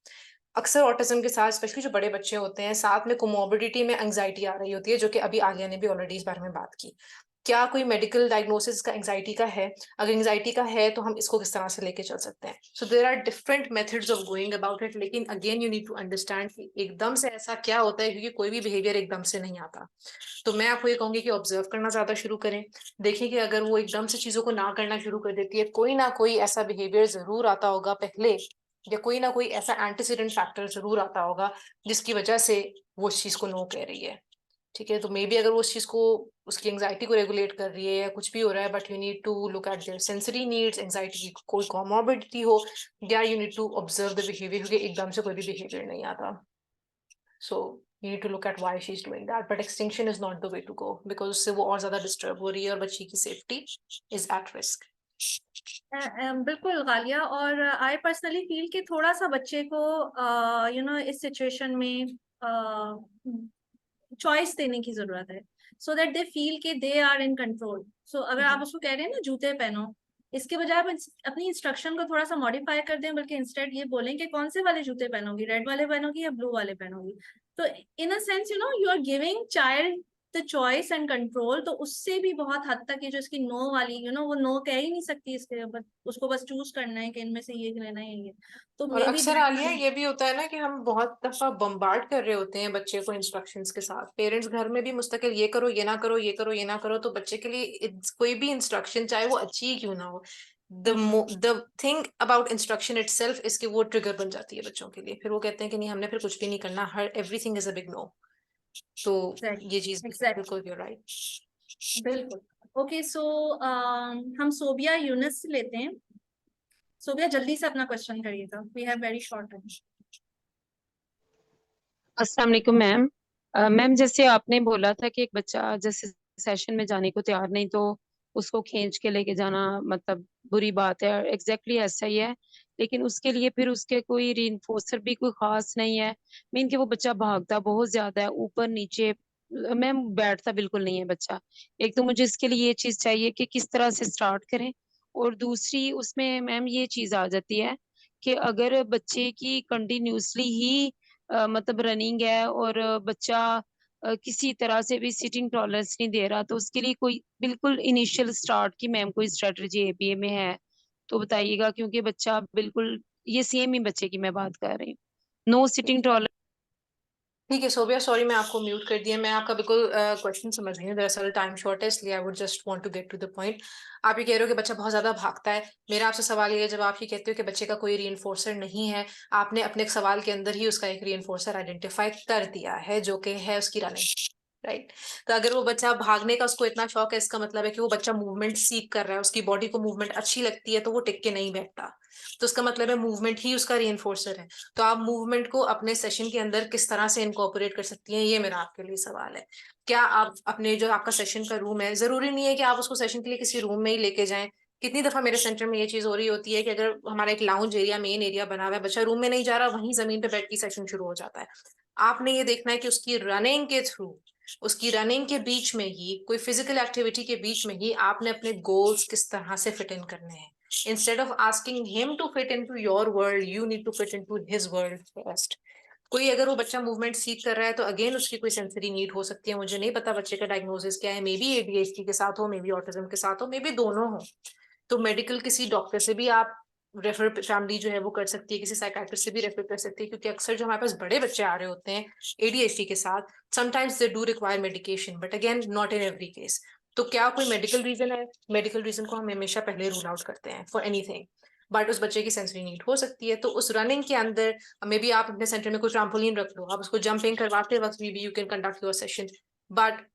[SPEAKER 2] अक्सर ऑटिज्म के साथ, स्पेशली जो बड़े बच्चे होते हैं, साथ में कोमोर्बिडिटी में एंग्जाइटी आ रही होती है, जो कि अभी आलिया ने भी ऑलरेडी इस बारे में बात की। क्या कोई मेडिकल डायग्नोसिस का एंग्जाइटी का है? अगर एंग्जाइटी का है तो हम इसको किस तरह से लेके चल सकते हैं? So there are different methods of going about it. लेकिन again you need to understand कि एकदम से ऐसा क्या होता है, क्योंकि कोई भी बिहेवियर एकदम से नहीं आता। तो मैं आपको ये कहूंगी कि ऑब्जर्व करना ज्यादा शुरू करें। देखिए कि अगर वो एकदम से चीजों को ना करना शुरू कर देती है, कोई ना कोई ऐसा बिहेवियर जरूर आता होगा पहले, या कोई ना कोई ऐसा एंटीसीडेंट फैक्टर जरूर आता होगा जिसकी वजह से वो उस चीज को नो कह रही है। ठीक है, तो मे बी अगर वो उस चीज को, उसकी एंग्जाइटी को रेगुलेट कर रही है या कुछ भी हो रहा है, but you need to look at their sensory needs. Anxiety की कोई कॉमोर्बिडिटी हो, या you need to observe the behaviour, क्योंकि एकदम से कोई भी बिहेवियर नहीं आता। So you need to look at why she's doing that, but extinction is not the way to go, because उससे वो और ज्यादा डिस्टर्ब हो रही है और बच्ची की सेफ्टी is at risk.
[SPEAKER 1] बिल्कुल गालिया, और आई पर्सनली फील कि थोड़ा सा बच्चे को इस सिचुएशन में चॉइस देने की जरूरत है, सो दैट दे फील कि दे आर इन कंट्रोल। सो अगर आप उसको कह रहे हैं ना जूते पहनो, इसके बजाय आप अपनी इंस्ट्रक्शन को थोड़ा सा मॉडिफाई कर दें, बल्कि इंस्टेड ये बोलें कि कौन से वाले जूते पहनोगी, रेड वाले पहनोगी या ब्लू वाले पहनोगी। तो in a sense you are giving child the choice and control. तो उससे भी बहुत हद तक ये जो इसकी नो वाली वो नो कह ही नहीं सकती इसके, बस उसको बस चूज करना है कि इनमें से ये लेना है ये। तो
[SPEAKER 2] और
[SPEAKER 1] मे बी
[SPEAKER 2] अक्सर आलिया ये भी होता है ना कि हम बहुत दफा बम्बार्ड कर रहे होते हैं बच्चे को इंस्ट्रक्शंस के साथ। पेरेंट्स घर में भी मुस्तकिल ये करो, ये ना करो, ये करो, ये ना करो। तो बच्चे के लिए कोई भी इंस्ट्रक्शन, चाहे वो अच्छी ही क्यों ना हो, the thing about instruction itself इसके वो ट्रिगर बन जाती है बच्चों के लिए। फिर वो कहते हैं कि नहीं, हमने फिर कुछ भी नहीं करना, हर everything is a big no. तो ये चीज बिल्कुल you're right.
[SPEAKER 1] बिल्कुल। ओके, सो हम सोबिया यूनिस से लेते हैं। सोबिया जल्दी से अपना क्वेश्चन करिएगा, we have very short time.
[SPEAKER 7] अस्सलाम वालेकुम मैम। मैम जैसे आपने बोला था कि एक बच्चा जैसे सेशन में जाने को तैयार नहीं तो उसको खींच के लेके जाना मतलब बुरी बात है, एग्जैक्टली ऐसा ही है। लेकिन उसके लिए फिर उसके कोई रीइंफोर्सर भी कोई खास नहीं है। मीन कि वो बच्चा भागता बहुत ज्यादा है ऊपर नीचे, मैम बैठता बिल्कुल नहीं है बच्चा। एक तो मुझे इसके लिए ये चीज चाहिए कि किस तरह से स्टार्ट करें, और दूसरी उसमें मैम ये चीज आ जाती है कि अगर बच्चे की कंटिन्यूसली ही मतलब रनिंग है और बच्चा किसी तरह से भी सिटिंग टॉलरेंस नहीं दे रहा, तो उसके लिए कोई बिल्कुल इनिशियल स्टार्ट की मैम कोई स्ट्रेटजी एपीए में है तो बताइएगा, क्योंकि बच्चा बिल्कुल ये सेम ही बच्चे की मैं बात कर रही हूँ, नो सिटिंग टॉलरेंस।
[SPEAKER 2] ठीक है सोबिया, सॉरी मैं आपको म्यूट कर दिया। मैं आपका बिल्कुल क्वेश्चन समझ रही हूँ, दरअसल टाइम शॉर्ट है इसलिए I would just want to get to the point. आप ये कह रहे हो कि बच्चा बहुत ज्यादा भागता है। मेरा आपसे सवाल ये है, जब आप ये कहते हो कि बच्चे का कोई रीइंफोर्सर नहीं है, आपने अपने एक सवाल के अंदर ही उसका एक रीइंफोर्सर आइडेंटिफाई कर दिया है जो कि है उसकी रनिंग, राइट? तो अगर वो बच्चा भागने का उसको इतना शौक है, इसका मतलब है कि वो बच्चा मूवमेंट सीख कर रहा है, उसकी बॉडी को मूवमेंट अच्छी लगती है, तो वो टिक के नहीं बैठता। तो इसका मतलब है मूवमेंट ही उसका रीइंफोर्सर है। तो आप मूवमेंट को अपने सेशन के अंदर किस तरह से इनकॉर्पोरेट कर सकती हैं, ये मेरा आपके लिए सवाल है। क्या आप अपने जो आपका सेशन का रूम है, जरूरी नहीं है कि आप उसको सेशन के लिए किसी रूम में ही लेके जाएं। कितनी दफा मेरे सेंटर में ये चीज हो रही होती है कि अगर हमारा एक लाउंज एरिया, मेन एरिया बना हुआ है, बच्चा रूम में नहीं जा रहा, वहीं जमीन पे बैठ के सेशन शुरू हो जाता है। आपने ये देखना है कि उसकी रनिंग के थ्रू, उसकी रनिंग के बीच में ही, कोई फिजिकल एक्टिविटी के बीच में ही आपने अपने गोल्स किस तरह से फिट इन करने हैं। Instead of asking him to fit into your world, you need to fit into his world first. कोई अगर वो बच्चा मूवमेंट सीख कर रहा है तो अगेन उसकी कोई सेंसरी नीड हो सकती है। मुझे नहीं पता बच्चे का डायग्नोसिस क्या है, मे बी ADHD के साथ हो, मे बी ऑटिज्म के साथ हो, मे बी दोनों हो। तो मेडिकल किसी डॉक्टर से भी आप रेफर, फैमिली जो है वो कर सकती है, किसी साइकाट्रिस्ट से भी रेफर कर सकती है, क्योंकि अक्सर जो हमारे पास बड़े बच्चे आ रहे होते हैं ADHD के साथ, sometimes they do require medication, but again not in every case. तो क्या कोई मेडिकल रीजन है? मेडिकल रीजन को हम हमेशा पहले रूल आउट करते हैं फॉर एनीथिंग, बट उस बच्चे की सेंसरी नीड हो सकती है। तो उस रनिंग के अंदर मे बी आप अपने सेंटर में कोई ट्राम्पोलिन रख लो, आप उसको जंपिंग करवाते वक्त भी you can conduct your session, but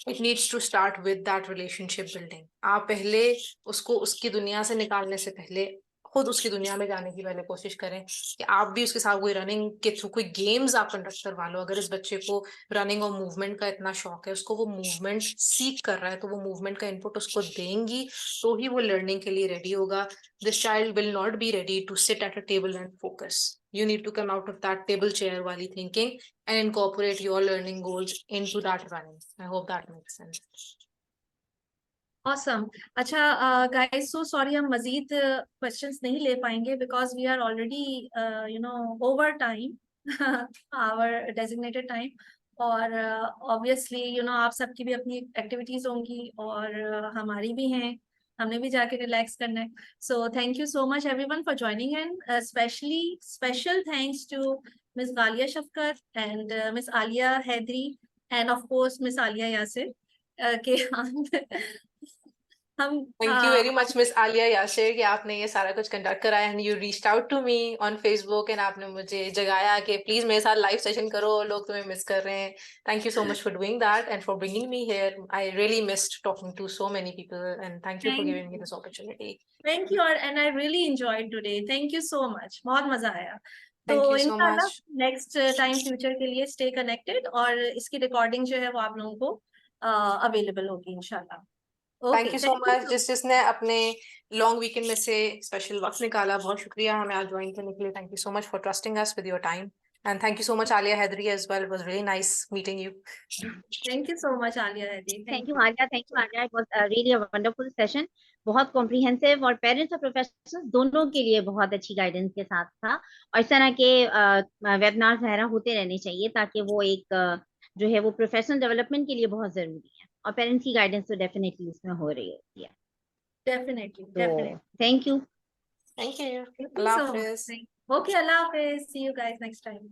[SPEAKER 2] it needs to start with that relationship building. आप पहले उसको उसकी दुनिया से निकालने से पहले खुद उसकी दुनिया में जाने की पहले कोशिश करें कि आप भी उसके साथ कोई रनिंग के थ्रू कोई गेम्स आप कंडक्ट करवा लो। अगर इस बच्चे को रनिंग और मूवमेंट का इतना शौक है, उसको वो मूवमेंट सीख कर रहा है, तो वो मूवमेंट का इनपुट उसको देंगी तो ही वो लर्निंग के लिए रेडी होगा। This child will not be ready to sit at a table and focus. You need to come out of that table chair वाली thinking and incorporate your learning goals into that running. I hope that makes sense.
[SPEAKER 1] Awesome. अच्छा guys, so sorry हम मजीद questions नहीं ले पाएंगे because we are already over time our designated time, और obviously आप सबकी भी अपनी activities होंगी और हमारी भी हैं, हमने भी जाके relax करना है. So thank you so much everyone for joining in. Special thanks to Miss Ghalia Shafkat and Miss Alia Haidari and of course Miss Alia Yasir के हम
[SPEAKER 2] Thank you very much Miss Alia Yasir कि आपने ये सारा कुछ कंडक्ट कराया and you reached out to me on Facebook and आपने मुझे जगाया कि प्लीज मेरे साथ लाइव सेशन करो, लोग तुम्हें मिस कर रहे हैं. Thank you so much for doing that and for bringing me here. I really missed talking to so many people and thank you for giving me this opportunity.
[SPEAKER 1] Thank you and I really enjoyed today. Thank you so much. बहुत मजा आया.
[SPEAKER 2] Thank
[SPEAKER 1] तो
[SPEAKER 2] you so
[SPEAKER 1] इंशाल्लाह
[SPEAKER 2] much.
[SPEAKER 1] नेक्स्ट टाइम फ्यूचर के लिए स्टे कनेक्टेड और इसकी रिकॉर्डिंग जो है वो आप लोगों को अवेलेबल होगी इंशाल्लाह.
[SPEAKER 2] Thank you so much. जिसने अपने लॉन्ग वीकेंड में से स्पेशल वक्त निकाला, बहुत शुक्रिया हमें आज ज्वाइन करने के लिए. Thank you so much for trusting us with your time and thank you so much Alia Haidari as well. It was really nice meeting you.
[SPEAKER 1] Thank you so much Alia Haidari.
[SPEAKER 3] Thank you Alia. Thank you Alia. It was really a wonderful session. बहुत कॉम्प्रिहेंसिव और पेरेंट्स और प्रोफेशनल्स दोनों के लिए बहुत अच्छी गाइडेंस के साथ था. और इस तरह के वेबिनार ज़ाहिरा होते रहने चाहिए ताकि वो एक जो है वो प्रोफेशनल डेवलपमेंट के लिए बहुत जरूरी है. और पेरेंट्स की गाइडेंस तो डेफिनेटली उसमें हो रही होती है.
[SPEAKER 1] Definitely.
[SPEAKER 3] Thank you.
[SPEAKER 2] Thank you.
[SPEAKER 1] Thank you
[SPEAKER 2] Allah
[SPEAKER 1] so much.
[SPEAKER 2] Hafiz.
[SPEAKER 1] Okay, Allah Hafiz. See you guys next time.